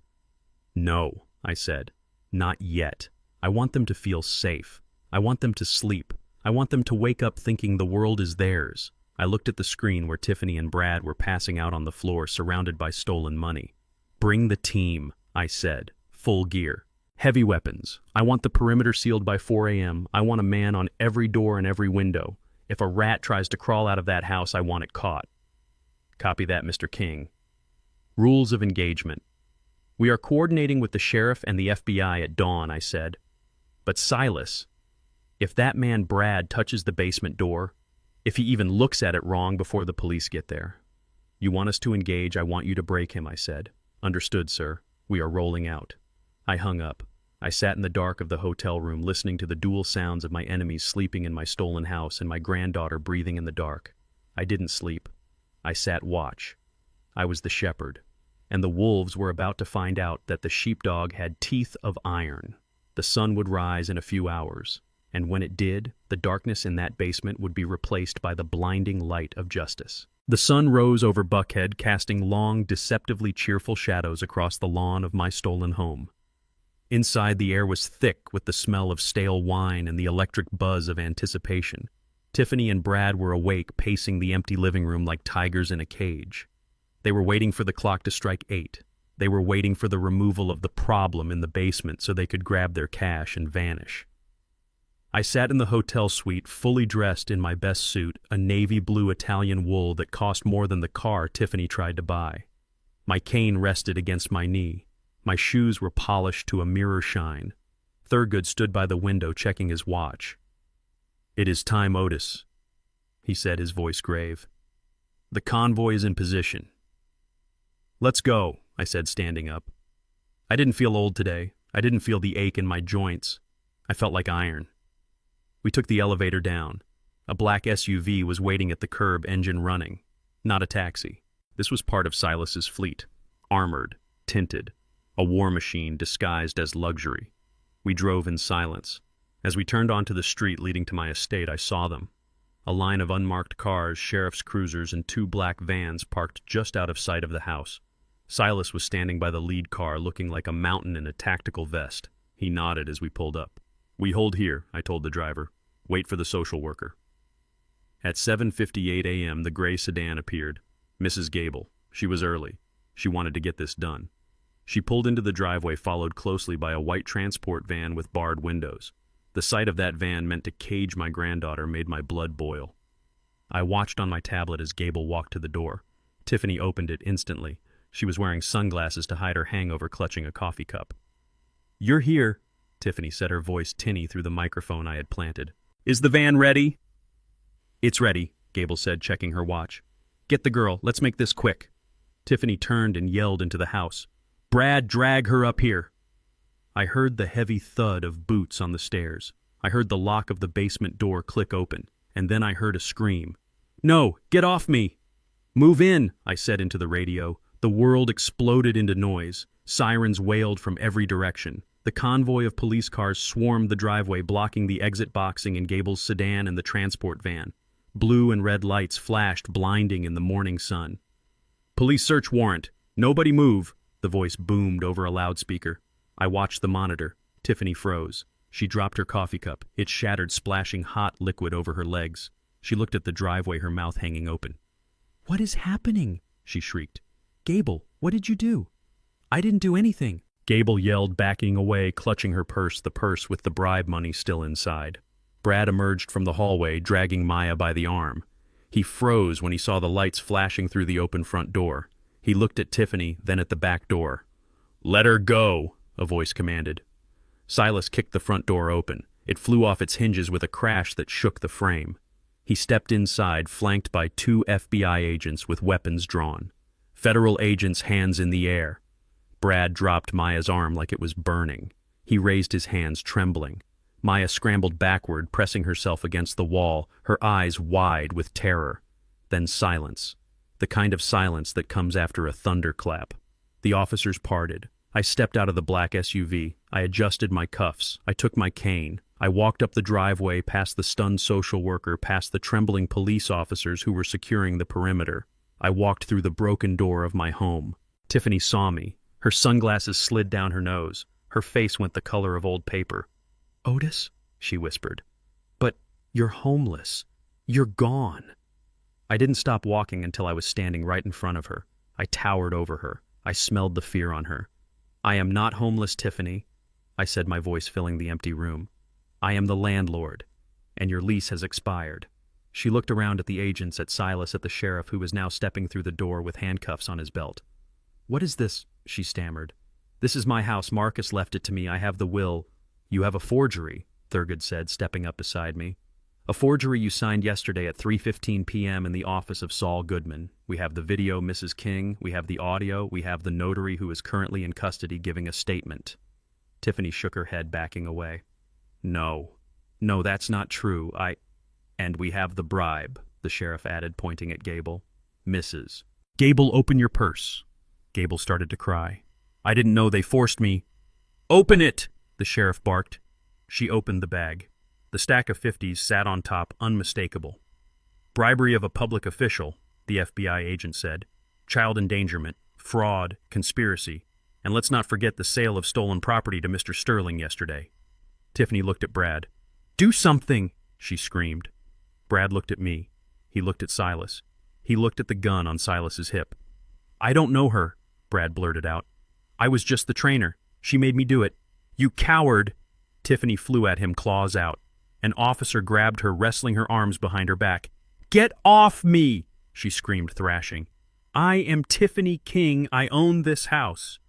"No," I said. "Not yet. I want them to feel safe. I want them to sleep. I want them to wake up thinking the world is theirs." I looked at the screen where Tiffany and Brad were passing out on the floor surrounded by stolen money. "Bring the team," I said. "Full gear. Heavy weapons. I want the perimeter sealed by 4 a.m. I want a man on every door and every window. If a rat tries to crawl out of that house, I want it caught." "Copy that, Mr. King." "Rules of engagement. We are coordinating with the sheriff and the FBI at dawn," I said. "But Silas, if that man Brad touches the basement door, if he even looks at it wrong before the police get there. You want us to engage, I want you to break him," I said. "Understood, sir. We are rolling out." I hung up. I sat in the dark of the hotel room listening to the dual sounds of my enemies sleeping in my stolen house and my granddaughter breathing in the dark. I didn't sleep. I sat watch. I was the shepherd. And the wolves were about to find out that the sheepdog had teeth of iron. The sun would rise in a few hours. And when it did, the darkness in that basement would be replaced by the blinding light of justice. The sun rose over Buckhead, casting long, deceptively cheerful shadows across the lawn of my stolen home. Inside, the air was thick with the smell of stale wine and the electric buzz of anticipation. Tiffany and Brad were awake, pacing the empty living room like tigers in a cage. They were waiting for the clock to strike 8. They were waiting for the removal of the problem in the basement so they could grab their cash and vanish. I sat in the hotel suite, fully dressed in my best suit, a navy blue Italian wool that cost more than the car Tiffany tried to buy. My cane rested against my knee. My shoes were polished to a mirror shine. Thurgood stood by the window checking his watch. "It is time, Otis," he said, his voice grave. "The convoy is in position." "Let's go," I said, standing up. I didn't feel old today. I didn't feel the ache in my joints. I felt like iron. We took the elevator down. A black SUV was waiting at the curb, engine running. Not a taxi. This was part of Silas's fleet. Armored, tinted. A war machine disguised as luxury. We drove in silence. As we turned onto the street leading to my estate, I saw them. A line of unmarked cars, sheriff's cruisers, and 2 black vans parked just out of sight of the house. Silas was standing by the lead car, looking like a mountain in a tactical vest. He nodded as we pulled up. "We hold here," I told the driver. "Wait for the social worker." At 7:58 a.m., the gray sedan appeared. Mrs. Gable. She was early. She wanted to get this done. She pulled into the driveway, followed closely by a white transport van with barred windows. The sight of that van meant to cage my granddaughter made my blood boil. I watched on my tablet as Gable walked to the door. Tiffany opened it instantly. She was wearing sunglasses to hide her hangover, clutching a coffee cup. "You're here," Tiffany said, her voice tinny through the microphone I had planted. "Is the van ready?" "It's ready," Gable said, checking her watch. "Get the girl. Let's make this quick." Tiffany turned and yelled into the house. "Brad, drag her up here." I heard the heavy thud of boots on the stairs. I heard the lock of the basement door click open, and then I heard a scream. "No, get off me!" "Move in," I said into the radio. The world exploded into noise. Sirens wailed from every direction. The convoy of police cars swarmed the driveway, blocking the exit boxing in Gable's sedan and the transport van. Blue and red lights flashed, blinding in the morning sun. "Police search warrant. Nobody move," the voice boomed over a loudspeaker. I watched the monitor. Tiffany froze. She dropped her coffee cup. It shattered, splashing hot liquid over her legs. She looked at the driveway, her mouth hanging open. "What is happening?" she shrieked. "Gable, what did you do?" "I didn't do anything," Gable yelled, backing away, clutching her purse, the purse with the bribe money still inside. Brad emerged from the hallway, dragging Maya by the arm. He froze when he saw the lights flashing through the open front door. He looked at Tiffany, then at the back door. "Let her go," a voice commanded. Silas kicked the front door open. It flew off its hinges with a crash that shook the frame. He stepped inside, flanked by 2 FBI agents with weapons drawn. Federal agents, hands in the air. Brad dropped Maya's arm like it was burning. He raised his hands, trembling. Maya scrambled backward, pressing herself against the wall, her eyes wide with terror. Then silence. The kind of silence that comes after a thunderclap. The officers parted. I stepped out of the black SUV. I adjusted my cuffs. I took my cane. I walked up the driveway, past the stunned social worker, past the trembling police officers who were securing the perimeter. I walked through the broken door of my home. Tiffany saw me. Her sunglasses slid down her nose. Her face went the color of old paper. "Otis," she whispered. "But you're homeless. You're gone." I didn't stop walking until I was standing right in front of her. I towered over her. I smelled the fear on her. "I am not homeless, Tiffany," I said, my voice filling the empty room. "I am the landlord, and your lease has expired." She looked around at the agents, at Silas, at the sheriff, who was now stepping through the door with handcuffs on his belt. "What is this?" she stammered. "This is my house. Marcus left it to me. I have the will." "You have a forgery," Thurgood said, stepping up beside me. "A forgery you signed yesterday at 3:15 p.m. in the office of Saul Goodman. We have the video, Mrs. King. We have the audio. We have the notary who is currently in custody giving a statement." Tiffany shook her head, backing away. No, that's not true. And we have the bribe," the sheriff added, pointing at Gable. "Mrs. Gable, open your purse." Gable started to cry. "I didn't know they forced me." "Open it!" the sheriff barked. She opened the bag. The stack of 50s sat on top, unmistakable. "Bribery of a public official," the FBI agent said. "Child endangerment, fraud, conspiracy, and let's not forget the sale of stolen property to Mr. Sterling yesterday." Tiffany looked at Brad. "Do something!" she screamed. Brad looked at me. He looked at Silas. He looked at the gun on Silas's hip. "I don't know her," Brad blurted out. "I was just the trainer. She made me do it." "You coward!" Tiffany flew at him, claws out. An officer grabbed her, wrestling her arms behind her back. "Get off me!" she screamed, thrashing. "I am Tiffany King. I own this house."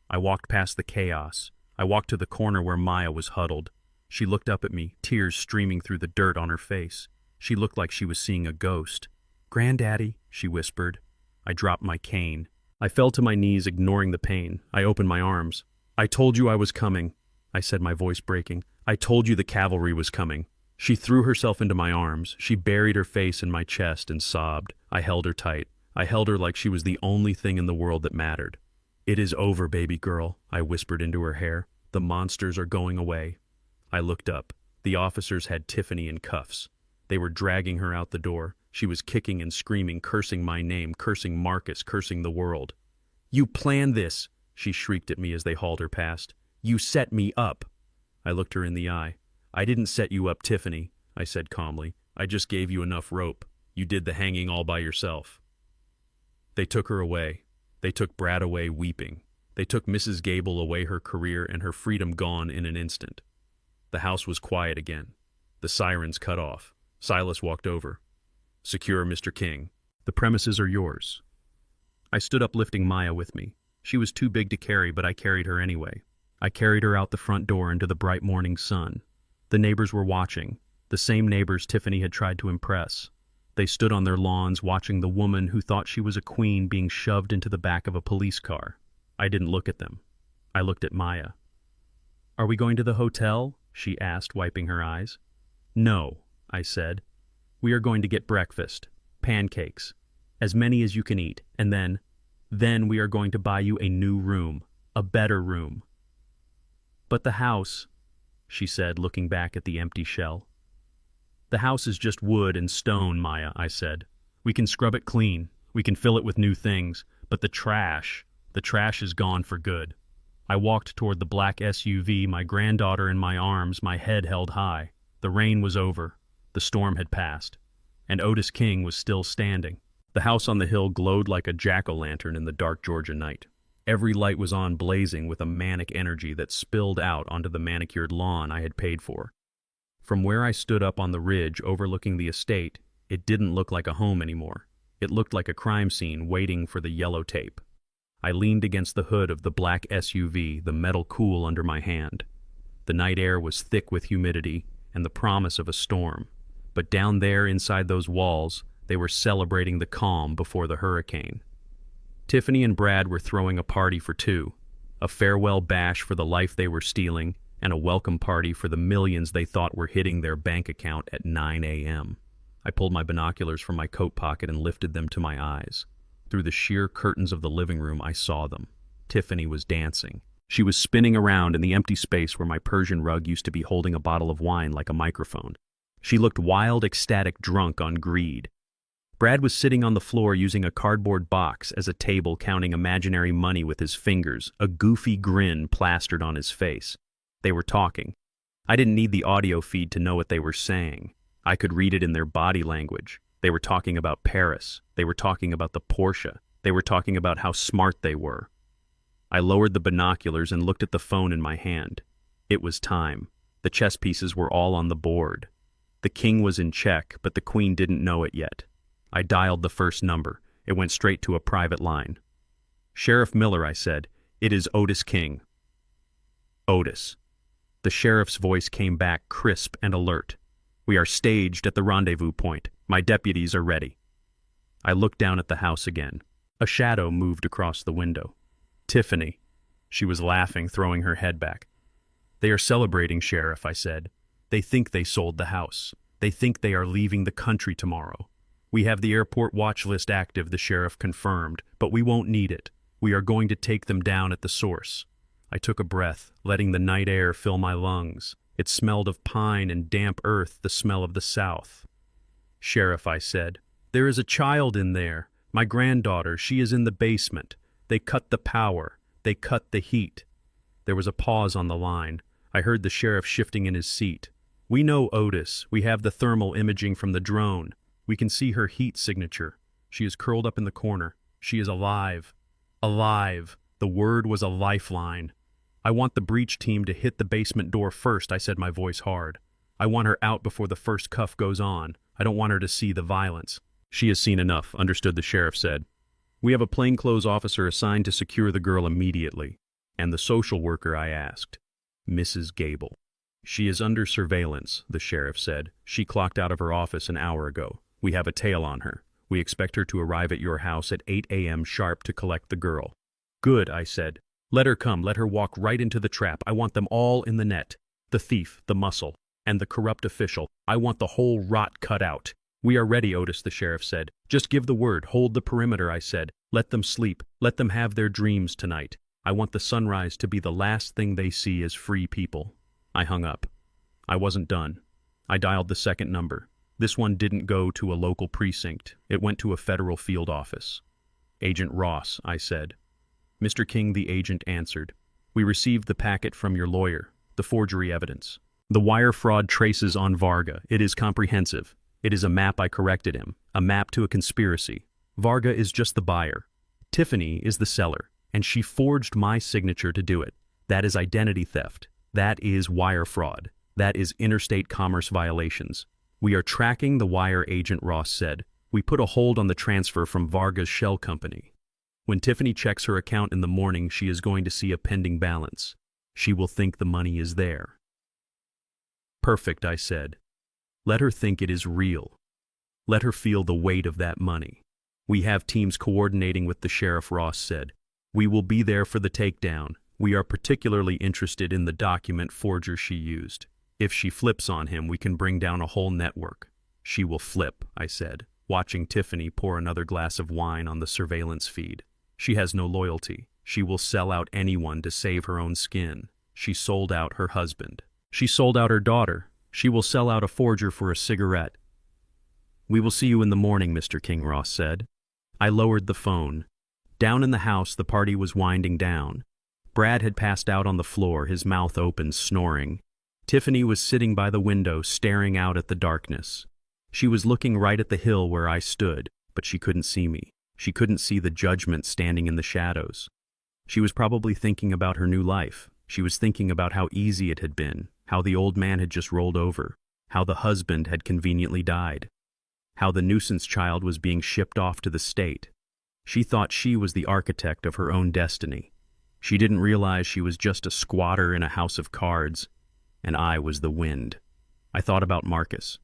I walked past the chaos. I walked to the corner where Maya was huddled. She looked up at me, tears streaming through the dirt on her face. She looked like she was seeing a ghost. "Granddaddy," she whispered. I dropped my cane. I fell to my knees, ignoring the pain. I opened my arms. "I told you I was coming," I said, my voice breaking. "I told you the cavalry was coming." She threw herself into my arms. She buried her face in my chest and sobbed. I held her tight. I held her like she was the only thing in the world that mattered. "It is over, baby girl," I whispered into her hair. "The monsters are going away." I looked up. The officers had Tiffany in cuffs. They were dragging her out the door. She was kicking and screaming, cursing my name, cursing Marcus, cursing the world. "You planned this," she shrieked at me as they hauled her past. "You set me up." I looked her in the eye. "I didn't set you up, Tiffany," I said calmly. "I just gave you enough rope. You did the hanging all by yourself." They took her away. They took Brad away weeping. They took Mrs. Gable away, her career and her freedom gone in an instant. The house was quiet again. The sirens cut off. Silas walked over. "Secure, Mr. King. The premises are yours." I stood up, lifting Maya with me. She was too big to carry, but I carried her anyway. I carried her out the front door into the bright morning sun. The neighbors were watching, the same neighbors Tiffany had tried to impress. They stood on their lawns watching the woman who thought she was a queen being shoved into the back of a police car. I didn't look at them. I looked at Maya. "Are we going to the hotel?" she asked, wiping her eyes. "No," I said. "We are going to get breakfast, pancakes, as many as you can eat, and then we are going to buy you a new room, a better room." "But the house," she said, looking back at the empty shell. "The house is just wood and stone, Maya," I said. "We can scrub it clean, we can fill it with new things, but the trash is gone for good." I walked toward the black SUV, my granddaughter in my arms, my head held high. The rain was over. The storm had passed. And Otis King was still standing. The house on the hill glowed like a jack-o'-lantern in the dark Georgia night. Every light was on, blazing with a manic energy that spilled out onto the manicured lawn I had paid for. From where I stood up on the ridge overlooking the estate, it didn't look like a home anymore. It looked like a crime scene waiting for the yellow tape. I leaned against the hood of the black SUV, the metal cool under my hand. The night air was thick with humidity and the promise of a storm. But down there inside those walls, they were celebrating the calm before the hurricane. Tiffany and Brad were throwing a party for two, a farewell bash for the life they were stealing, and a welcome party for the millions they thought were hitting their bank account at 9 a.m. I pulled my binoculars from my coat pocket and lifted them to my eyes. Through the sheer curtains of the living room, I saw them. Tiffany was dancing. She was spinning around in the empty space where my Persian rug used to be, holding a bottle of wine like a microphone. She looked wild, ecstatic, drunk on greed. Brad was sitting on the floor using a cardboard box as a table, counting imaginary money with his fingers, a goofy grin plastered on his face. They were talking. I didn't need the audio feed to know what they were saying. I could read it in their body language. They were talking about Paris. They were talking about the Porsche. They were talking about how smart they were. I lowered the binoculars and looked at the phone in my hand. It was time. The chess pieces were all on the board. The king was in check, but the queen didn't know it yet. I dialed the first number. It went straight to a private line. "Sheriff Miller," I said. "It is Otis King." "Otis." The sheriff's voice came back crisp and alert. "We are staged at the rendezvous point. My deputies are ready." I looked down at the house again. A shadow moved across the window. "Tiffany." She was laughing, throwing her head back. "They are celebrating, Sheriff," I said. "They think they sold the house. They think they are leaving the country tomorrow. We have the airport watch list active," the sheriff confirmed, "but we won't need it. We are going to take them down at the source." I took a breath, letting the night air fill my lungs. It smelled of pine and damp earth, the smell of the South. "Sheriff," I said, "there is a child in there. My granddaughter, she is in the basement. They cut the power. They cut the heat." There was a pause on the line. I heard the sheriff shifting in his seat. "We know Otis. We have the thermal imaging from the drone. We can see her heat signature. She is curled up in the corner. She is alive. Alive." The word was a lifeline. "I want the breach team to hit the basement door first," I said, my voice hard. I want her out before the first cuff goes on. I don't want her to see the violence." "She has seen enough," understood, the sheriff said. "We have a plainclothes officer assigned to secure the girl immediately." "And the social worker?" I asked. "Mrs. Gable." "She is under surveillance," the sheriff said. "She clocked out of her office an hour ago. We have a tail on her. We expect her to arrive at your house at 8 a.m. sharp to collect the girl." "Good," I said. "Let her come. Let her walk right into the trap. I want them all in the net. The thief, the muscle, and the corrupt official. I want the whole rot cut out." "We are ready, Otis," the sheriff said. "Just give the word. Hold the perimeter," I said. "Let them sleep. Let them have their dreams tonight. I want the sunrise to be the last thing they see as free people." I hung up. I wasn't done. I dialed the second number. This one didn't go to a local precinct. It went to a federal field office. "Agent Ross," I said. "Mr. King," the agent answered. "We received the packet from your lawyer, the forgery evidence. The wire fraud traces on Varga. It is comprehensive. It is a map. I corrected him. A map to a conspiracy. Varga is just the buyer. Tiffany is the seller, and she forged my signature to do it. That is identity theft. That is wire fraud. That is interstate commerce violations. We are tracking the wire," Agent Ross said. "We put a hold on the transfer from Varga's shell company. When Tiffany checks her account in the morning, she is going to see a pending balance. She will think the money is there." "Perfect," I said. "Let her think it is real. Let her feel the weight of that money." "We have teams coordinating with the sheriff," Ross said. "We will be there for the takedown. We are particularly interested in the document forger she used. If she flips on him, we can bring down a whole network." "She will flip," I said, watching Tiffany pour another glass of wine on the surveillance feed. "She has no loyalty. She will sell out anyone to save her own skin. She sold out her husband. She sold out her daughter. She will sell out a forger for a cigarette." "We will see you in the morning, Mr. King," Ross said. I lowered the phone. Down in the house, the party was winding down. Brad had passed out on the floor, his mouth open, snoring. Tiffany was sitting by the window, staring out at the darkness. She was looking right at the hill where I stood, but she couldn't see me. She couldn't see the judgment standing in the shadows. She was probably thinking about her new life. She was thinking about how easy it had been, how the old man had just rolled over, how the husband had conveniently died, how the nuisance child was being shipped off to the state. She thought she was the architect of her own destiny. She didn't realize she was just a squatter in a house of cards, and I was the wind. I thought about Marcus.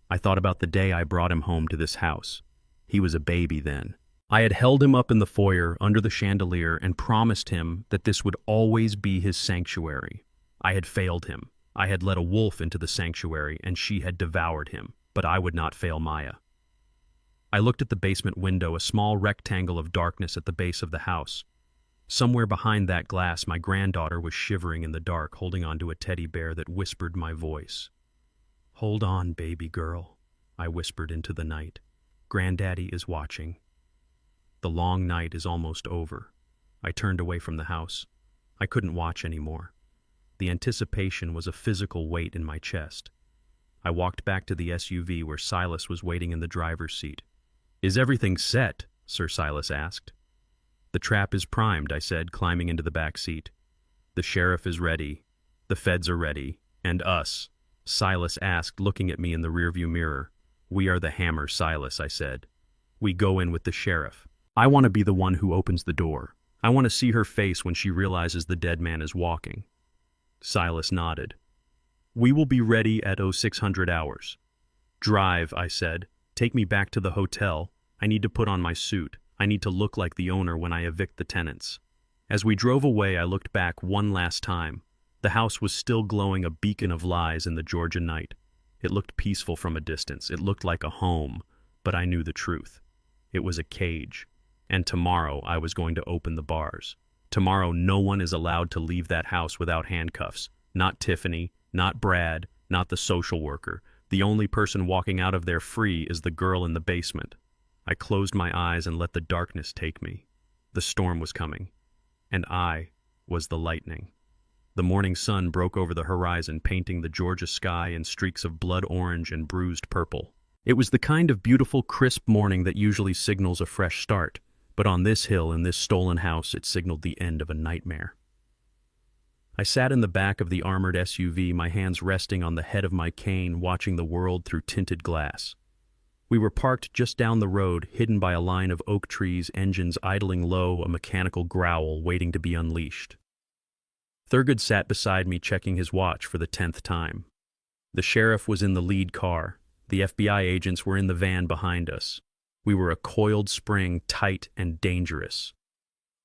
I thought about the day I brought him home to this house. He was a baby then. I had held him up in the foyer under the chandelier and promised him that this would always be his sanctuary. I had failed him. I had let a wolf into the sanctuary, and she had devoured him, but I would not fail Maya. I looked at the basement window, a small rectangle of darkness at the base of the house. Somewhere behind that glass, my granddaughter was shivering in the dark, holding onto a teddy bear that whispered my voice. "Hold on, baby girl," I whispered into the night. "Granddaddy is watching." The long night is almost over. I turned away from the house. I couldn't watch anymore. The anticipation was a physical weight in my chest. I walked back to the SUV where Silas was waiting in the driver's seat. "Is everything set?" Sir Silas asked. "The trap is primed," I said, climbing into the back seat. "The sheriff is ready. The feds are ready. And us?" Silas asked, looking at me in the rearview mirror. "We are the hammer, Silas," I said. "We go in with the sheriff. I want to be the one who opens the door. I want to see her face when she realizes the dead man is walking." Silas nodded. "We will be ready at 0600 hours. "Drive," I said. "Take me back to the hotel. I need to put on my suit. I need to look like the owner when I evict the tenants." As we drove away, I looked back one last time. The house was still glowing, a beacon of lies in the Georgia night. It looked peaceful from a distance. It looked like a home, but I knew the truth. It was a cage. And tomorrow I was going to open the bars. Tomorrow no one is allowed to leave that house without handcuffs. Not Tiffany, not Brad, not the social worker. The only person walking out of there free is the girl in the basement. I closed my eyes and let the darkness take me. The storm was coming, and I was the lightning. The morning sun broke over the horizon, painting the Georgia sky in streaks of blood orange and bruised purple. It was the kind of beautiful, crisp morning that usually signals a fresh start, but on this hill, in this stolen house, it signaled the end of a nightmare. I sat in the back of the armored SUV, my hands resting on the head of my cane, watching the world through tinted glass. We were parked just down the road, hidden by a line of oak trees, engines idling low, a mechanical growl waiting to be unleashed. Thurgood sat beside me, checking his watch for the 10th time. The sheriff was in the lead car. The FBI agents were in the van behind us. We were a coiled spring, tight and dangerous.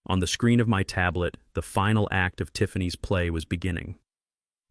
On the screen of my tablet, the final act of Tiffany's play was beginning.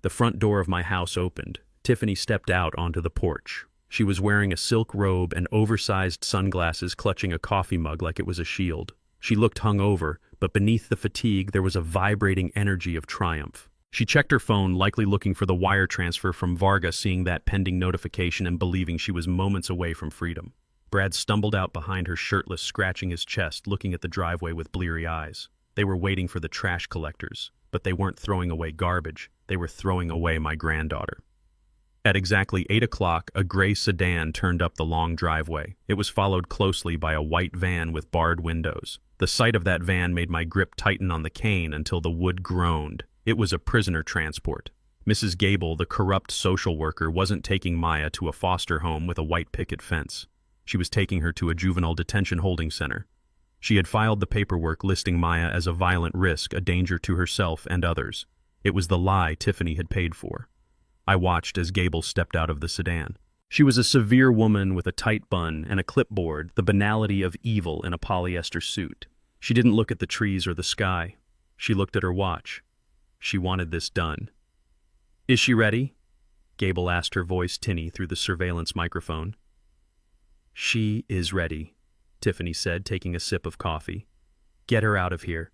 The front door of my house opened. Tiffany stepped out onto the porch. She was wearing a silk robe and oversized sunglasses, clutching a coffee mug like it was a shield. She looked hungover, but beneath the fatigue there was a vibrating energy of triumph. She checked her phone, likely looking for the wire transfer from Varga, seeing that pending notification and believing she was moments away from freedom. Brad stumbled out behind her, shirtless, scratching his chest, looking at the driveway with bleary eyes. They were waiting for the trash collectors, but they weren't throwing away garbage. They were throwing away my granddaughter. At exactly 8 o'clock, a gray sedan turned up the long driveway. It was followed closely by a white van with barred windows. The sight of that van made my grip tighten on the cane until the wood groaned. It was a prisoner transport. Mrs. Gable, the corrupt social worker, wasn't taking Maya to a foster home with a white picket fence. She was taking her to a juvenile detention holding center. She had filed the paperwork listing Maya as a violent risk, a danger to herself and others. It was the lie Tiffany had paid for. I watched as Gable stepped out of the sedan. She was a severe woman with a tight bun and a clipboard, the banality of evil in a polyester suit. She didn't look at the trees or the sky. She looked at her watch. She wanted this done. "Is she ready?" Gable asked, her voice tinny through the surveillance microphone. "She is ready," Tiffany said, taking a sip of coffee. "Get her out of here.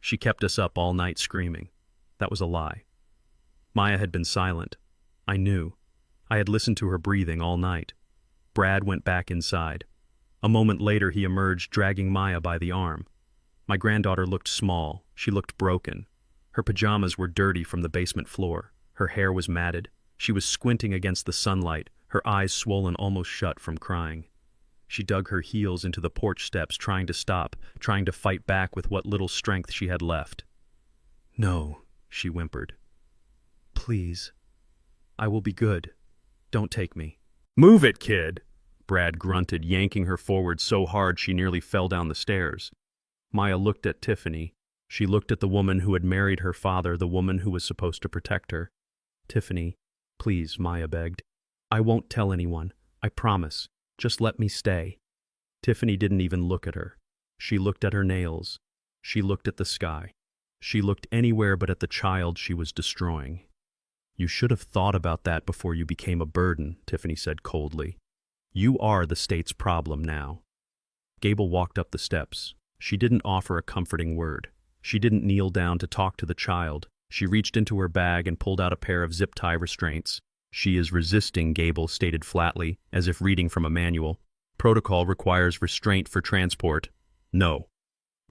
She kept us up all night screaming." That was a lie. Maya had been silent. I knew. I had listened to her breathing all night. Brad went back inside. A moment later he emerged, dragging Maya by the arm. My granddaughter looked small. She looked broken. Her pajamas were dirty from the basement floor. Her hair was matted. She was squinting against the sunlight, her eyes swollen almost shut from crying. She dug her heels into the porch steps, trying to stop, trying to fight back with what little strength she had left. "No," she whimpered. "Please. I will be good. Don't take me." "Move it, kid," Brad grunted, yanking her forward so hard she nearly fell down the stairs. Maya looked at Tiffany. She looked at the woman who had married her father, the woman who was supposed to protect her. "Tiffany, please," Maya begged. "I won't tell anyone. I promise. Just let me stay." Tiffany didn't even look at her. She looked at her nails. She looked at the sky. She looked anywhere but at the child she was destroying. "You should have thought about that before you became a burden," Tiffany said coldly. "You are the state's problem now." Gable walked up the steps. She didn't offer a comforting word. She didn't kneel down to talk to the child. She reached into her bag and pulled out a pair of zip-tie restraints. "She is resisting," Gable stated flatly, as if reading from a manual. "Protocol requires restraint for transport." "No."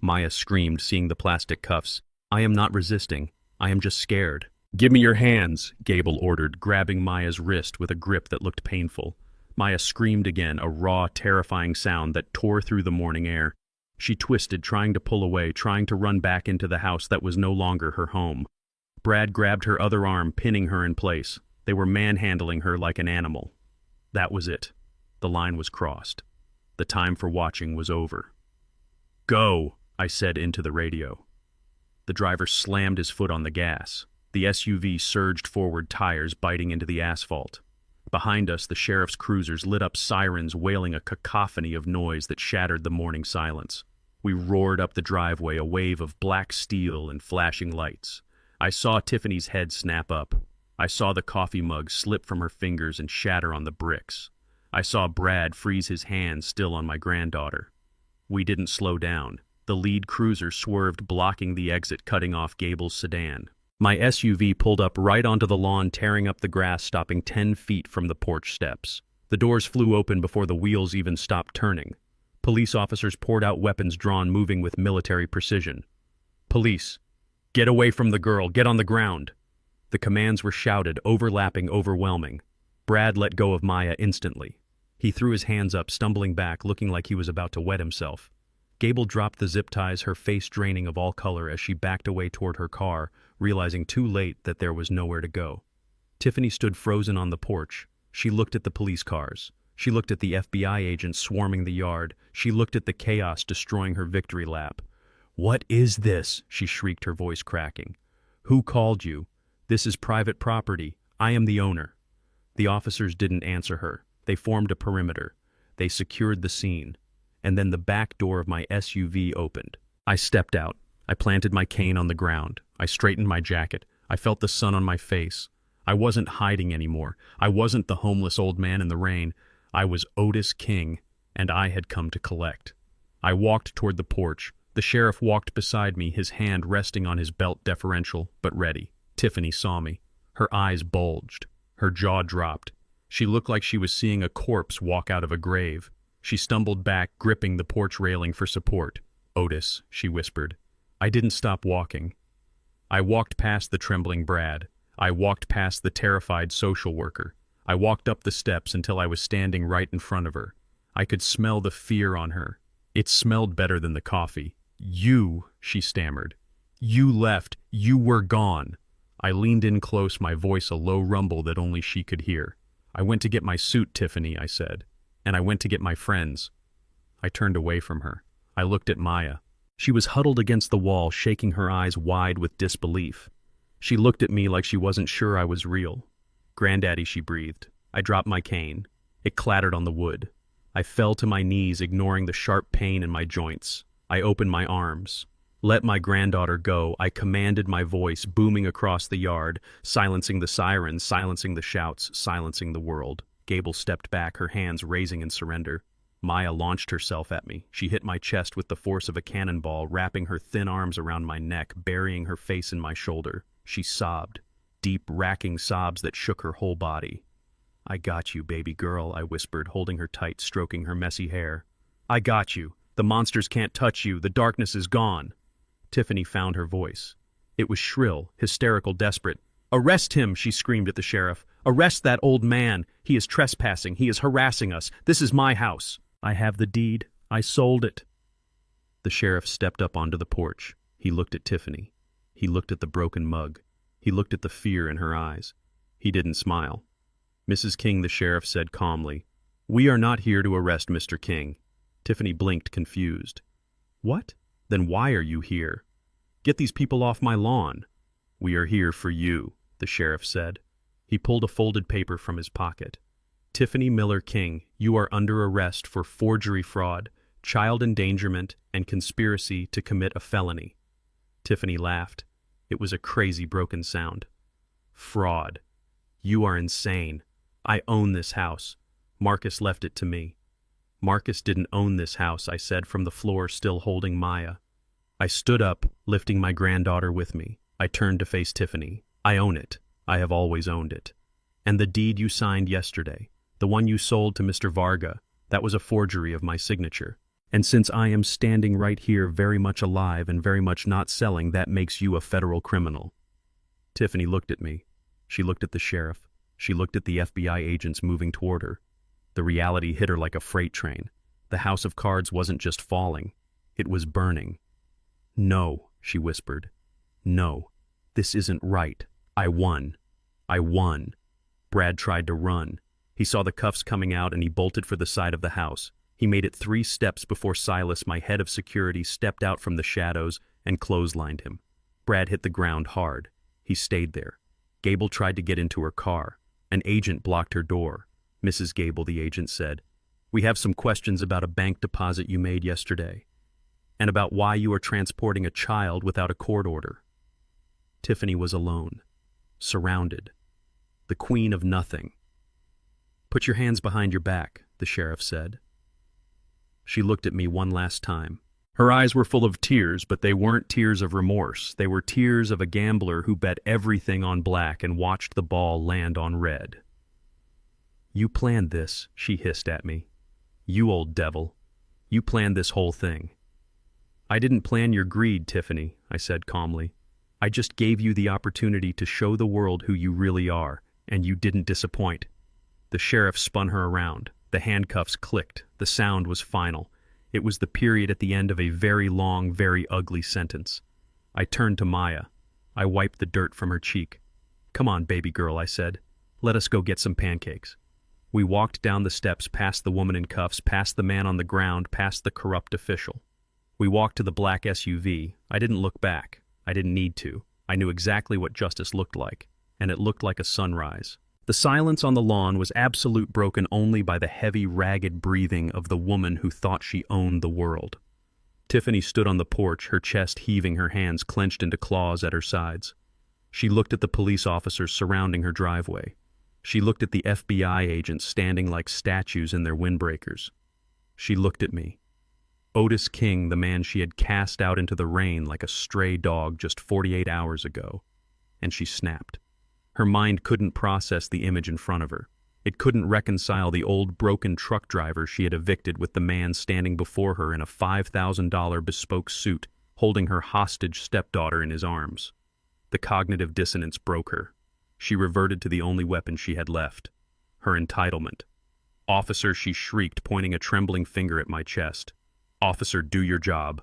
Maya screamed, seeing the plastic cuffs. "I am not resisting. I am just scared." "Give me your hands," Gable ordered, grabbing Maya's wrist with a grip that looked painful. Maya screamed again, a raw, terrifying sound that tore through the morning air. She twisted, trying to pull away, trying to run back into the house that was no longer her home. Brad grabbed her other arm, pinning her in place. They were manhandling her like an animal. That was it. The line was crossed. The time for watching was over. "Go," I said into the radio. The driver slammed his foot on the gas. The SUV surged forward, tires biting into the asphalt. Behind us, the sheriff's cruisers lit up, sirens wailing, a cacophony of noise that shattered the morning silence. We roared up the driveway, a wave of black steel and flashing lights. I saw Tiffany's head snap up. I saw the coffee mug slip from her fingers and shatter on the bricks. I saw Brad freeze his hand still on my granddaughter. We didn't slow down. The lead cruiser swerved, blocking the exit, cutting off Gable's sedan. My SUV pulled up right onto the lawn, tearing up the grass, stopping 10 feet from the porch steps. The doors flew open before the wheels even stopped turning. Police officers poured out, weapons drawn, moving with military precision. "Police, get away from the girl, get on the ground." The commands were shouted, overlapping, overwhelming. Brad let go of Maya instantly. He threw his hands up, stumbling back, looking like he was about to wet himself. Gable dropped the zip ties, her face draining of all color as she backed away toward her car, realizing too late that there was nowhere to go. Tiffany stood frozen on the porch. She looked at the police cars. She looked at the FBI agents swarming the yard. She looked at the chaos destroying her victory lap. "What is this?" she shrieked, her voice cracking. "Who called you? This is private property. I am the owner." The officers didn't answer her. They formed a perimeter. They secured the scene. And then the back door of my SUV opened. I stepped out. I planted my cane on the ground. I straightened my jacket. I felt the sun on my face. I wasn't hiding anymore. I wasn't the homeless old man in the rain. I was Otis King, and I had come to collect. I walked toward the porch. The sheriff walked beside me, his hand resting on his belt, deferential, but ready. Tiffany saw me. Her eyes bulged. Her jaw dropped. She looked like she was seeing a corpse walk out of a grave. She stumbled back, gripping the porch railing for support. "Otis," she whispered. I didn't stop walking. I walked past the trembling Brad. I walked past the terrified social worker. I walked up the steps until I was standing right in front of her. I could smell the fear on her. It smelled better than the coffee. "You," she stammered. "You left. You were gone." I leaned in close, my voice a low rumble that only she could hear. "I went to get my suit, Tiffany," I said. "And I went to get my friends." I turned away from her. I looked at Maya. She was huddled against the wall, shaking her eyes wide with disbelief. She looked at me like she wasn't sure I was real. "Granddaddy," she breathed. I dropped my cane. It clattered on the wood. I fell to my knees, ignoring the sharp pain in my joints. I opened my arms. "Let my granddaughter go," I commanded, my voice booming across the yard, silencing the sirens, silencing the shouts, silencing the world. Gable stepped back, her hands raising in surrender. Maya launched herself at me. She hit my chest with the force of a cannonball, wrapping her thin arms around my neck, burying her face in my shoulder. She sobbed, deep, racking sobs that shook her whole body. "I got you, baby girl," I whispered, holding her tight, stroking her messy hair. "I got you. The monsters can't touch you. The darkness is gone." Tiffany found her voice. It was shrill, hysterical, desperate. "Arrest him," she screamed at the sheriff. "Arrest that old man. He is trespassing. He is harassing us. This is my house. I have the deed. I sold it." The sheriff stepped up onto the porch. He looked at Tiffany. He looked at the broken mug. He looked at the fear in her eyes. He didn't smile. "Mrs. King," the sheriff said calmly, "we are not here to arrest Mr. King." Tiffany blinked, confused. "What? Then why are you here? Get these people off my lawn." "We are here for you," the sheriff said. He pulled a folded paper from his pocket. "Tiffany Miller King, you are under arrest for forgery, fraud, child endangerment, and conspiracy to commit a felony." Tiffany laughed. It was a crazy, broken sound. "Fraud. You are insane. I own this house. Marcus left it to me." "Marcus didn't own this house," I said from the floor, still holding Maya. I stood up, lifting my granddaughter with me. I turned to face Tiffany. "I own it. I have always owned it. And the deed you signed yesterday, the one you sold to Mr. Varga, that was a forgery of my signature. And since I am standing right here very much alive and very much not selling, that makes you a federal criminal." Tiffany looked at me. She looked at the sheriff. She looked at the FBI agents moving toward her. The reality hit her like a freight train. The house of cards wasn't just falling. It was burning. "No," she whispered. "No, this isn't right. I won. I won." Brad tried to run. He saw the cuffs coming out and he bolted for the side of the house. He made it 3 steps before Silas, my head of security, stepped out from the shadows and clotheslined him. Brad hit the ground hard. He stayed there. Gable tried to get into her car. An agent blocked her door. "Mrs. Gable," the agent said, "we have some questions about a bank deposit you made yesterday, and about why you are transporting a child without a court order." Tiffany was alone, surrounded, the queen of nothing. "Put your hands behind your back," the sheriff said. She looked at me one last time. Her eyes were full of tears, but they weren't tears of remorse. They were tears of a gambler who bet everything on black and watched the ball land on red. "You planned this," she hissed at me. "You old devil. You planned this whole thing." "I didn't plan your greed, Tiffany," I said calmly. "I just gave you the opportunity to show the world who you really are, and you didn't disappoint." The sheriff spun her around. The handcuffs clicked. The sound was final. It was the period at the end of a very long, very ugly sentence. I turned to Maya. I wiped the dirt from her cheek. "Come on, baby girl," I said. "Let us go get some pancakes." We walked down the steps past the woman in cuffs, past the man on the ground, past the corrupt official. We walked to the black SUV. I didn't look back. I didn't need to. I knew exactly what justice looked like, and it looked like a sunrise. The silence on the lawn was absolute, broken only by the heavy, ragged breathing of the woman who thought she owned the world. Tiffany stood on the porch, her chest heaving, her hands clenched into claws at her sides. She looked at the police officers surrounding her driveway. She looked at the FBI agents standing like statues in their windbreakers. She looked at me. Otis King, the man she had cast out into the rain like a stray dog just 48 hours ago. And she snapped. Her mind couldn't process the image in front of her. It couldn't reconcile the old broken truck driver she had evicted with the man standing before her in a $5,000 bespoke suit, holding her hostage stepdaughter in his arms. The cognitive dissonance broke her. She reverted to the only weapon she had left, her entitlement. "Officer," she shrieked, pointing a trembling finger at my chest. "Officer, do your job.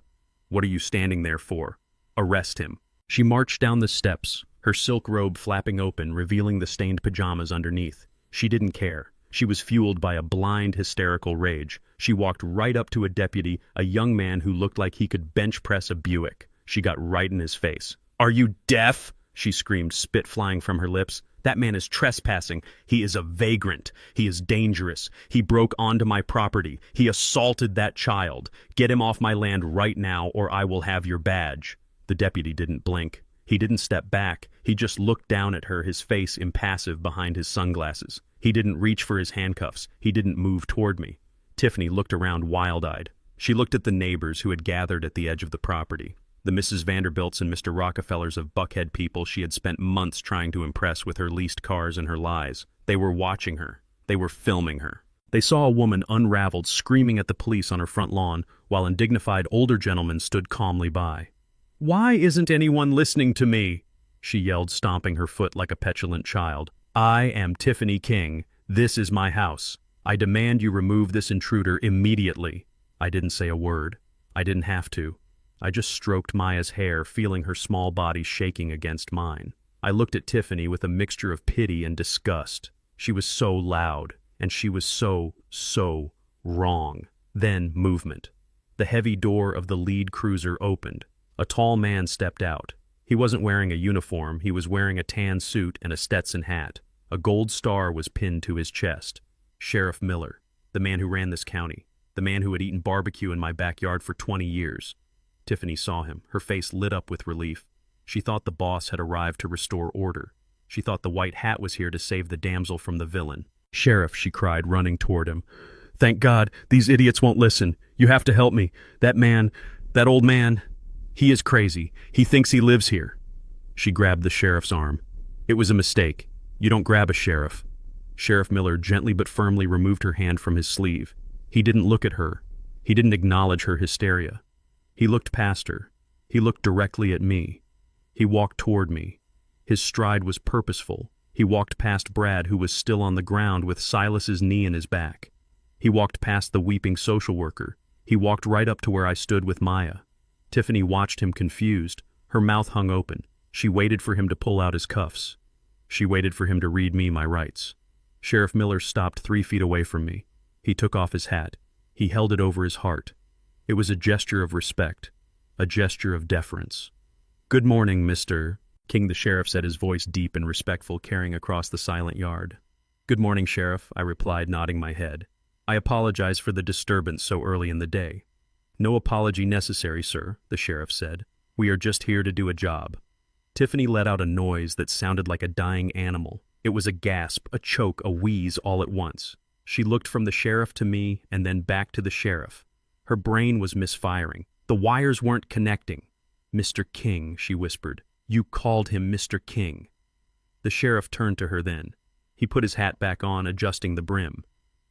What are you standing there for? Arrest him." She marched down the steps, her silk robe flapping open, revealing the stained pajamas underneath. She didn't care. She was fueled by a blind, hysterical rage. She walked right up to a deputy, a young man who looked like he could bench press a Buick. She got right in his face. "Are you deaf?" she screamed, spit flying from her lips. "That man is trespassing. He is a vagrant. He is dangerous. He broke onto my property. He assaulted that child. Get him off my land right now, or I will have your badge." The deputy didn't blink. He didn't step back. He just looked down at her, his face impassive behind his sunglasses. He didn't reach for his handcuffs. He didn't move toward me. Tiffany looked around wild-eyed. She looked at the neighbors who had gathered at the edge of the property. The Mrs. Vanderbilts and Mr. Rockefellers of Buckhead people she had spent months trying to impress with her leased cars and her lies. They were watching her. They were filming her. They saw a woman unraveled, screaming at the police on her front lawn, while undignified older gentlemen stood calmly by. "Why isn't anyone listening to me?" she yelled, stomping her foot like a petulant child. "I am Tiffany King. This is my house. I demand you remove this intruder immediately." I didn't say a word. I didn't have to. I just stroked Maya's hair, feeling her small body shaking against mine. I looked at Tiffany with a mixture of pity and disgust. She was so loud, and she was so wrong. Then movement. The heavy door of the lead cruiser opened. A tall man stepped out. He wasn't wearing a uniform. He was wearing a tan suit and a Stetson hat. A gold star was pinned to his chest. Sheriff Miller, the man who ran this county, the man who had eaten barbecue in my backyard for 20 years. Tiffany saw him. Her face lit up with relief. She thought the boss had arrived to restore order. She thought the white hat was here to save the damsel from the villain. "Sheriff," she cried, running toward him. "Thank God, these idiots won't listen. You have to help me. That man, that old man, he is crazy. He thinks he lives here." She grabbed the sheriff's arm. "It was a mistake. You don't grab a sheriff." Sheriff Miller gently but firmly removed her hand from his sleeve. He didn't look at her. He didn't acknowledge her hysteria. He looked past her. He looked directly at me. He walked toward me. His stride was purposeful. He walked past Brad, who was still on the ground with Silas's knee in his back. He walked past the weeping social worker. He walked right up to where I stood with Maya. Tiffany watched him confused. Her mouth hung open. She waited for him to pull out his cuffs. She waited for him to read me my rights. Sheriff Miller stopped 3 feet away from me. He took off his hat. He held it over his heart. It was a gesture of respect, a gesture of deference. "Good morning, Mr. King," the sheriff said, his voice deep and respectful, carrying across the silent yard. "Good morning, Sheriff," I replied, nodding my head. "I apologize for the disturbance so early in the day." "No apology necessary, sir," the sheriff said. "We are just here to do a job." Tiffany let out a noise that sounded like a dying animal. It was a gasp, a choke, a wheeze all at once. She looked from the sheriff to me and then back to the sheriff. Her brain was misfiring. The wires weren't connecting. "Mr. King," she whispered. "You called him Mr. King." The sheriff turned to her then. He put his hat back on, adjusting the brim.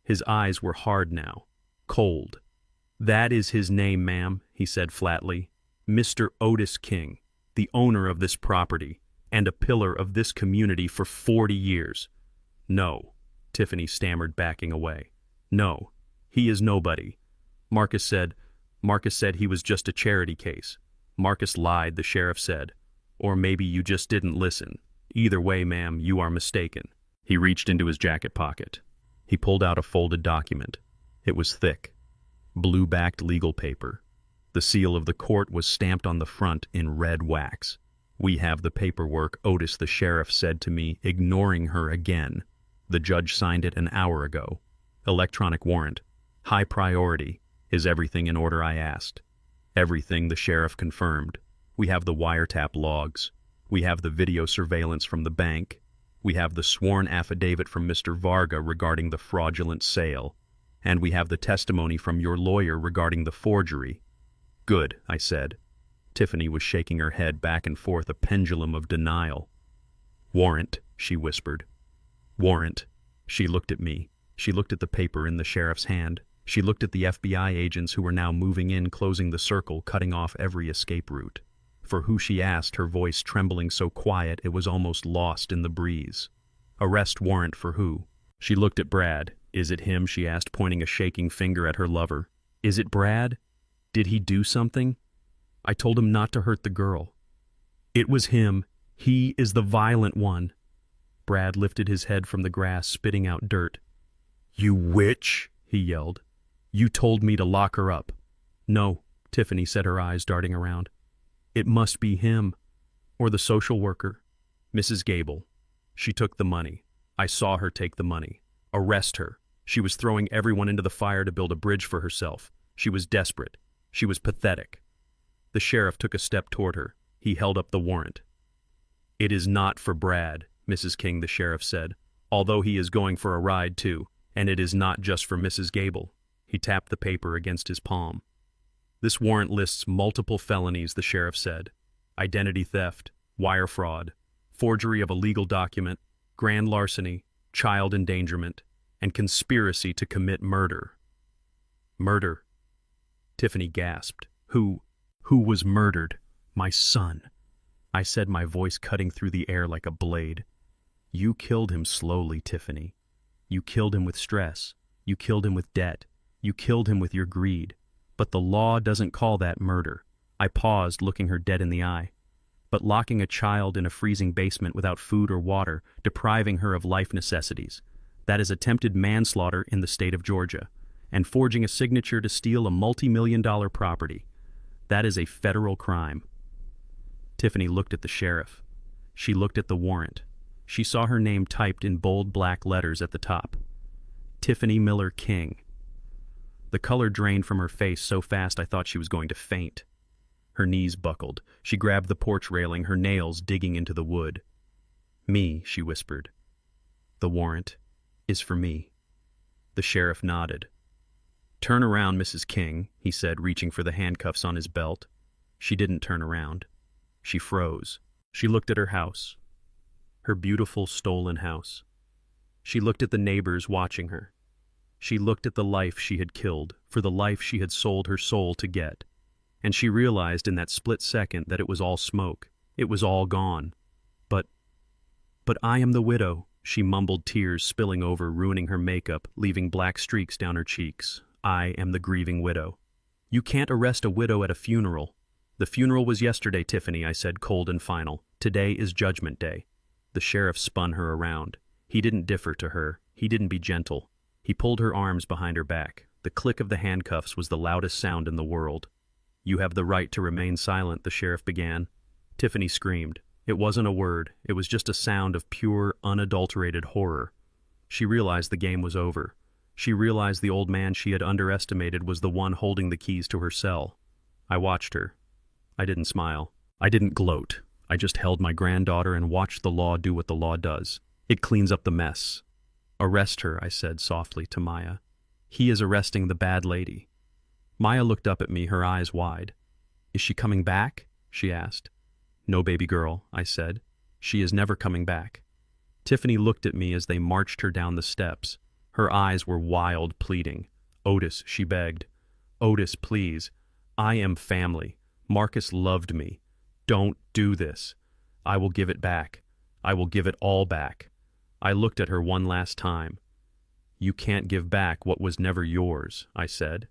His eyes were hard now, cold. "That is his name, ma'am," he said flatly. "Mr. Otis King, the owner of this property, and a pillar of this community for 40 years. "No," Tiffany stammered, backing away. "No, he is nobody." Marcus said, Marcus said he was just a charity case. Marcus lied, the sheriff said. Or maybe you just didn't listen. Either way, ma'am, you are mistaken. He reached into his jacket pocket. He pulled out a folded document. It was thick, blue-backed legal paper. The seal of the court was stamped on the front in red wax. "We have the paperwork," Otis the sheriff said to me, ignoring her again. "The judge signed it an hour ago. Electronic warrant. High priority. Is everything in order?" I asked. "Everything," the sheriff confirmed. "We have the wiretap logs. We have the video surveillance from the bank. We have the sworn affidavit from Mr. Varga regarding the fraudulent sale. And we have the testimony from your lawyer regarding the forgery." "Good," I said. Tiffany was shaking her head back and forth, a pendulum of denial. "Warrant," she whispered. "Warrant." She looked at me. She looked at the paper in the sheriff's hand. She looked at the FBI agents who were now moving in, closing the circle, cutting off every escape route. For who, she asked, her voice trembling so quiet it was almost lost in the breeze. "Arrest warrant for who?" She looked at Brad. "Is it him?" she asked, pointing a shaking finger at her lover. "Is it Brad? Did he do something? I told him not to hurt the girl." "It was him. He is the violent one." Brad lifted his head from the grass, spitting out dirt. "You witch!" he yelled. "You told me to lock her up." "No," Tiffany said, her eyes darting around. "It must be him. Or the social worker. Mrs. Gable. She took the money. I saw her take the money. Arrest her. She was throwing everyone into the fire to build a bridge for herself. She was desperate. She was pathetic." The sheriff took a step toward her. He held up the warrant. "It is not for Brad," Mrs. King, the sheriff said, "although he is going for a ride too, and it is not just for Mrs. Gable." He tapped the paper against his palm. "This warrant lists multiple felonies," the sheriff said. "Identity theft, wire fraud, forgery of a legal document, grand larceny, child endangerment, and conspiracy to commit murder." "Murder?" Tiffany gasped. Who was murdered?" "My son," I said, my voice cutting through the air like a blade. "You killed him slowly, Tiffany. You killed him with stress. You killed him with debt. You killed him with your greed. But the law doesn't call that murder." I paused, looking her dead in the eye. "But locking a child in a freezing basement without food or water, depriving her of life necessities, that is attempted manslaughter in the state of Georgia. And forging a signature to steal a multi-million-dollar property, that is a federal crime." Tiffany looked at the sheriff. She looked at the warrant. She saw her name typed in bold black letters at the top. Tiffany Miller King. The color drained from her face so fast I thought she was going to faint. Her knees buckled. She grabbed the porch railing, her nails digging into the wood. "Me," she whispered. "The warrant is for me." The sheriff nodded. "Turn around, Mrs. King," he said, reaching for the handcuffs on his belt. She didn't turn around. She froze. She looked at her house. Her beautiful, stolen house. She looked at the neighbors watching her. She looked at the life she had killed, for the life she had sold her soul to get. And she realized in that split second that it was all smoke. It was all gone. But I am the widow," she mumbled, tears spilling over, ruining her makeup, leaving black streaks down her cheeks. "I am the grieving widow." "You can't arrest a widow at a funeral." "The funeral was yesterday, Tiffany," I said, cold and final. "Today is Judgment Day." The sheriff spun her around. He didn't differ to her. He didn't be gentle. He pulled her arms behind her back. The click of the handcuffs was the loudest sound in the world. "You have the right to remain silent," the sheriff began. Tiffany screamed. It wasn't a word. It was just a sound of pure, unadulterated horror. She realized the game was over. She realized the old man she had underestimated was the one holding the keys to her cell. I watched her. I didn't smile. I didn't gloat. I just held my granddaughter and watched the law do what the law does. It cleans up the mess. "Arrest her," I said softly to Maya. "He is arresting the bad lady." Maya looked up at me, her eyes wide. "Is she coming back?" she asked. "No, baby girl," I said. "She is never coming back." Tiffany looked at me as they marched her down the steps. Her eyes were wild, pleading. "Otis," she begged. "Otis, please. I am family. Marcus loved me. Don't do this. I will give it back. I will give it all back." I looked at her one last time. "You can't give back what was never yours," I said.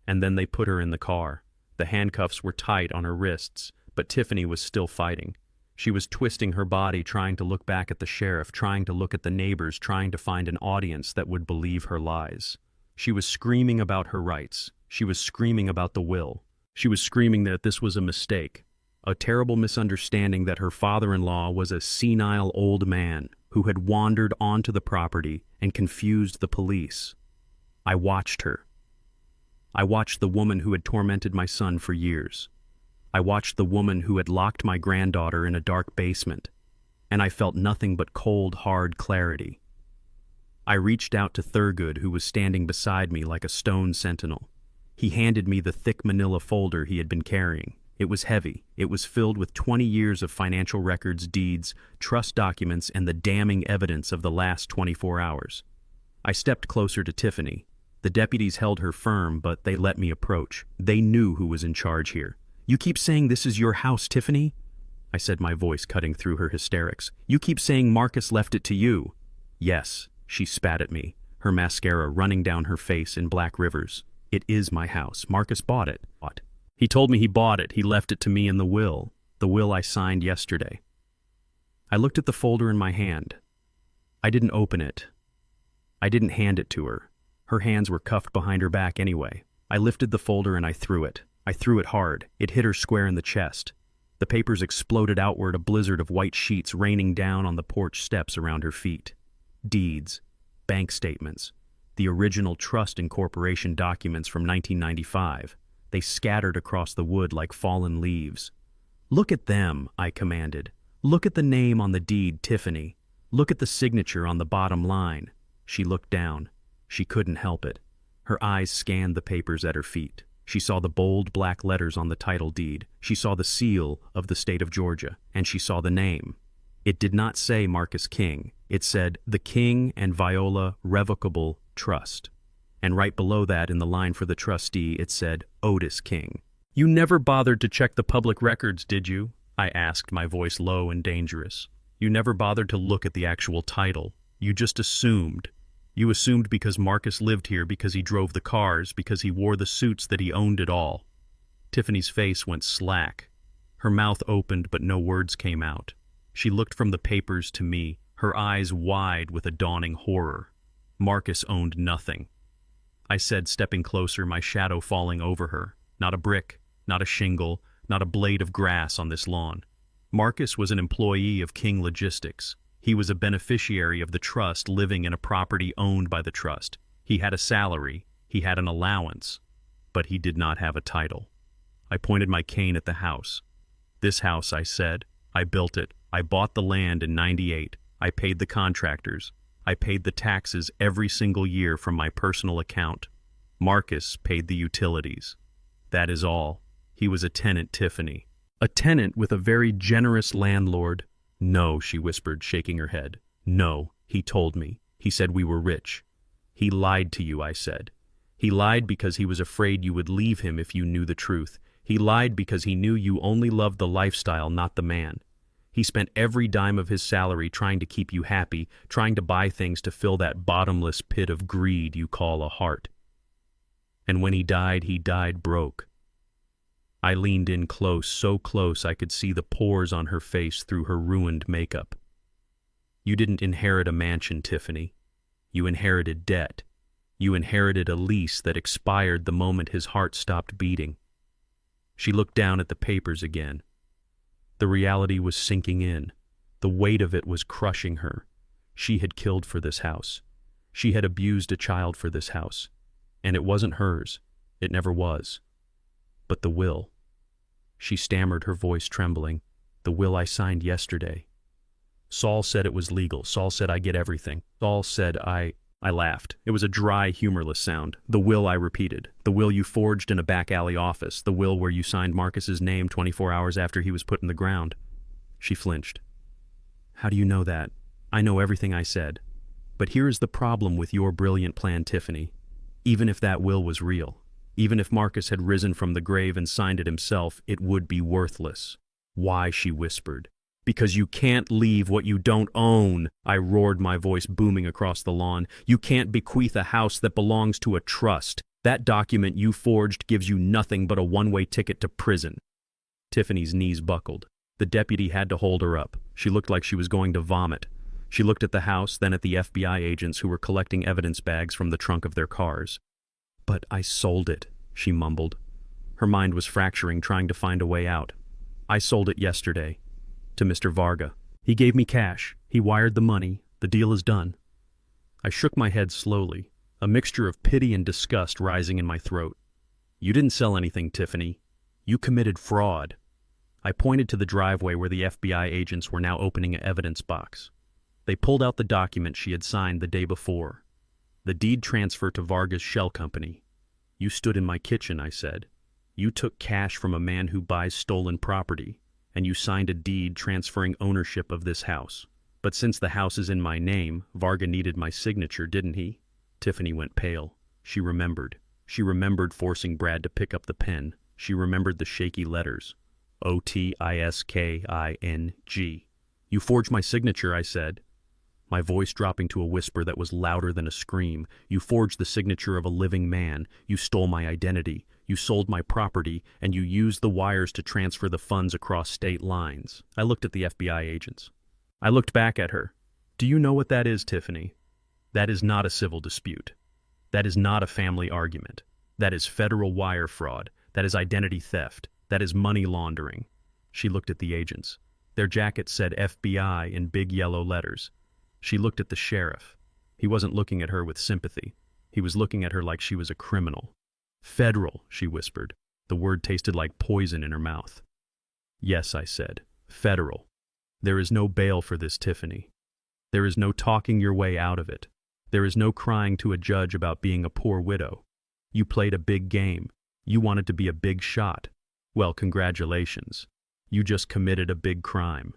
And then they put her in the car. The handcuffs were tight on her wrists, but Tiffany was still fighting. She was twisting her body, trying to look back at the sheriff, trying to look at the neighbors, trying to find an audience that would believe her lies. She was screaming about her rights. She was screaming about the will. She was screaming that this was a mistake, a terrible misunderstanding, that her father-in-law was a senile old man who had wandered onto the property and confused the police. I watched her. I watched the woman who had tormented my son for years. I watched the woman who had locked my granddaughter in a dark basement, and I felt nothing but cold, hard clarity. I reached out to Thurgood, who was standing beside me like a stone sentinel. He handed me the thick manila folder he had been carrying. It was heavy. It was filled with 20 years of financial records, deeds, trust documents, and the damning evidence of the last 24 hours. I stepped closer to Tiffany. The deputies held her firm, but they let me approach. They knew who was in charge here. "You keep saying this is your house, Tiffany?" I said, my voice cutting through her hysterics. "You keep saying Marcus left it to you." "Yes," she spat at me, her mascara running down her face in black rivers. "It is my house. Marcus bought it." "What?" "He told me he bought it. He left it to me in the will I signed yesterday." I looked at the folder in my hand. I didn't open it. I didn't hand it to her. Her hands were cuffed behind her back anyway. I lifted the folder and I threw it. I threw it hard. It hit her square in the chest. The papers exploded outward, a blizzard of white sheets raining down on the porch steps around her feet. Deeds, bank statements, the original trust and corporation documents from 1995. They scattered across the wood like fallen leaves. "Look at them," I commanded. "Look at the name on the deed, Tiffany. Look at the signature on the bottom line." She looked down. She couldn't help it. Her eyes scanned the papers at her feet. She saw the bold black letters on the title deed. She saw the seal of the state of Georgia, and she saw the name. It did not say Marcus King. It said, "The King and Viola Revocable Trust." And right below that, in the line for the trustee, it said, "Otis King." "You never bothered to check the public records, did you?" I asked, my voice low and dangerous. "You never bothered to look at the actual title. You just assumed. You assumed because Marcus lived here, because he drove the cars, because he wore the suits, that he owned it all." Tiffany's face went slack. Her mouth opened, but no words came out. She looked from the papers to me, her eyes wide with a dawning horror. Marcus owned nothing. I said, stepping closer, my shadow falling over her. "Not a brick, not a shingle, not a blade of grass on this lawn. Marcus was an employee of King Logistics. He was a beneficiary of the trust, living in a property owned by the trust. He had a salary, he had an allowance, but he did not have a title." I pointed my cane at the house. "This house," I said, "I built it. I bought the land in '98. I paid the contractors. I paid the taxes every single year from my personal account. Marcus paid the utilities. That is all. He was a tenant, Tiffany. A tenant with a very generous landlord." "No," she whispered, shaking her head. "No, he told me. He said we were rich." "He lied to you," I said. "He lied because he was afraid you would leave him if you knew the truth. He lied because he knew you only loved the lifestyle, not the man. He spent every dime of his salary trying to keep you happy, trying to buy things to fill that bottomless pit of greed you call a heart. And when he died broke." I leaned in close, so close I could see the pores on her face through her ruined makeup. "You didn't inherit a mansion, Tiffany. You inherited debt. You inherited a lease that expired the moment his heart stopped beating." She looked down at the papers again. The reality was sinking in. The weight of it was crushing her. She had killed for this house. She had abused a child for this house. And it wasn't hers. It never was. But the will. She stammered, her voice trembling. "The will I signed yesterday. Saul said it was legal. Saul said I get everything. Saul said I laughed. It was a dry, humorless sound. "The will," I repeated. "The will you forged in a back alley office. The will where you signed Marcus's name 24 hours after he was put in the ground." She flinched. "How do you know that?" "I know everything I said. But here is the problem with your brilliant plan, Tiffany. Even if that will was real, even if Marcus had risen from the grave and signed it himself, it would be worthless." "Why?" she whispered. "Because you can't leave what you don't own," I roared, my voice booming across the lawn. "You can't bequeath a house that belongs to a trust. That document you forged gives you nothing but a one-way ticket to prison. Tiffany's knees buckled. The deputy had to hold her up. She looked like she was going to vomit. She looked at the house, then at the FBI agents who were collecting evidence bags from the trunk of their cars. "But I sold it," she mumbled. Her mind was fracturing, trying to find a way out. "I sold it yesterday. To Mr. Varga. He gave me cash. He wired the money. The deal is done." I shook my head slowly, a mixture of pity and disgust rising in my throat. "You didn't sell anything, Tiffany. You committed fraud." I pointed to the driveway where the FBI agents were now opening an evidence box. They pulled out the document she had signed the day before. The deed transfer to Varga's shell company. "You stood in my kitchen," I said. "You took cash from a man who buys stolen property, and you signed a deed transferring ownership of this house. But since the house is in my name, Varga needed my signature, didn't he?" Tiffany went pale. She remembered. She remembered forcing Brad to pick up the pen. She remembered the shaky letters. "Otisking." "You forged my signature," I said, my voice dropping to a whisper that was louder than a scream. "You forged the signature of a living man. You stole my identity. You sold my property, and you used the wires to transfer the funds across state lines." I looked at the FBI agents. I looked back at her. "Do you know what that is, Tiffany? That is not a civil dispute. That is not a family argument. That is federal wire fraud. That is identity theft. That is money laundering." She looked at the agents. Their jackets said FBI in big yellow letters. She looked at the sheriff. He wasn't looking at her with sympathy. He was looking at her like she was a criminal. "Federal," she whispered. The word tasted like poison in her mouth. "Yes," I said. "Federal. There is no bail for this, Tiffany. There is no talking your way out of it. There is no crying to a judge about being a poor widow. You played a big game. You wanted to be a big shot. Well, congratulations. You just committed a big crime."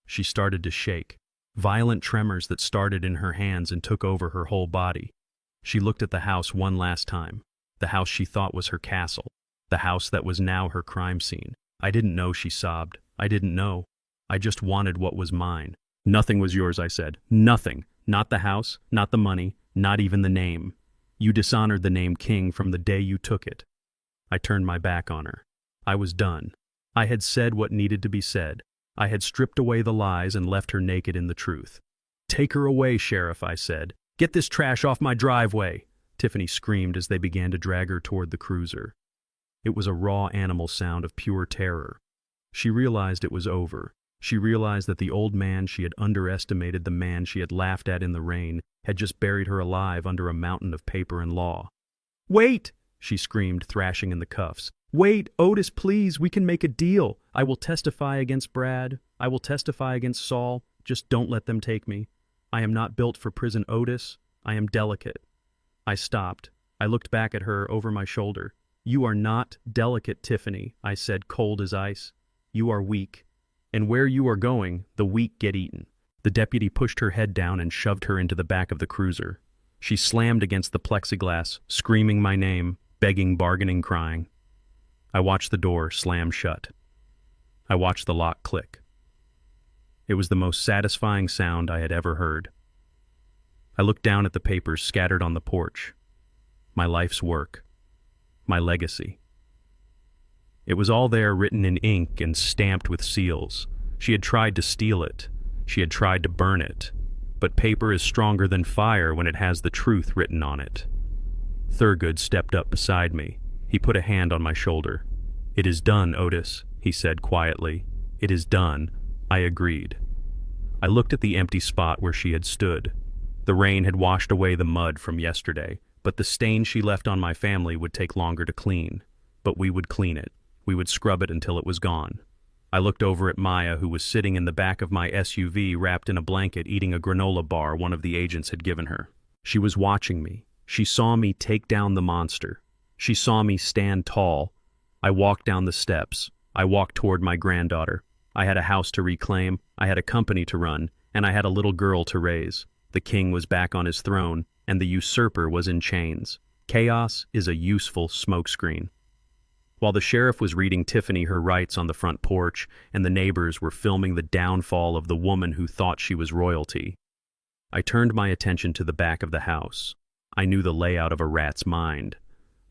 She started to shake. Violent tremors that started in her hands and took over her whole body. She looked at the house one last time. The house she thought was her castle. The house that was now her crime scene. "I didn't know," she sobbed. "I didn't know. I just wanted what was mine." "Nothing was yours," I said. "Nothing. Not the house, not the money, not even the name. You dishonored the name King from the day you took it." I turned my back on her. I was done. I had said what needed to be said. I had stripped away the lies and left her naked in the truth. "Take her away, Sheriff," I said. "Get this trash off my driveway!" Tiffany screamed as they began to drag her toward the cruiser. It was a raw animal sound of pure terror. She realized it was over. She realized that the old man she had underestimated, the man she had laughed at in the rain, had just buried her alive under a mountain of paper and law. "Wait!" she screamed, thrashing in the cuffs. "Wait, Otis, please, we can make a deal. I will testify against Brad. I will testify against Saul. Just don't let them take me. I am not built for prison, Otis. I am delicate." I stopped. I looked back at her over my shoulder. "You are not delicate, Tiffany," I said, cold as ice. "You are weak. And where you are going, the weak get eaten." The deputy pushed her head down and shoved her into the back of the cruiser. She slammed against the plexiglass, screaming my name, begging, bargaining, crying. I watched the door slam shut. I watched the lock click. It was the most satisfying sound I had ever heard. I looked down at the papers scattered on the porch. My life's work. My legacy. It was all there, written in ink and stamped with seals. She had tried to steal it. She had tried to burn it. But paper is stronger than fire when it has the truth written on it. Thurgood stepped up beside me. He put a hand on my shoulder. "It is done, Otis," he said quietly. "It is done." I agreed. I looked at the empty spot where she had stood. The rain had washed away the mud from yesterday, but the stain she left on my family would take longer to clean. But we would clean it. We would scrub it until it was gone. I looked over at Maya, who was sitting in the back of my SUV wrapped in a blanket eating a granola bar one of the agents had given her. She was watching me. She saw me take down the monster. She saw me stand tall. I walked down the steps. I walked toward my granddaughter. I had a house to reclaim, I had a company to run, and I had a little girl to raise. The king was back on his throne, and the usurper was in chains. Chaos is a useful smokescreen. While the sheriff was reading Tiffany her rights on the front porch, and the neighbors were filming the downfall of the woman who thought she was royalty, I turned my attention to the back of the house. I knew the layout of a rat's mind.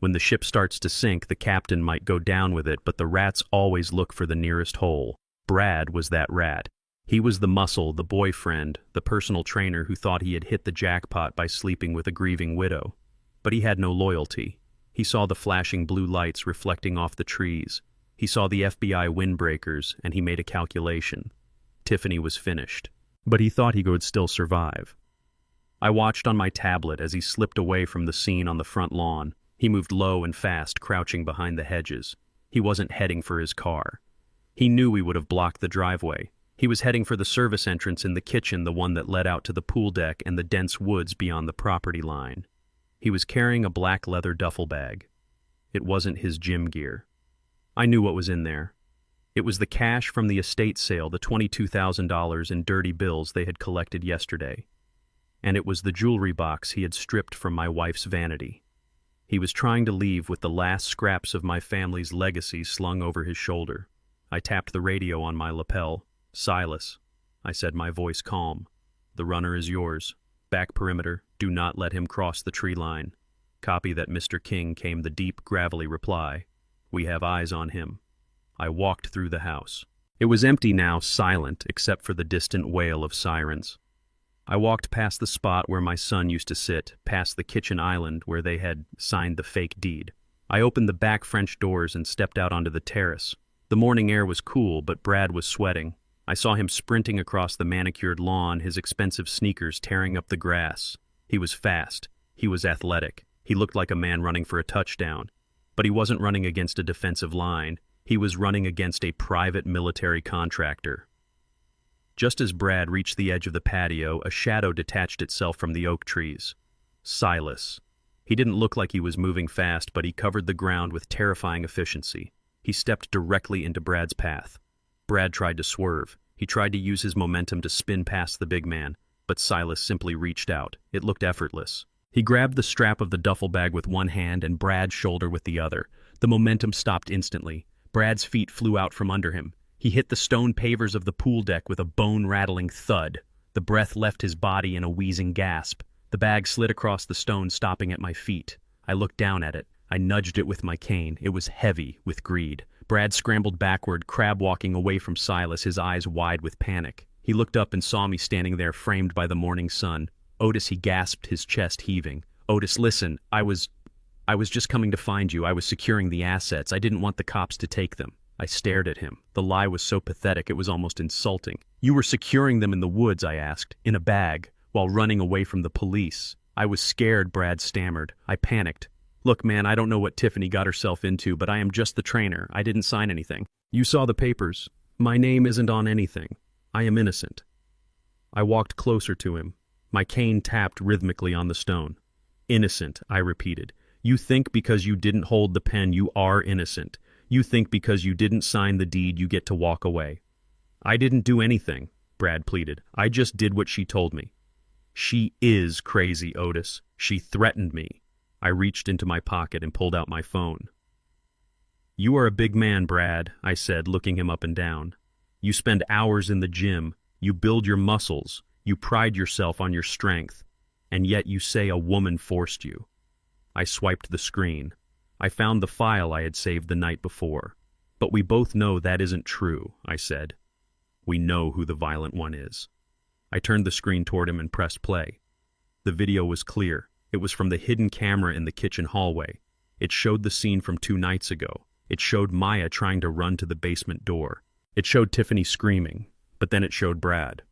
When the ship starts to sink, the captain might go down with it, but the rats always look for the nearest hole. Brad was that rat. He was the muscle, the boyfriend, the personal trainer who thought he had hit the jackpot by sleeping with a grieving widow. But he had no loyalty. He saw the flashing blue lights reflecting off the trees. He saw the FBI windbreakers, and he made a calculation. Tiffany was finished. But he thought he could still survive. I watched on my tablet as he slipped away from the scene on the front lawn. He moved low and fast, crouching behind the hedges. He wasn't heading for his car. He knew we would have blocked the driveway. He was heading for the service entrance in the kitchen, the one that led out to the pool deck and the dense woods beyond the property line. He was carrying a black leather duffel bag. It wasn't his gym gear. I knew what was in there. It was the cash from the estate sale, the $22,000 in dirty bills they had collected yesterday. And it was the jewelry box he had stripped from my wife's vanity. He was trying to leave with the last scraps of my family's legacy slung over his shoulder. I tapped the radio on my lapel. "Silas," I said, my voice calm. "The runner is yours. Back perimeter. Do not let him cross the tree line." "Copy that, Mr. King," came the deep, gravelly reply. "We have eyes on him." I walked through the house. It was empty now, silent, except for the distant wail of sirens. I walked past the spot where my son used to sit, past the kitchen island where they had signed the fake deed. I opened the back French doors and stepped out onto the terrace. The morning air was cool, but Brad was sweating. I saw him sprinting across the manicured lawn, his expensive sneakers tearing up the grass. He was fast. He was athletic. He looked like a man running for a touchdown. But he wasn't running against a defensive line. He was running against a private military contractor. Just as Brad reached the edge of the patio, a shadow detached itself from the oak trees. Silas. He didn't look like he was moving fast, but he covered the ground with terrifying efficiency. He stepped directly into Brad's path. Brad tried to swerve. He tried to use his momentum to spin past the big man, but Silas simply reached out. It looked effortless. He grabbed the strap of the duffel bag with one hand and Brad's shoulder with the other. The momentum stopped instantly. Brad's feet flew out from under him. He hit the stone pavers of the pool deck with a bone-rattling thud. The breath left his body in a wheezing gasp. The bag slid across the stone, stopping at my feet. I looked down at it. I nudged it with my cane. It was heavy with greed. Brad scrambled backward, crab-walking away from Silas, his eyes wide with panic. He looked up and saw me standing there, framed by the morning sun. "Otis," he gasped, his chest heaving. "Otis, listen, I was just coming to find you. I was securing the assets. I didn't want the cops to take them." I stared at him. The lie was so pathetic it was almost insulting. "You were securing them in the woods," I asked, "in a bag, while running away from the police." "I was scared," Brad stammered. I panicked. "Look, man, I don't know what Tiffany got herself into, but I am just the trainer. I didn't sign anything. You saw the papers. My name isn't on anything. I am innocent." I walked closer to him. My cane tapped rhythmically on the stone. "Innocent," I repeated. "You think because you didn't hold the pen you are innocent. You think because you didn't sign the deed you get to walk away." "I didn't do anything," Brad pleaded. "I just did what she told me." "She is crazy, Otis. She threatened me." I reached into my pocket and pulled out my phone. "You are a big man, Brad," I said, looking him up and down. "You spend hours in the gym. You build your muscles. You pride yourself on your strength. And yet you say a woman forced you." I swiped the screen. I found the file I had saved the night before. "But we both know that isn't true," I said. "We know who the violent one is." I turned the screen toward him and pressed play. The video was clear. It was from the hidden camera in the kitchen hallway. It showed the scene from 2 nights ago. It showed Maya trying to run to the basement door. It showed Tiffany screaming, but then it showed Brad.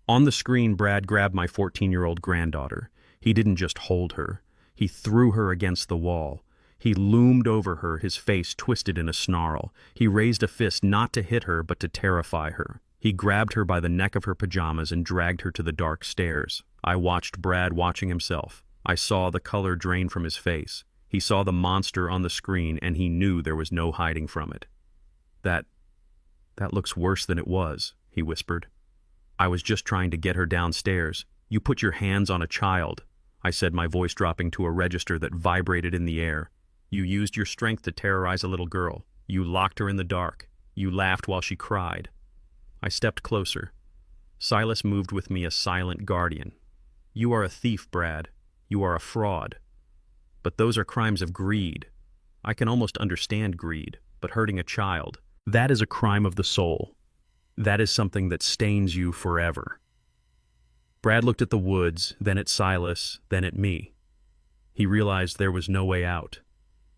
On the screen, Brad grabbed my 14-year-old granddaughter. He didn't just hold her. He threw her against the wall. He loomed over her, his face twisted in a snarl. He raised a fist not to hit her, but to terrify her. He grabbed her by the neck of her pajamas and dragged her to the dark stairs. I watched Brad watching himself. I saw the color drain from his face. He saw the monster on the screen, and he knew there was no hiding from it. That looks worse than it was," he whispered. "I was just trying to get her downstairs. You put your hands on a child," I said, my voice dropping to a register that vibrated in the air. "You used your strength to terrorize a little girl. You locked her in the dark. You laughed while she cried." I stepped closer. Silas moved with me, a silent guardian. "You are a thief, Brad. You are a fraud. But those are crimes of greed. I can almost understand greed, but hurting a child, that is a crime of the soul. That is something that stains you forever. Brad looked at the woods, then at Silas, then at me. He realized there was no way out.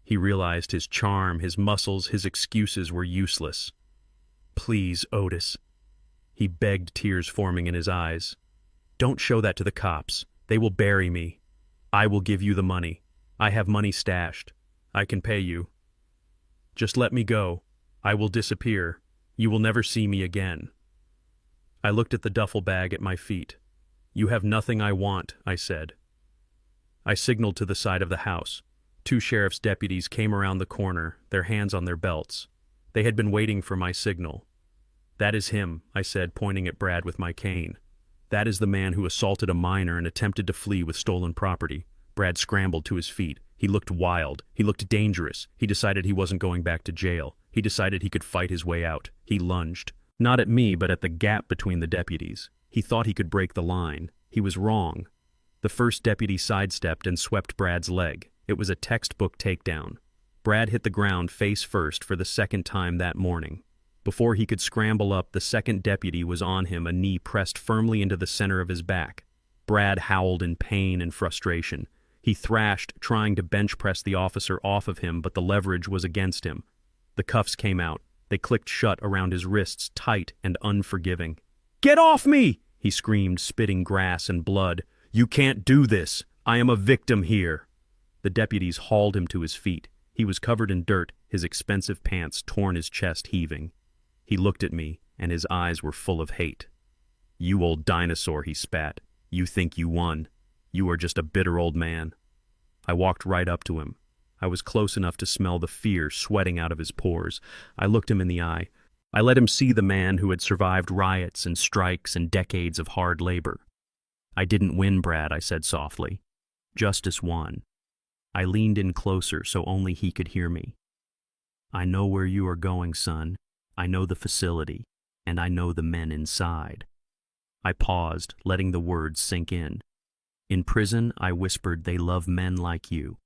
He realized his charm, his muscles, his excuses were useless. "Please, Otis." He begged, tears forming in his eyes. "Don't show that to the cops. They will bury me. I will give you the money. I have money stashed. I can pay you. Just let me go. I will disappear. You will never see me again." I looked at the duffel bag at my feet. "You have nothing I want," I said. I signaled to the side of the house. 2 sheriff's deputies came around the corner, their hands on their belts. They had been waiting for my signal. "That is him," I said, pointing at Brad with my cane. "That is the man who assaulted a minor and attempted to flee with stolen property." Brad scrambled to his feet. He looked wild. He looked dangerous. He decided he wasn't going back to jail. He decided he could fight his way out. He lunged. Not at me, but at the gap between the deputies. He thought he could break the line. He was wrong. The first deputy sidestepped and swept Brad's leg. It was a textbook takedown. Brad hit the ground face first for the second time that morning. Before he could scramble up, the second deputy was on him, a knee pressed firmly into the center of his back. Brad howled in pain and frustration. He thrashed, trying to bench press the officer off of him, but the leverage was against him. The cuffs came out. They clicked shut around his wrists, tight and unforgiving. "Get off me!" he screamed, spitting grass and blood. "You can't do this. I am a victim here." The deputies hauled him to his feet. He was covered in dirt, his expensive pants torn, his chest heaving. He looked at me, and his eyes were full of hate. "You old dinosaur," he spat. "You think you won. You are just a bitter old man." I walked right up to him. I was close enough to smell the fear sweating out of his pores. I looked him in the eye. I let him see the man who had survived riots and strikes and decades of hard labor. "I didn't win, Brad," I said softly. "Justice won." I leaned in closer so only he could hear me. "I know where you are going, son. I know the facility, and I know the men inside." I paused, letting the words sink in. "In prison," I whispered, "they love men like you.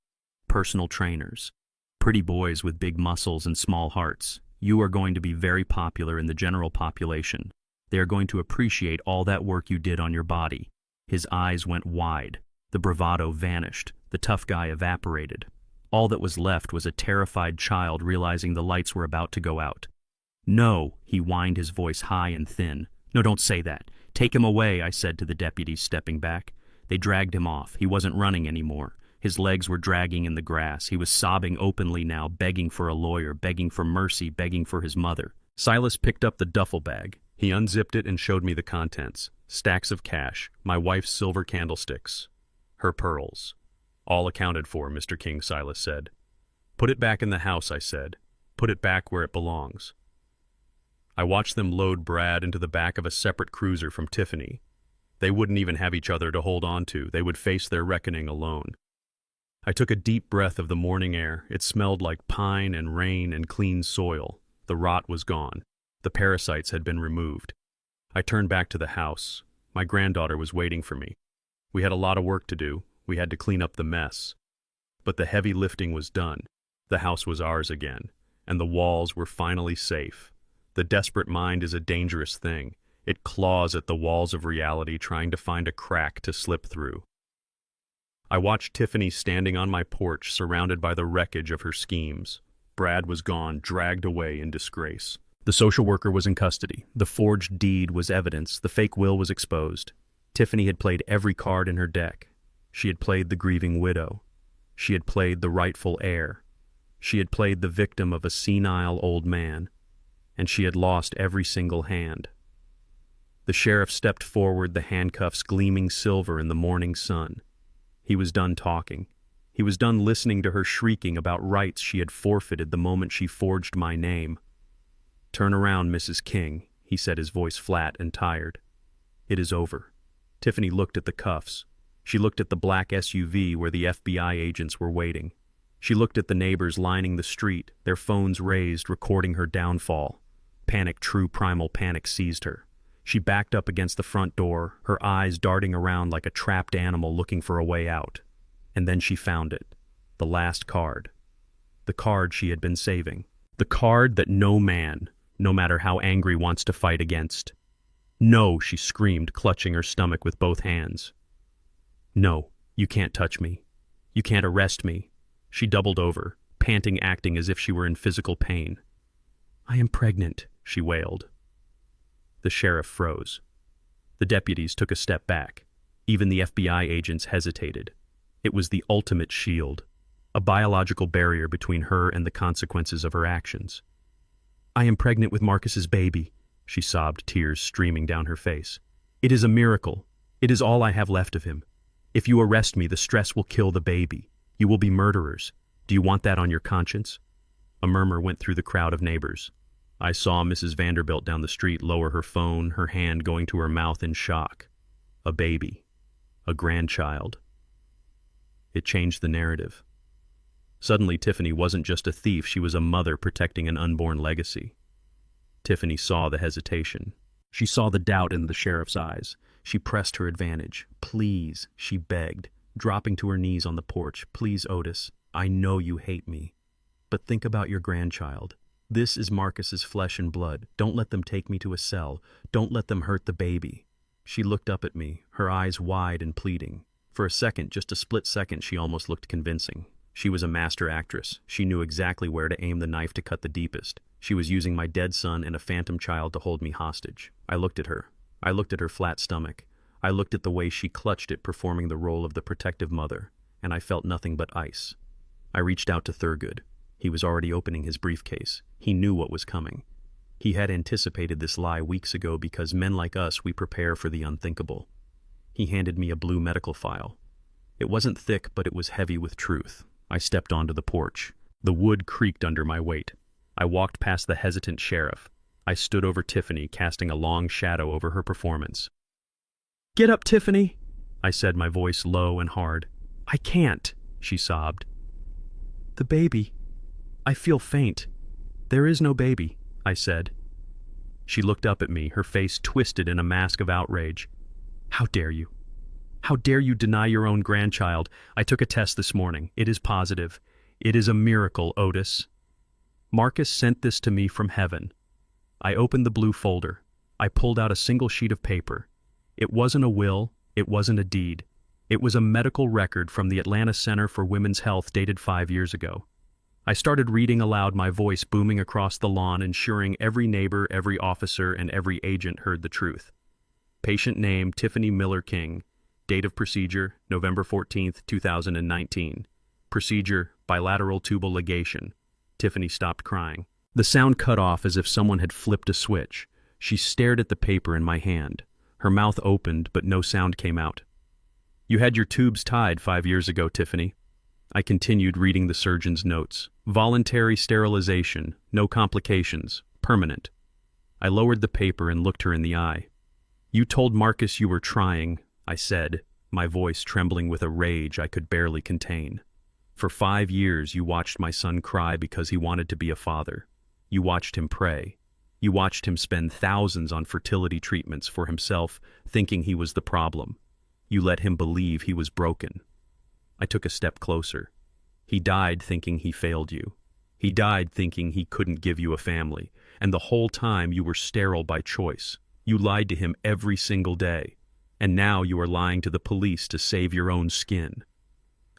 Personal trainers. Pretty boys with big muscles and small hearts. You are going to be very popular in the general population. They are going to appreciate all that work you did on your body." His eyes went wide. The bravado vanished. The tough guy evaporated. All that was left was a terrified child realizing the lights were about to go out. "No," he whined, his voice high and thin. "No, don't say that. Take him away," I said to the deputies, stepping back. They dragged him off. He wasn't running anymore. His legs were dragging in the grass. He was sobbing openly now, begging for a lawyer, begging for mercy, begging for his mother. Silas picked up the duffel bag. He unzipped it and showed me the contents. Stacks of cash, my wife's silver candlesticks, her pearls. "All accounted for, Mr. King," Silas said. "Put it back in the house," I said. "Put it back where it belongs." I watched them load Brad into the back of a separate cruiser from Tiffany. They wouldn't even have each other to hold on to. They would face their reckoning alone. I took a deep breath of the morning air. It smelled like pine and rain and clean soil. The rot was gone. The parasites had been removed. I turned back to the house. My granddaughter was waiting for me. We had a lot of work to do. We had to clean up the mess. But the heavy lifting was done. The house was ours again, and the walls were finally safe. The desperate mind is a dangerous thing. It claws at the walls of reality, trying to find a crack to slip through. I watched Tiffany standing on my porch, surrounded by the wreckage of her schemes. Brad was gone, dragged away in disgrace. The social worker was in custody. The forged deed was evidence. The fake will was exposed. Tiffany had played every card in her deck. She had played the grieving widow. She had played the rightful heir. She had played the victim of a senile old man. And she had lost every single hand. The sheriff stepped forward, the handcuffs gleaming silver in the morning sun. He was done talking. He was done listening to her shrieking about rights she had forfeited the moment she forged my name. "Turn around, Mrs. King," he said, his voice flat and tired. "It is over." Tiffany looked at the cuffs. She looked at the black SUV where the FBI agents were waiting. She looked at the neighbors lining the street, their phones raised, recording her downfall. Panic, true primal panic, seized her. She backed up against the front door, her eyes darting around like a trapped animal looking for a way out. And then she found it. The last card. The card she had been saving. The card that no man, no matter how angry, wants to fight against. "No," she screamed, clutching her stomach with both hands. "No, you can't touch me. You can't arrest me." She doubled over, panting, acting as if she were in physical pain. "I am pregnant," she wailed. The sheriff froze. The deputies took a step back. Even the FBI agents hesitated. It was the ultimate shield, a biological barrier between her and the consequences of her actions. "I am pregnant with Marcus's baby," she sobbed, tears streaming down her face. "It is a miracle. It is all I have left of him. If you arrest me, the stress will kill the baby. You will be murderers. Do you want that on your conscience?" A murmur went through the crowd of neighbors. I saw Mrs. Vanderbilt down the street lower her phone, her hand going to her mouth in shock. A baby. A grandchild. It changed the narrative. Suddenly, Tiffany wasn't just a thief, she was a mother protecting an unborn legacy. Tiffany saw the hesitation. She saw the doubt in the sheriff's eyes. She pressed her advantage. "Please," she begged, dropping to her knees on the porch. "Please, Otis, I know you hate me. But think about your grandchild. This is Marcus's flesh and blood. Don't let them take me to a cell. Don't let them hurt the baby." She looked up at me, her eyes wide and pleading. For a second, just a split second, she almost looked convincing. She was a master actress. She knew exactly where to aim the knife to cut the deepest. She was using my dead son and a phantom child to hold me hostage. I looked at her. I looked at her flat stomach. I looked at the way she clutched it, performing the role of the protective mother, and I felt nothing but ice. I reached out to Thurgood. He was already opening his briefcase. He knew what was coming. He had anticipated this lie weeks ago because men like us, we prepare for the unthinkable. He handed me a blue medical file. It wasn't thick, but it was heavy with truth. I stepped onto the porch. The wood creaked under my weight. I walked past the hesitant sheriff. I stood over Tiffany, casting a long shadow over her performance. "Get up, Tiffany," I said, my voice low and hard. "I can't," she sobbed. "The baby. I feel faint." "There is no baby," I said. She looked up at me, her face twisted in a mask of outrage. "How dare you? How dare you deny your own grandchild? I took a test this morning. It is positive. It is a miracle, Otis. Marcus sent this to me from heaven." I opened the blue folder. I pulled out a single sheet of paper. It wasn't a will. It wasn't a deed. It was a medical record from the Atlanta Center for Women's Health dated 5 years ago. I started reading aloud, my voice booming across the lawn, ensuring every neighbor, every officer, and every agent heard the truth. Patient name, Tiffany Miller King. Date of procedure, November 14th, 2019. Procedure, bilateral tubal ligation. Tiffany stopped crying. The sound cut off as if someone had flipped a switch. She stared at the paper in my hand. Her mouth opened, but no sound came out. "You had your tubes tied 5 years ago, Tiffany." I continued reading the surgeon's notes. "Voluntary sterilization, no complications, permanent." I lowered the paper and looked her in the eye. "You told Marcus you were trying," I said, my voice trembling with a rage I could barely contain. "For 5 years you watched my son cry because he wanted to be a father. You watched him pray. You watched him spend thousands on fertility treatments for himself, thinking he was the problem. You let him believe he was broken." I took a step closer. "He died thinking he failed you. He died thinking he couldn't give you a family, and the whole time you were sterile by choice. You lied to him every single day, and now you are lying to the police to save your own skin."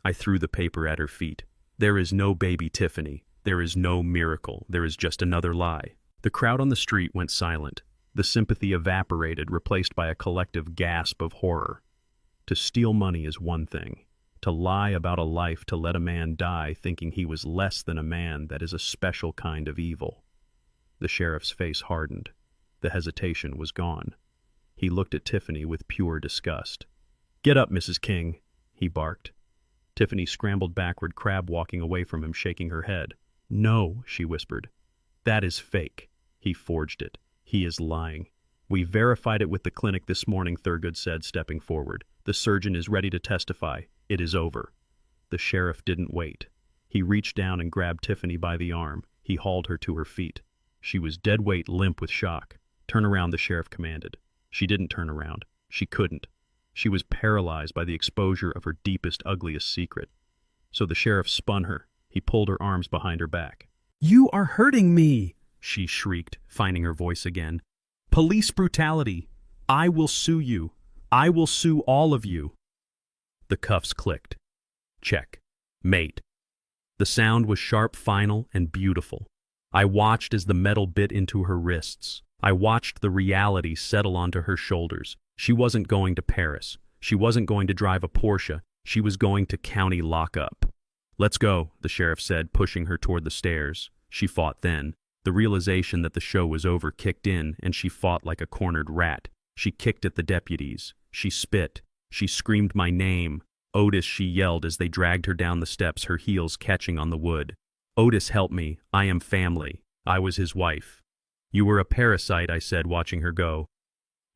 I threw the paper at her feet. "There is no baby, Tiffany. There is no miracle. There is just another lie." The crowd on the street went silent. The sympathy evaporated, replaced by a collective gasp of horror. To steal money is one thing. To lie about a life, to let a man die thinking he was less than a man, that is a special kind of evil. The sheriff's face hardened. The hesitation was gone. He looked at Tiffany with pure disgust. "Get up, Mrs. King," he barked. Tiffany scrambled backward, crab walking away from him, shaking her head. "No," she whispered. "That is fake. He forged it. He is lying. We verified it with the clinic this morning," Thurgood said, stepping forward. "The surgeon is ready to testify. It is over." The sheriff didn't wait. He reached down and grabbed Tiffany by the arm. He hauled her to her feet. She was dead weight, limp with shock. "Turn around," the sheriff commanded. She didn't turn around. She couldn't. She was paralyzed by the exposure of her deepest, ugliest secret. So the sheriff spun her. He pulled her arms behind her back. "You are hurting me," she shrieked, finding her voice again. "Police brutality. I will sue you. I will sue all of you." The cuffs clicked. Check. Mate. The sound was sharp, final, and beautiful. I watched as the metal bit into her wrists. I watched the reality settle onto her shoulders. She wasn't going to Paris. She wasn't going to drive a Porsche. She was going to county lockup. "Let's go," the sheriff said, pushing her toward the stairs. She fought then. The realization that the show was over kicked in, and she fought like a cornered rat. She kicked at the deputies. She spit. She screamed my name. "Otis," she yelled as they dragged her down the steps, her heels catching on the wood. "Otis, help me. I am family. I was his wife." "You were a parasite," I said, watching her go.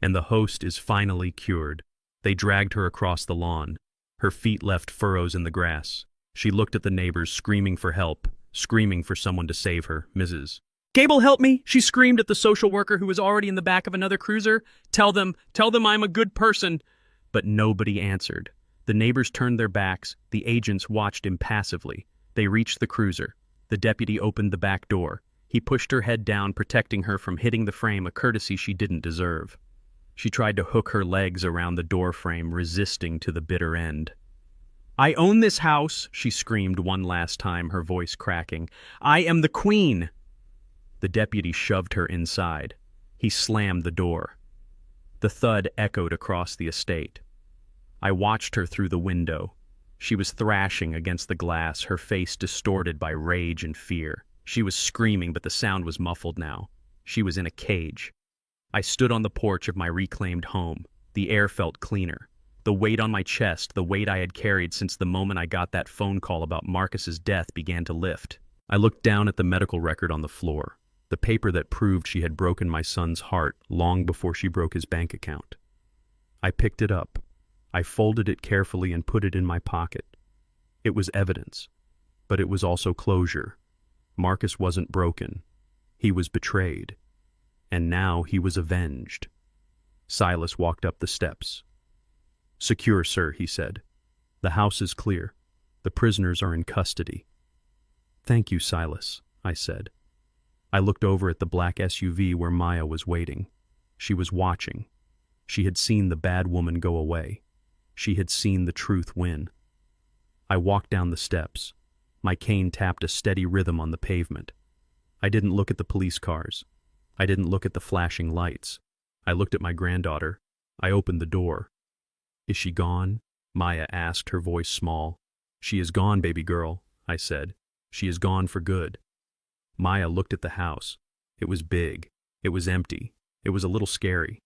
"And the host is finally cured." They dragged her across the lawn. Her feet left furrows in the grass. She looked at the neighbors, screaming for help, screaming for someone to save her. "Mrs. Gable, help me!" she screamed at the social worker who was already in the back of another cruiser. Tell them I'm a good person." But nobody answered. The neighbors turned their backs. The agents watched impassively. They reached the cruiser. The deputy opened the back door. He pushed her head down, protecting her from hitting the frame, a courtesy she didn't deserve. She tried to hook her legs around the door frame, resisting to the bitter end. "I own this house," she screamed one last time, her voice cracking. "I am the queen." The deputy shoved her inside. He slammed the door. The thud echoed across the estate. I watched her through the window. She was thrashing against the glass, her face distorted by rage and fear. She was screaming, but the sound was muffled now. She was in a cage. I stood on the porch of my reclaimed home. The air felt cleaner. The weight on my chest, the weight I had carried since the moment I got that phone call about Marcus's death, began to lift. I looked down at the medical record on the floor, the paper that proved she had broken my son's heart long before she broke his bank account. I picked it up. I folded it carefully and put it in my pocket. It was evidence, but it was also closure. Marcus wasn't broken. He was betrayed. And now he was avenged. Silas walked up the steps. "Secure, sir," he said. "The house is clear. The prisoners are in custody." "Thank you, Silas," I said. I looked over at the black SUV where Maya was waiting. She was watching. She had seen the bad woman go away. She had seen the truth win. I walked down the steps. My cane tapped a steady rhythm on the pavement. I didn't look at the police cars. I didn't look at the flashing lights. I looked at my granddaughter. I opened the door. "Is she gone?" Maya asked, her voice small. "She is gone, baby girl," I said. "She is gone for good." Maya looked at the house. It was big. It was empty. It was a little scary.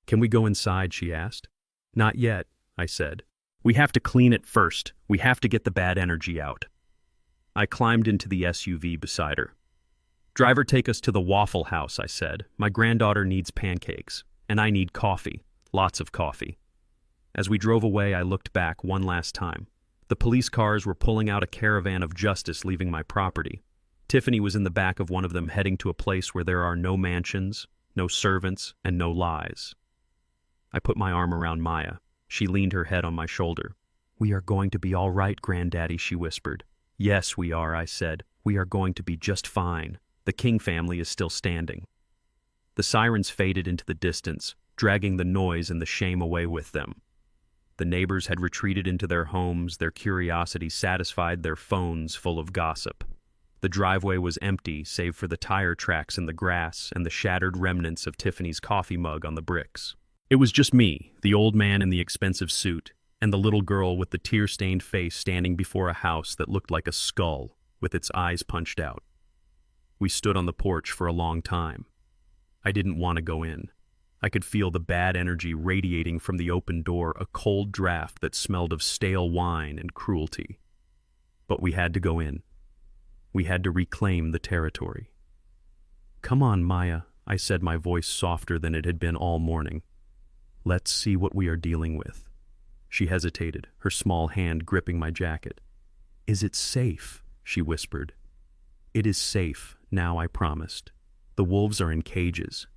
"Can we go inside?" she asked. "Not yet," I said. "We have to clean it first. We have to get the bad energy out." I climbed into the SUV beside her. "Driver, take us to the Waffle House," I said. "My granddaughter needs pancakes, and I need coffee. Lots of coffee." As we drove away, I looked back one last time. The police cars were pulling out a caravan of justice leaving my property. Tiffany was in the back of one of them, heading to a place where there are no mansions, no servants, and no lies. I put my arm around Maya. She leaned her head on my shoulder. "We are going to be all right, Granddaddy," she whispered. "Yes, we are," I said. "We are going to be just fine. The King family is still standing." The sirens faded into the distance, dragging the noise and the shame away with them. The neighbors had retreated into their homes, their curiosity satisfied, their phones full of gossip. The driveway was empty, save for the tire tracks in the grass and the shattered remnants of Tiffany's coffee mug on the bricks. It was just me, the old man in the expensive suit, and the little girl with the tear-stained face standing before a house that looked like a skull, with its eyes punched out. We stood on the porch for a long time. I didn't want to go in. I could feel the bad energy radiating from the open door, a cold draft that smelled of stale wine and cruelty. But we had to go in. We had to reclaim the territory. "Come on, Maya," I said, my voice softer than it had been all morning. "Let's see what we are dealing with." She hesitated, her small hand gripping my jacket. "Is it safe?" she whispered. "It is safe, now," I promised. "The wolves are in cages."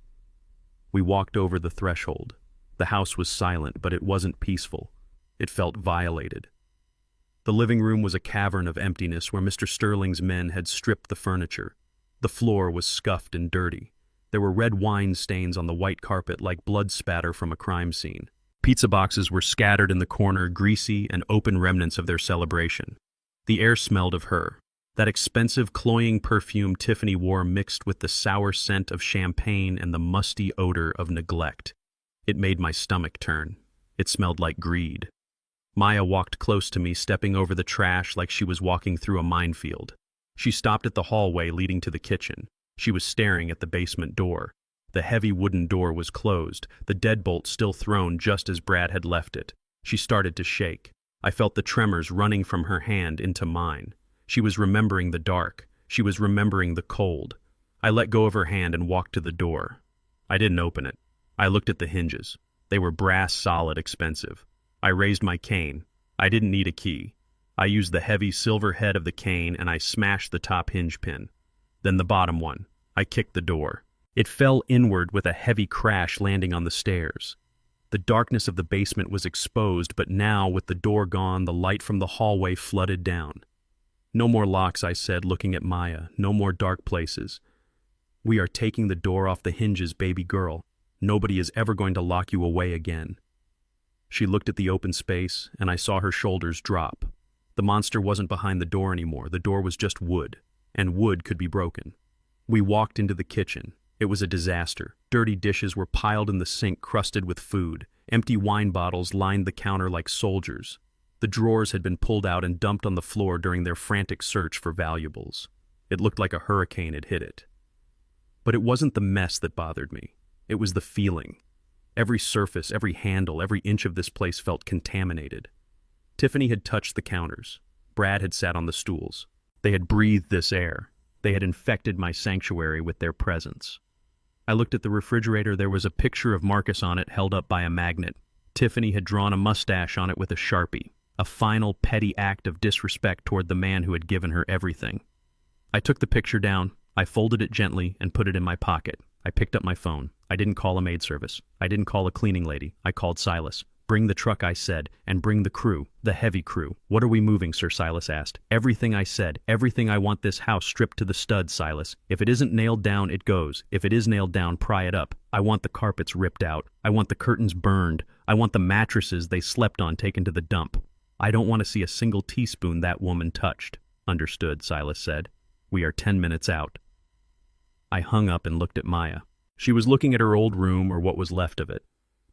We walked over the threshold. The house was silent, but it wasn't peaceful. It felt violated. The living room was a cavern of emptiness where Mr. Sterling's men had stripped the furniture. The floor was scuffed and dirty. There were red wine stains on the white carpet like blood spatter from a crime scene. Pizza boxes were scattered in the corner, greasy and open remnants of their celebration. The air smelled of her. That expensive, cloying perfume Tiffany wore mixed with the sour scent of champagne and the musty odor of neglect. It made my stomach turn. It smelled like greed. Maya walked close to me, stepping over the trash like she was walking through a minefield. She stopped at the hallway leading to the kitchen. She was staring at the basement door. The heavy wooden door was closed, the deadbolt still thrown just as Brad had left it. She started to shake. I felt the tremors running from her hand into mine. She was remembering the dark. She was remembering the cold. I let go of her hand and walked to the door. I didn't open it. I looked at the hinges. They were brass, solid, expensive. I raised my cane. I didn't need a key. I used the heavy silver head of the cane and I smashed the top hinge pin. Then the bottom one. I kicked the door. It fell inward with a heavy crash, landing on the stairs. The darkness of the basement was exposed, but now, with the door gone, the light from the hallway flooded down. "No more locks," I said, looking at Maya. "No more dark places. We are taking the door off the hinges, baby girl. Nobody is ever going to lock you away again." She looked at the open space, and I saw her shoulders drop. The monster wasn't behind the door anymore. The door was just wood, and wood could be broken. We walked into the kitchen. It was a disaster. Dirty dishes were piled in the sink, crusted with food. Empty wine bottles lined the counter like soldiers. The drawers had been pulled out and dumped on the floor during their frantic search for valuables. It looked like a hurricane had hit it. But it wasn't the mess that bothered me. It was the feeling. Every surface, every handle, every inch of this place felt contaminated. Tiffany had touched the counters. Brad had sat on the stools. They had breathed this air. They had infected my sanctuary with their presence. I looked at the refrigerator. There was a picture of Marcus on it, held up by a magnet. Tiffany had drawn a mustache on it with a Sharpie, a final petty act of disrespect toward the man who had given her everything. I took the picture down. I folded it gently and put it in my pocket. I picked up my phone. I didn't call a maid service. I didn't call a cleaning lady. I called Silas. "Bring the truck," I said, "and bring the crew, the heavy crew." "What are we moving, sir?" Silas asked. "Everything," I said. "Everything. I want this house stripped to the studs, Silas. If it isn't nailed down, it goes. If it is nailed down, pry it up. I want the carpets ripped out. I want the curtains burned. I want the mattresses they slept on taken to the dump. I don't want to see a single teaspoon that woman touched." "Understood," Silas said. "We are 10 minutes out." I hung up and looked at Maya. She was looking at her old room, or what was left of it.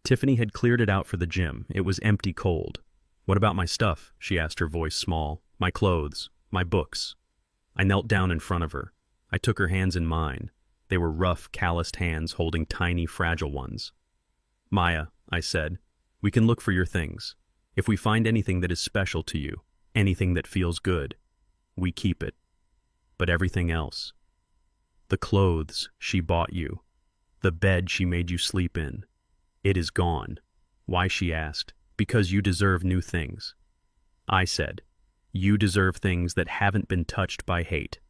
Tiffany had cleared it out for the gym. It was empty cold. "What about my stuff?" she asked, her voice small. "My clothes, my books." I knelt down in front of her. I took her hands in mine. They were rough, calloused hands holding tiny, fragile ones. "Maya," I said, "we can look for your things. If we find anything that is special to you, anything that feels good, we keep it. But everything else, the clothes she bought you, the bed she made you sleep in, it is gone." "Why?" she asked. "Because you deserve new things." I said, "You deserve things that haven't been touched by hate.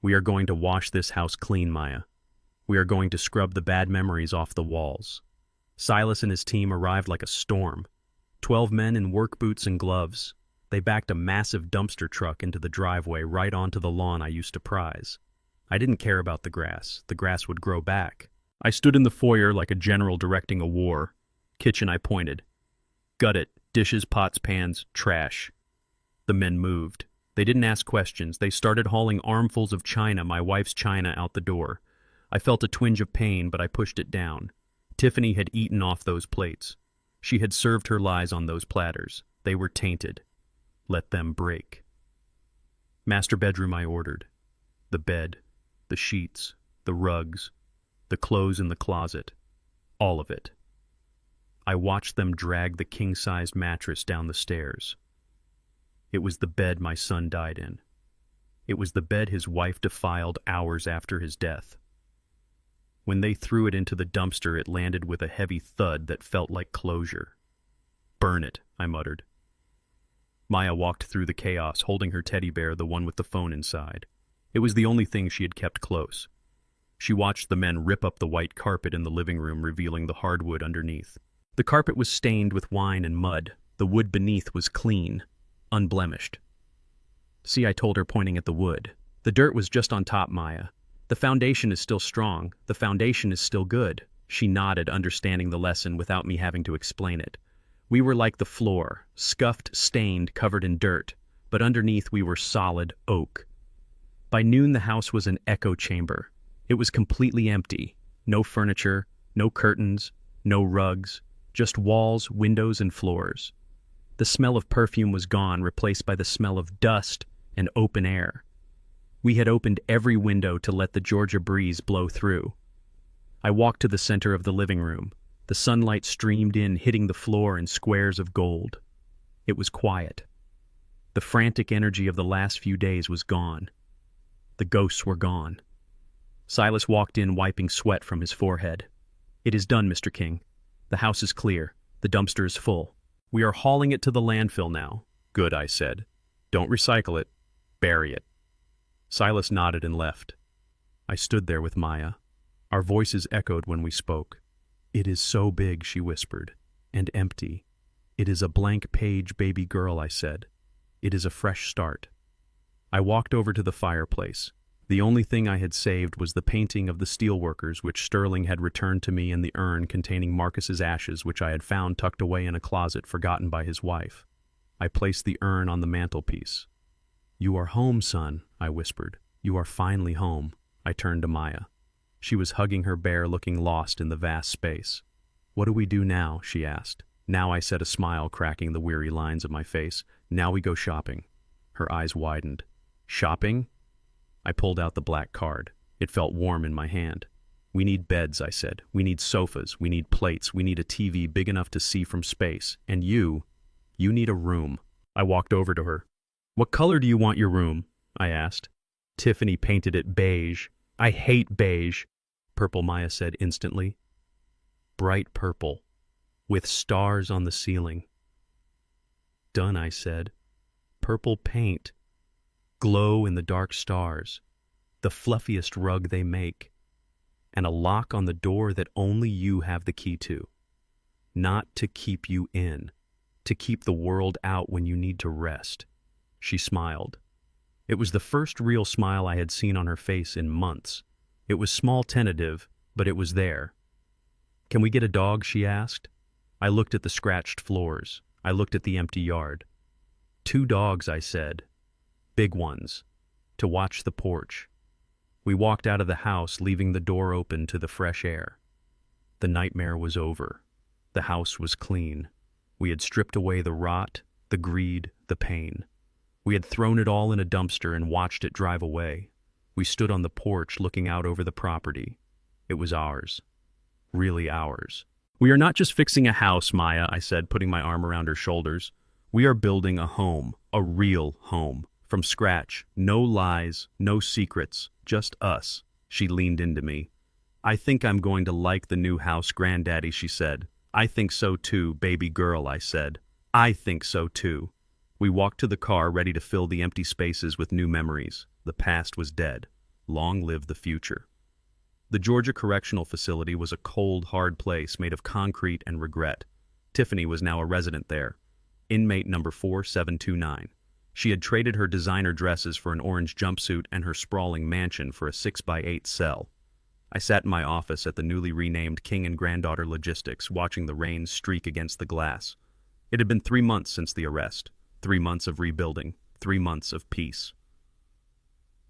We are going to wash this house clean, Maya. We are going to scrub the bad memories off the walls." Silas and his team arrived like a storm. 12 men in work boots and gloves. They backed a massive dumpster truck into the driveway right onto the lawn I used to prize. I didn't care about the grass. The grass would grow back. I stood in the foyer like a general directing a war. "Kitchen," I pointed. "Gut it. Dishes, pots, pans, trash." The men moved. They didn't ask questions. They started hauling armfuls of china, my wife's china, out the door. I felt a twinge of pain, but I pushed it down. Tiffany had eaten off those plates. She had served her lies on those platters. They were tainted. Let them break. "Master bedroom," I ordered. The bed, the sheets, the rugs, the clothes in the closet, all of it. I watched them drag the king-sized mattress down the stairs. It was the bed my son died in. It was the bed his wife defiled hours after his death. When they threw it into the dumpster, it landed with a heavy thud that felt like closure. "Burn it," I muttered. Maya walked through the chaos, holding her teddy bear, the one with the phone inside. It was the only thing she had kept close. She watched the men rip up the white carpet in the living room, revealing the hardwood underneath. The carpet was stained with wine and mud. The wood beneath was clean. unblemished. See, I told her, pointing at the wood. The dirt was just on top, Maya. The foundation is still strong. The foundation is still good. She nodded, understanding the lesson without me having to explain it. We were like the floor, scuffed, stained, covered in dirt, but underneath we were solid oak. By noon the house was an echo chamber. It was completely empty. No furniture, no curtains, no rugs, just walls, windows, and floors. The smell of perfume was gone, replaced by the smell of dust and open air. We had opened every window to let the Georgia breeze blow through. I walked to the center of the living room. The sunlight streamed in, hitting the floor in squares of gold. It was quiet. The frantic energy of the last few days was gone. The ghosts were gone. Silas walked in, wiping sweat from his forehead. "It is done, Mr. King. The house is clear. The dumpster is full. We are hauling it to the landfill now." "Good," I said. "Don't recycle it. Bury it." Silas nodded and left. I stood there with Maya. Our voices echoed when we spoke. "It is so big," she whispered, "and empty. It is a blank page, baby girl," I said. "It is a fresh start." I walked over to the fireplace. The only thing I had saved was the painting of the steelworkers which Sterling had returned to me, and the urn containing Marcus's ashes which I had found tucked away in a closet forgotten by his wife. I placed the urn on the mantelpiece. "You are home, son," I whispered. "You are finally home." I turned to Maya. She was hugging her bear, looking lost in the vast space. "What do we do now?" she asked. "Now," I said, a smile cracking the weary lines of my face. "Now we go shopping." Her eyes widened. "Shopping?" I pulled out the black card. It felt warm in my hand. "We need beds," I said. "We need sofas. We need plates. We need a TV big enough to see from space. And you need a room." I walked over to her. "What color do you want your room?" I asked. "Tiffany painted it beige." "I hate beige." "Purple," Maya said instantly. "Bright purple, with stars on the ceiling." "Done," I said. "Purple paint. Glow in the dark stars. The fluffiest rug they make. And a lock on the door that only you have the key to. Not to keep you in. To keep the world out when you need to rest." She smiled. It was the first real smile I had seen on her face in months. It was small, tentative, but it was there. "Can we get a dog?" she asked. I looked at the scratched floors. I looked at the empty yard. "2 dogs," I said. "Big ones. To watch the porch." We walked out of the house, leaving the door open to the fresh air. The nightmare was over. The house was clean. We had stripped away the rot, the greed, the pain. We had thrown it all in a dumpster and watched it drive away. We stood on the porch looking out over the property. It was ours. Really ours. "We are not just fixing a house, Maya," I said, putting my arm around her shoulders. "We are building a home, a real home, from scratch. No lies, no secrets, just us." She leaned into me. "I think I'm going to like the new house, Granddaddy," she said. "I think so too, baby girl," I said. "I think so too." We walked to the car, ready to fill the empty spaces with new memories. The past was dead. Long live the future. The Georgia Correctional Facility was a cold, hard place made of concrete and regret. Tiffany was now a resident there. Inmate number 4729. She had traded her designer dresses for an orange jumpsuit and her sprawling mansion for a 6x8 cell. I sat in my office at the newly renamed King and Granddaughter Logistics, watching the rain streak against the glass. It had been 3 months since the arrest. 3 months of rebuilding. 3 months of peace.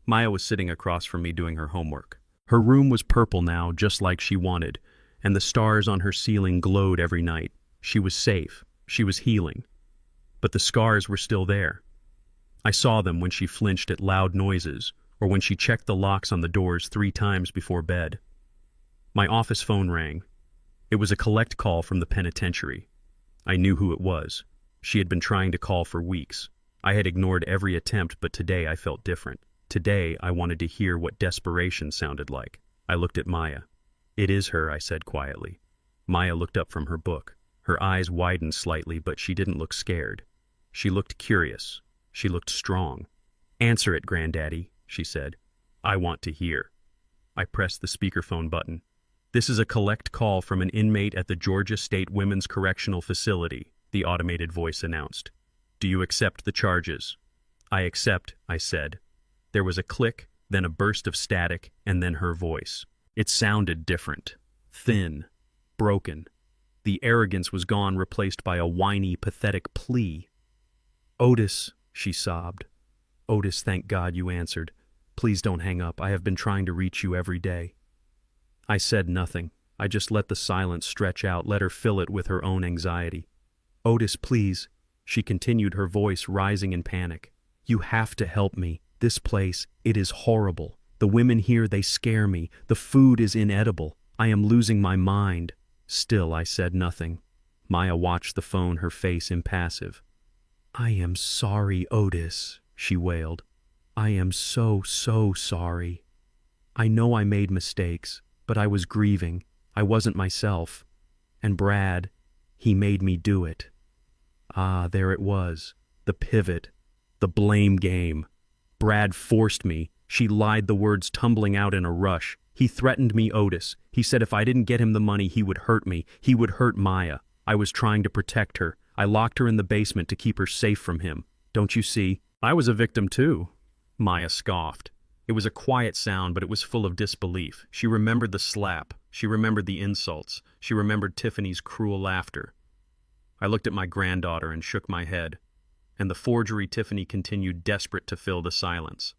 Maya was sitting across from me doing her homework. Her room was purple now, just like she wanted, and the stars on her ceiling glowed every night. She was safe. She was healing. But the scars were still there. I saw them when she flinched at loud noises, or when she checked the locks on the doors 3 times before bed. My office phone rang. It was a collect call from the penitentiary. I knew who it was. She had been trying to call for weeks. I had ignored every attempt, but today I felt different. Today I wanted to hear what desperation sounded like. I looked at Maya. "It is her," I said quietly. Maya looked up from her book. Her eyes widened slightly, but she didn't look scared. She looked curious. She looked strong. "Answer it, Granddaddy," she said. "I want to hear." I pressed the speakerphone button. "This is a collect call from an inmate at the Georgia State Women's Correctional Facility," the automated voice announced. Do you accept the charges? I accept, I said. There was a click, then a burst of static, and then her voice. It sounded different. Thin. Broken. The arrogance was gone, replaced by a whiny, pathetic plea. Otis, she sobbed. Otis, thank God you answered. Please don't hang up. I have been trying to reach you every day. I said nothing. I just let the silence stretch out, let her fill it with her own anxiety. Otis, please, she continued, her voice rising in panic. You have to help me. This place, it is horrible. The women here, they scare me. The food is inedible. I am losing my mind. Still, I said nothing. Maya watched the phone, her face impassive. I am sorry, Otis, she wailed. I am so sorry. I know I made mistakes, but I was grieving. I wasn't myself. And Brad, he made me do it. Ah, there it was. The pivot. The blame game. Brad forced me. She lied, the words tumbling out in a rush. He threatened me, Otis. He said if I didn't get him the money, he would hurt me. He would hurt Maya. I was trying to protect her. I locked her in the basement to keep her safe from him. Don't you see? I was a victim too. Maya scoffed. It was a quiet sound, but it was full of disbelief. She remembered the slap. She remembered the insults. She remembered Tiffany's cruel laughter. I looked at my granddaughter and shook my head. And the forgery Tiffany continued, desperate to fill the silence.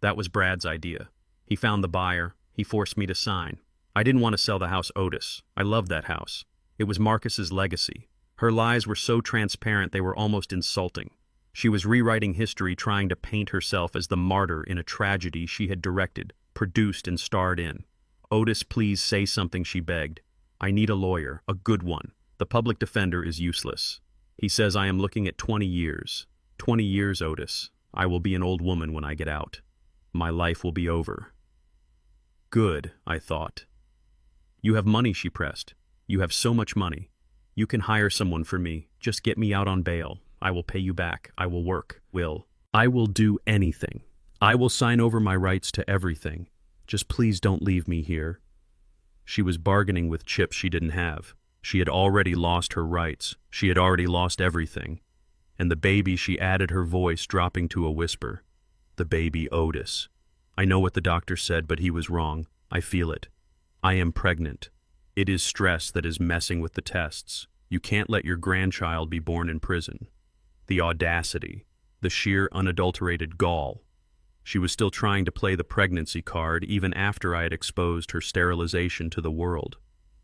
That was Brad's idea. He found the buyer. He forced me to sign. I didn't want to sell the house, Otis. I loved that house. It was Marcus's legacy. Her lies were so transparent they were almost insulting. She was rewriting history, trying to paint herself as the martyr in a tragedy she had directed, produced, and starred in. Otis, please say something, she begged. I need a lawyer, a good one. The public defender is useless. He says I am looking at 20 years. 20 years, Otis. I will be an old woman when I get out. My life will be over. Good, I thought. You have money, she pressed. You have so much money. You can hire someone for me. Just get me out on bail. I will pay you back. I will work. I will do anything. I will sign over my rights to everything. Just please don't leave me here. She was bargaining with chips she didn't have. She had already lost her rights. She had already lost everything. And the baby, she added, her voice dropping to a whisper. The baby Otis. I know what the doctor said, but he was wrong. I feel it. I am pregnant. It is stress that is messing with the tests. You can't let your grandchild be born in prison. The audacity, the sheer unadulterated gall. She was still trying to play the pregnancy card even after I had exposed her sterilization to the world.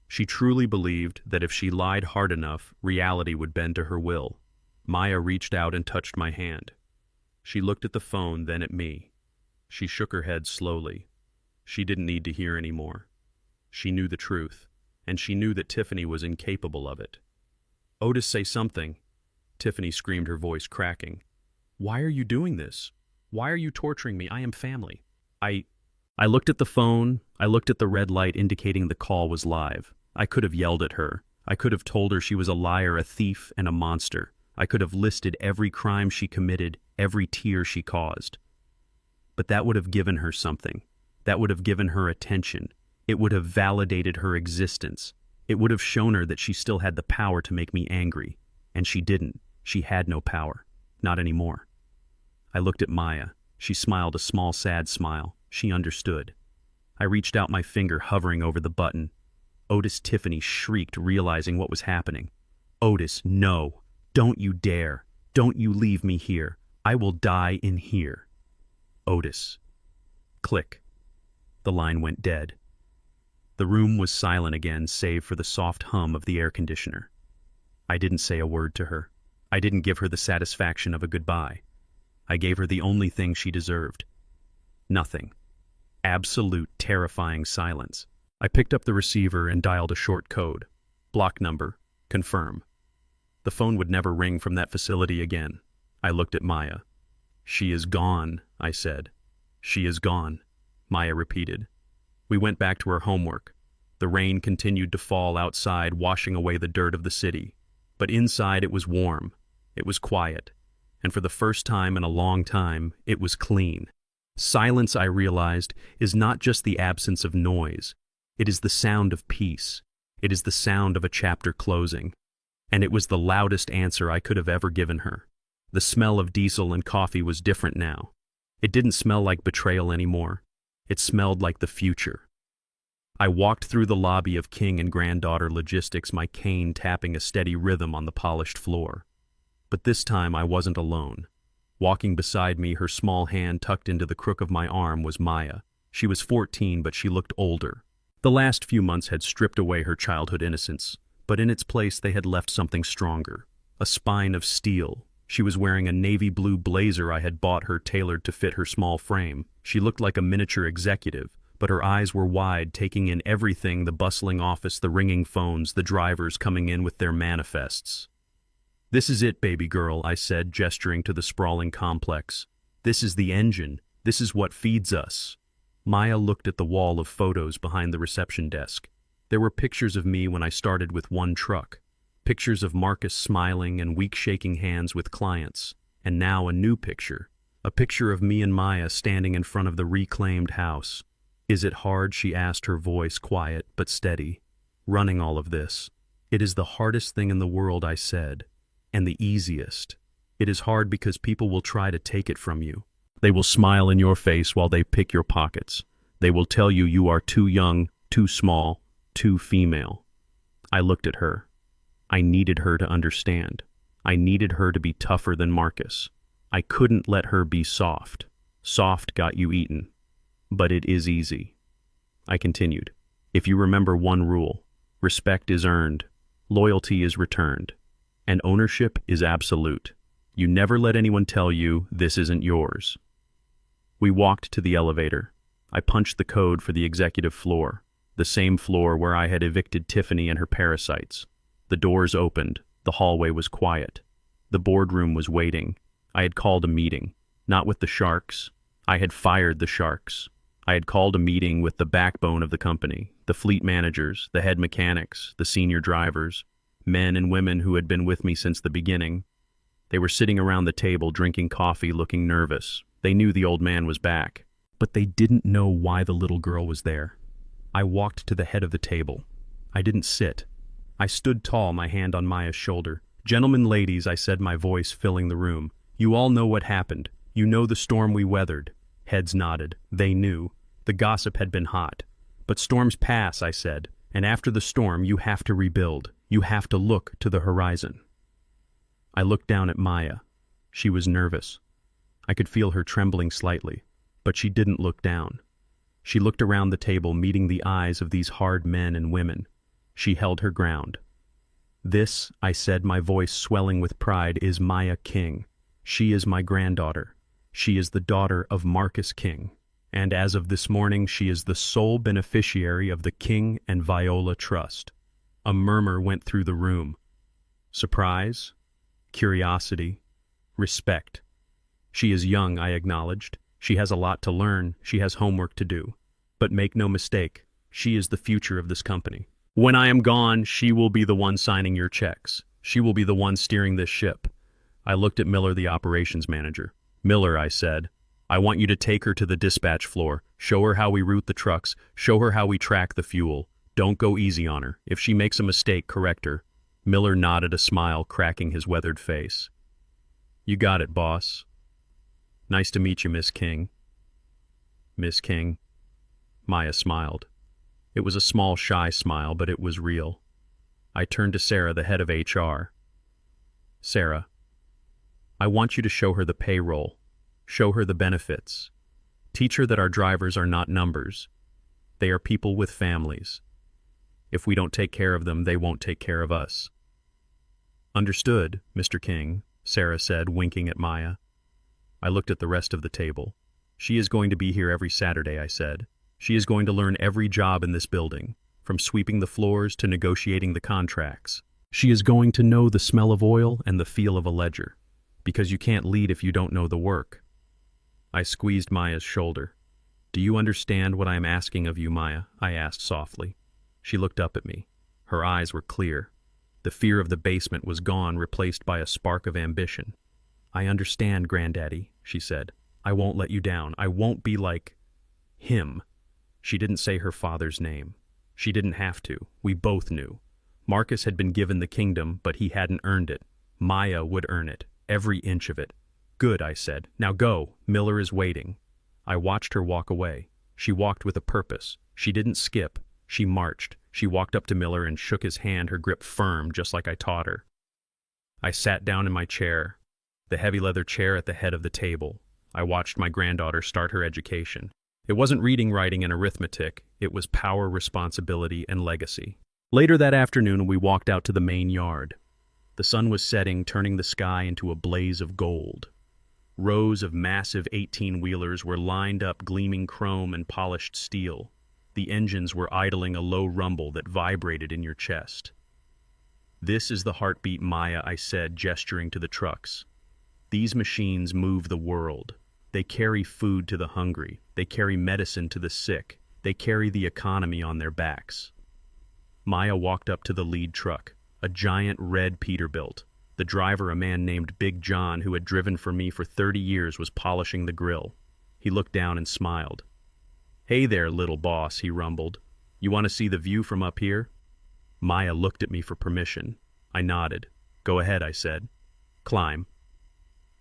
She truly believed that if she lied hard enough, reality would bend to her will. Maya reached out and touched my hand. She looked at the phone, then at me. She shook her head slowly. She didn't need to hear any more. She knew the truth, and she knew that Tiffany was incapable of it. Otis, say something. Tiffany screamed, her voice cracking. Why are you doing this? Why are you torturing me? I am family. I looked at the phone. I looked at the red light indicating the call was live. I could have yelled at her. I could have told her she was a liar, a thief, and a monster. I could have listed every crime she committed, every tear she caused. But that would have given her something. That would have given her attention. It would have validated her existence. It would have shown her that she still had the power to make me angry. And she didn't. She had no power. Not anymore. I looked at Maya. She smiled a small, sad smile. She understood. I reached out my finger, hovering over the button. Otis, Tiffany shrieked, realizing what was happening. Otis, no. Don't you dare. Don't you leave me here. I will die in here. Otis. Click. The line went dead. The room was silent again, save for the soft hum of the air conditioner. I didn't say a word to her. I didn't give her the satisfaction of a goodbye. I gave her the only thing she deserved. Nothing. Absolute, terrifying silence. I picked up the receiver and dialed a short code. Block number. Confirm. The phone would never ring from that facility again. I looked at Maya. She is gone, I said. She is gone, Maya repeated. We went back to our homework. The rain continued to fall outside, washing away the dirt of the city. But inside it was warm. It was quiet. And for the first time in a long time, it was clean. Silence, I realized, is not just the absence of noise. It is the sound of peace. It is the sound of a chapter closing. And it was the loudest answer I could have ever given her. The smell of diesel and coffee was different now. It didn't smell like betrayal anymore. It smelled like the future. I walked through the lobby of King and Granddaughter Logistics, my cane tapping a steady rhythm on the polished floor. But this time I wasn't alone. Walking beside me, her small hand tucked into the crook of my arm, was Maya. She was 14, but she looked older. The last few months had stripped away her childhood innocence, but in its place they had left something stronger, a spine of steel. She was wearing a navy blue blazer I had bought her, tailored to fit her small frame. She looked like a miniature executive, but her eyes were wide, taking in everything: the bustling office, the ringing phones, the drivers coming in with their manifests. "This is it, baby girl," I said, gesturing to the sprawling complex. "This is the engine. This is what feeds us." Maya looked at the wall of photos behind the reception desk. There were pictures of me when I started with one truck, pictures of Marcus smiling and weak shaking hands with clients, and now a new picture, a picture of me and Maya standing in front of the reclaimed house. "Is it hard?" she asked, her voice quiet but steady. "Running all of this. It is the hardest thing in the world," I said, "and the easiest. It is hard because people will try to take it from you. They will smile in your face while they pick your pockets. They will tell you you are too young, too small, too female." I looked at her. I needed her to understand. I needed her to be tougher than Marcus. I couldn't let her be soft. Soft got you eaten. But it is easy. I continued. "If you remember one rule, respect is earned, loyalty is returned, and ownership is absolute. You never let anyone tell you this isn't yours." We walked to the elevator. I punched the code for the executive floor, the same floor where I had evicted Tiffany and her parasites. The doors opened. The hallway was quiet. The boardroom was waiting. I had called a meeting, not with the sharks. I had fired the sharks. I had called a meeting with the backbone of the company, the fleet managers, the head mechanics, the senior drivers, men and women who had been with me since the beginning. They were sitting around the table, drinking coffee, looking nervous. They knew the old man was back, but they didn't know why the little girl was there. I walked to the head of the table. I didn't sit. I stood tall, my hand on Maya's shoulder. "Gentlemen, ladies," I said, my voice filling the room. "You all know what happened. You know the storm we weathered." Heads nodded. They knew. The gossip had been hot. "But storms pass," I said, "and after the storm you have to rebuild. You have to look to the horizon." I looked down at Maya. She was nervous. I could feel her trembling slightly, but she didn't look down. She looked around the table, meeting the eyes of these hard men and women. She held her ground. "This," I said, my voice swelling with pride, "is Maya King. She is my granddaughter. She is the daughter of Marcus King. And as of this morning, she is the sole beneficiary of the King and Viola Trust." A murmur went through the room. Surprise, curiosity, respect. "She is young," I acknowledged. "She has a lot to learn. She has homework to do. But make no mistake, she is the future of this company. When I am gone, she will be the one signing your checks. She will be the one steering this ship." I looked at Miller, the operations manager. "Miller," I said, "I want you to take her to the dispatch floor. Show her how we route the trucks. Show her how we track the fuel. Don't go easy on her. If she makes a mistake, correct her." Miller nodded, a smile cracking his weathered face. "You got it, boss." "Nice to meet you, Miss King." "Miss King." Maya smiled. It was a small, shy smile, but it was real. I turned to Sarah, the head of HR. "Sarah, I want you to show her the payroll. Show her the benefits. Teach her that our drivers are not numbers. They are people with families. If we don't take care of them, they won't take care of us." "Understood, Mr. King," Sarah said, winking at Maya. I looked at the rest of the table. "She is going to be here every Saturday," I said. "She is going to learn every job in this building, from sweeping the floors to negotiating the contracts. She is going to know the smell of oil and the feel of a ledger, because you can't lead if you don't know the work." I squeezed Maya's shoulder. "Do you understand what I am asking of you, Maya?" I asked softly. She looked up at me. Her eyes were clear. The fear of the basement was gone, replaced by a spark of ambition. "I understand, Granddaddy," she said. "I won't let you down. I won't be like him." She didn't say her father's name. She didn't have to. We both knew. Marcus had been given the kingdom, but he hadn't earned it. Maya would earn it, every inch of it. Good, I said. Now go. Miller is waiting. I watched her walk away. She walked with a purpose. She didn't skip. She marched. She walked up to Miller and shook his hand, her grip firm, just like I taught her. I sat down in my chair, the heavy leather chair at the head of the table. I watched my granddaughter start her education. It wasn't reading, writing, and arithmetic. It was power, responsibility, and legacy. Later that afternoon, we walked out to the main yard. The sun was setting, turning the sky into a blaze of gold. Rows of massive 18-wheelers were lined up, gleaming chrome and polished steel. The engines were idling a low rumble that vibrated in your chest. "This is the heartbeat, Maya," I said, gesturing to the trucks. "These machines move the world. They carry food to the hungry. They carry medicine to the sick. They carry the economy on their backs." Maya walked up to the lead truck, a giant red Peterbilt. The driver, a man named Big John, who had driven for me for 30 years, was polishing the grill. He looked down and smiled. "Hey there, little boss," he rumbled. "You want to see the view from up here?" Maya looked at me for permission. I nodded. "Go ahead," I said. "Climb."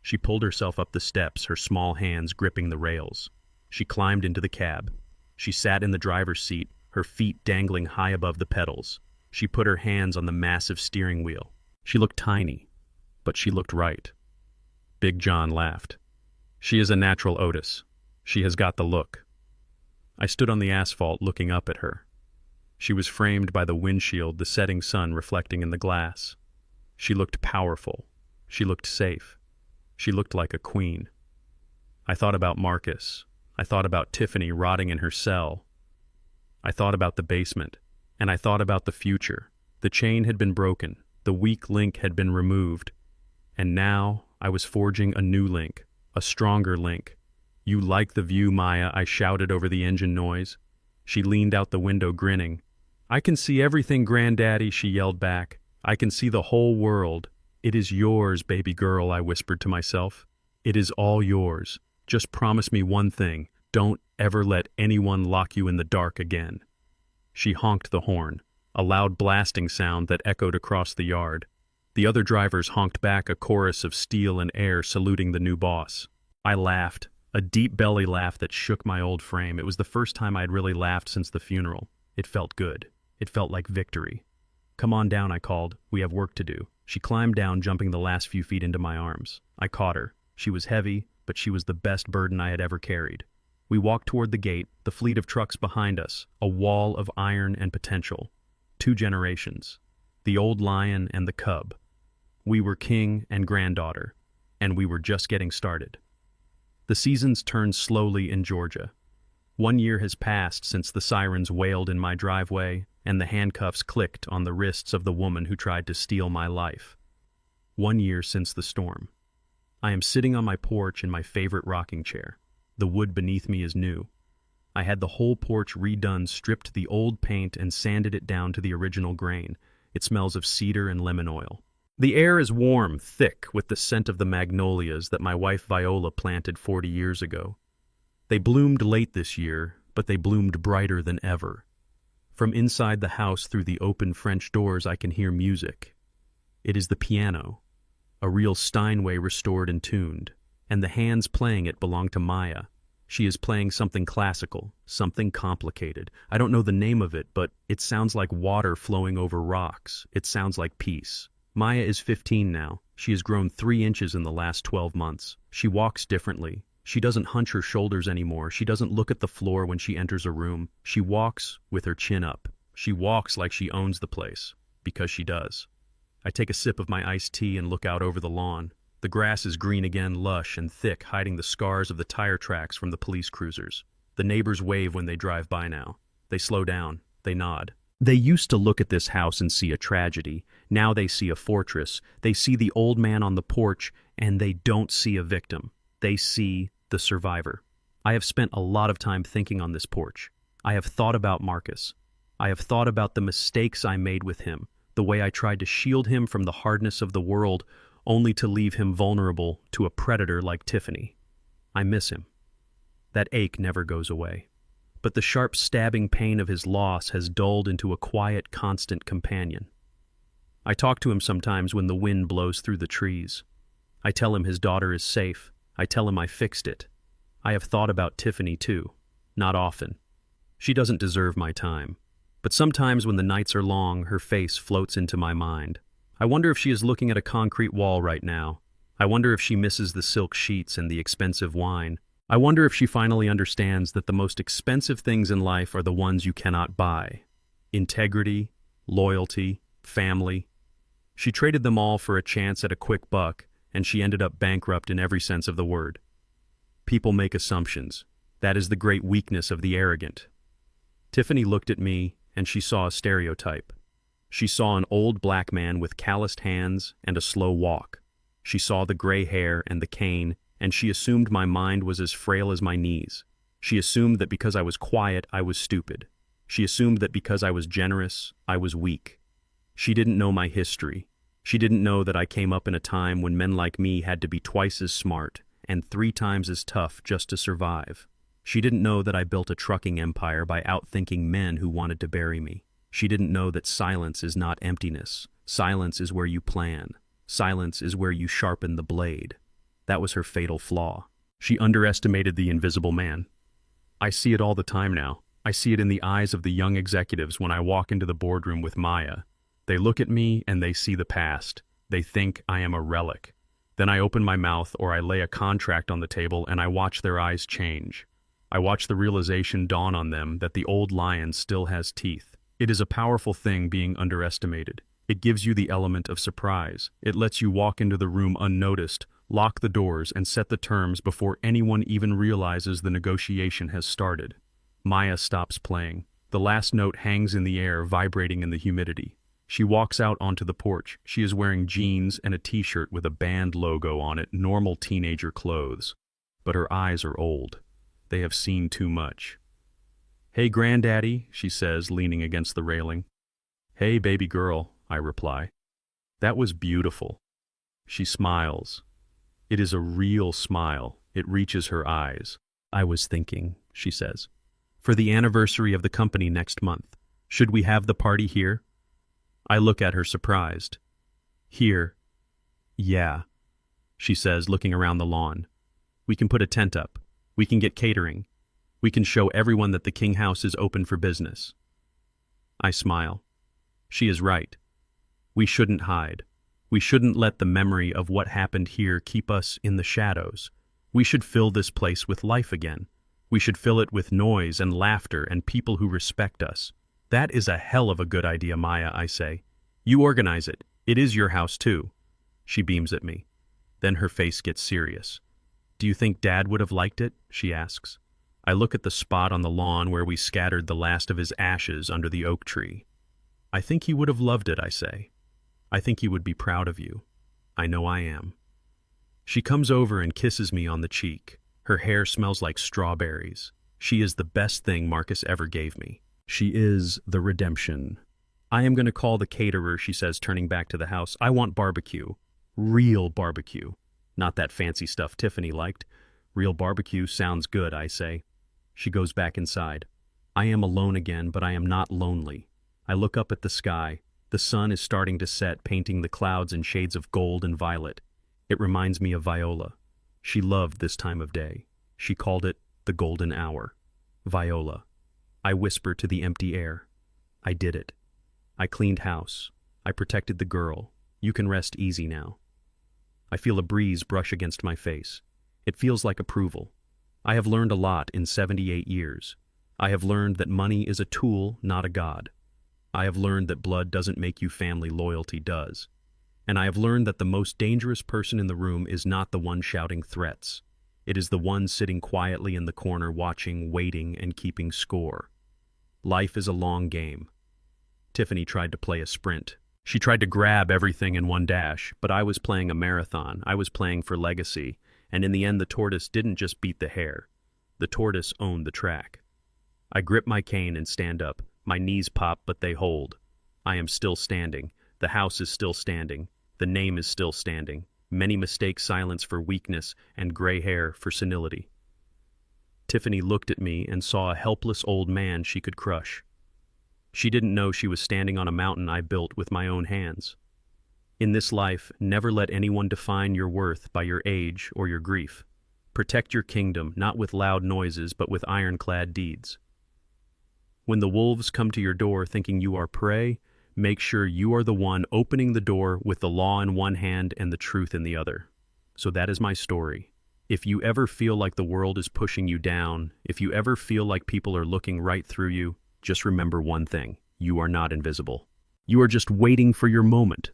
She pulled herself up the steps, her small hands gripping the rails. She climbed into the cab. She sat in the driver's seat, her feet dangling high above the pedals. She put her hands on the massive steering wheel. She looked tiny, but she looked right. Big John laughed. "She is a natural Otis. She has got the look." I stood on the asphalt looking up at her. She was framed by the windshield, the setting sun reflecting in the glass. She looked powerful. She looked safe. She looked like a queen. I thought about Marcus. I thought about Tiffany rotting in her cell. I thought about the basement, and I thought about the future. The chain had been broken. The weak link had been removed. And now I was forging a new link, a stronger link. "You like the view, Maya?" I shouted over the engine noise. She leaned out the window, grinning. "I can see everything, Granddaddy," she yelled back. "I can see the whole world." "It is yours, baby girl," I whispered to myself. "It is all yours. Just promise me one thing. Don't ever let anyone lock you in the dark again." She honked the horn, a loud blasting sound that echoed across the yard. The other drivers honked back, a chorus of steel and air saluting the new boss. I laughed, a deep belly laugh that shook my old frame. It was the first time I had really laughed since the funeral. It felt good. It felt like victory. "Come on down," I called. "We have work to do." She climbed down, jumping the last few feet into my arms. I caught her. She was heavy, but she was the best burden I had ever carried. We walked toward the gate, the fleet of trucks behind us, a wall of iron and potential. 2 generations. The old lion and the cub. We were king and granddaughter, and we were just getting started. The seasons turned slowly in Georgia. 1 year has passed since the sirens wailed in my driveway and the handcuffs clicked on the wrists of the woman who tried to steal my life. 1 year since the storm. I am sitting on my porch in my favorite rocking chair. The wood beneath me is new. I had the whole porch redone, stripped the old paint, and sanded it down to the original grain. It smells of cedar and lemon oil. The air is warm, thick, with the scent of the magnolias that my wife Viola planted 40 years ago. They bloomed late this year, but they bloomed brighter than ever. From inside the house through the open French doors I can hear music. It is the piano, a real Steinway restored and tuned, and the hands playing it belong to Maya. She is playing something classical, something complicated. I don't know the name of it, but it sounds like water flowing over rocks. It sounds like peace. Maya is 15 now. She has grown 3 inches in the last 12 months. She walks differently. She doesn't hunch her shoulders anymore. She doesn't look at the floor when she enters a room. She walks with her chin up. She walks like she owns the place, because she does. I take a sip of my iced tea and look out over the lawn. The grass is green again, lush and thick, hiding the scars of the tire tracks from the police cruisers. The neighbors wave when they drive by now. They slow down. They nod. They used to look at this house and see a tragedy. Now they see a fortress. They see the old man on the porch, and they don't see a victim. They see the survivor. I have spent a lot of time thinking on this porch. I have thought about Marcus. I have thought about the mistakes I made with him, the way I tried to shield him from the hardness of the world, only to leave him vulnerable to a predator like Tiffany. I miss him. That ache never goes away. But the sharp stabbing pain of his loss has dulled into a quiet, constant companion. I talk to him sometimes when the wind blows through the trees. I tell him his daughter is safe. I tell him I fixed it. I have thought about Tiffany too. Not often. She doesn't deserve my time. But sometimes when the nights are long, her face floats into my mind. I wonder if she is looking at a concrete wall right now. I wonder if she misses the silk sheets and the expensive wine. I wonder if she finally understands that the most expensive things in life are the ones you cannot buy. Integrity, loyalty, family. She traded them all for a chance at a quick buck, and she ended up bankrupt in every sense of the word. People make assumptions. That is the great weakness of the arrogant. Tiffany looked at me, and she saw a stereotype. She saw an old black man with calloused hands and a slow walk. She saw the gray hair and the cane, and she assumed my mind was as frail as my knees. She assumed that because I was quiet, I was stupid. She assumed that because I was generous, I was weak. She didn't know my history. She didn't know that I came up in a time when men like me had to be twice as smart and 3 times as tough just to survive. She didn't know that I built a trucking empire by outthinking men who wanted to bury me. She didn't know that silence is not emptiness. Silence is where you plan. Silence is where you sharpen the blade. That was her fatal flaw. She underestimated the invisible man. I see it all the time now. I see it in the eyes of the young executives when I walk into the boardroom with Maya. They look at me and they see the past. They think I am a relic. Then I open my mouth or I lay a contract on the table and I watch their eyes change. I watch the realization dawn on them that the old lion still has teeth. It is a powerful thing being underestimated. It gives you the element of surprise. It lets you walk into the room unnoticed, lock the doors, and set the terms before anyone even realizes the negotiation has started. Maya stops playing. The last note hangs in the air, vibrating in the humidity. She walks out onto the porch. She is wearing jeans and a t-shirt with a band logo on it, normal teenager clothes. But her eyes are old. They have seen too much. "Hey, Granddaddy," she says, leaning against the railing. "Hey, baby girl," I reply. "That was beautiful." She smiles. It is a real smile. It reaches her eyes. "I was thinking," she says, "for the anniversary of the company next month, should we have the party here?" I look at her surprised. "Here?" "Yeah," she says, looking around the lawn. "We can put a tent up. We can get catering. We can show everyone that the King House is open for business." I smile. She is right. We shouldn't hide. We shouldn't let the memory of what happened here keep us in the shadows. We should fill this place with life again. We should fill it with noise and laughter and people who respect us. "That is a hell of a good idea, Maya," I say. "You organize it. It is your house, too." She beams at me. Then her face gets serious. "Do you think Dad would have liked it?" she asks. I look at the spot on the lawn where we scattered the last of his ashes under the oak tree. "I think he would have loved it," I say. "I think he would be proud of you. I know I am." She comes over and kisses me on the cheek. Her hair smells like strawberries. She is the best thing Marcus ever gave me. She is the redemption. "I am going to call the caterer," she says, turning back to the house. "I want barbecue. Real barbecue. Not that fancy stuff Tiffany liked. Real barbecue sounds good," I say. She goes back inside. I am alone again, but I am not lonely. I look up at the sky. The sun is starting to set, painting the clouds in shades of gold and violet. It reminds me of Viola. She loved this time of day. She called it the golden hour. Viola. I whisper to the empty air. I did it. I cleaned house. I protected the girl. You can rest easy now. I feel a breeze brush against my face. It feels like approval. I have learned a lot in 78 years. I have learned that money is a tool, not a god. I have learned that blood doesn't make you family, loyalty does. And I have learned that the most dangerous person in the room is not the one shouting threats. It is the one sitting quietly in the corner watching, waiting, and keeping score. Life is a long game. Tiffany tried to play a sprint. She tried to grab everything in one dash, but I was playing a marathon. I was playing for legacy, and in the end the tortoise didn't just beat the hare. The tortoise owned the track. I grip my cane and stand up. My knees pop, but they hold. I am still standing. The house is still standing. The name is still standing. Many mistake silence for weakness and gray hair for senility. Tiffany looked at me and saw a helpless old man she could crush. She didn't know she was standing on a mountain I built with my own hands. In this life, never let anyone define your worth by your age or your grief. Protect your kingdom, not with loud noises, but with ironclad deeds. When the wolves come to your door thinking you are prey, make sure you are the one opening the door with the law in one hand and the truth in the other. So that is my story. If you ever feel like the world is pushing you down, if you ever feel like people are looking right through you, just remember one thing: you are not invisible. You are just waiting for your moment.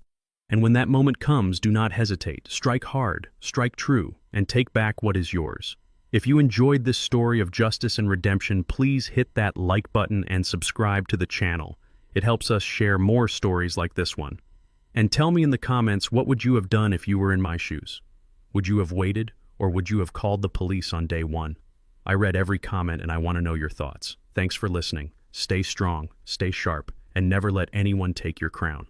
And when that moment comes, do not hesitate. Strike hard, strike true, and take back what is yours. If you enjoyed this story of justice and redemption, please hit that like button and subscribe to the channel. It helps us share more stories like this one. And tell me in the comments, what would you have done if you were in my shoes? Would you have waited, or would you have called the police on day one? I read every comment and I want to know your thoughts. Thanks for listening. Stay strong, stay sharp, and never let anyone take your crown.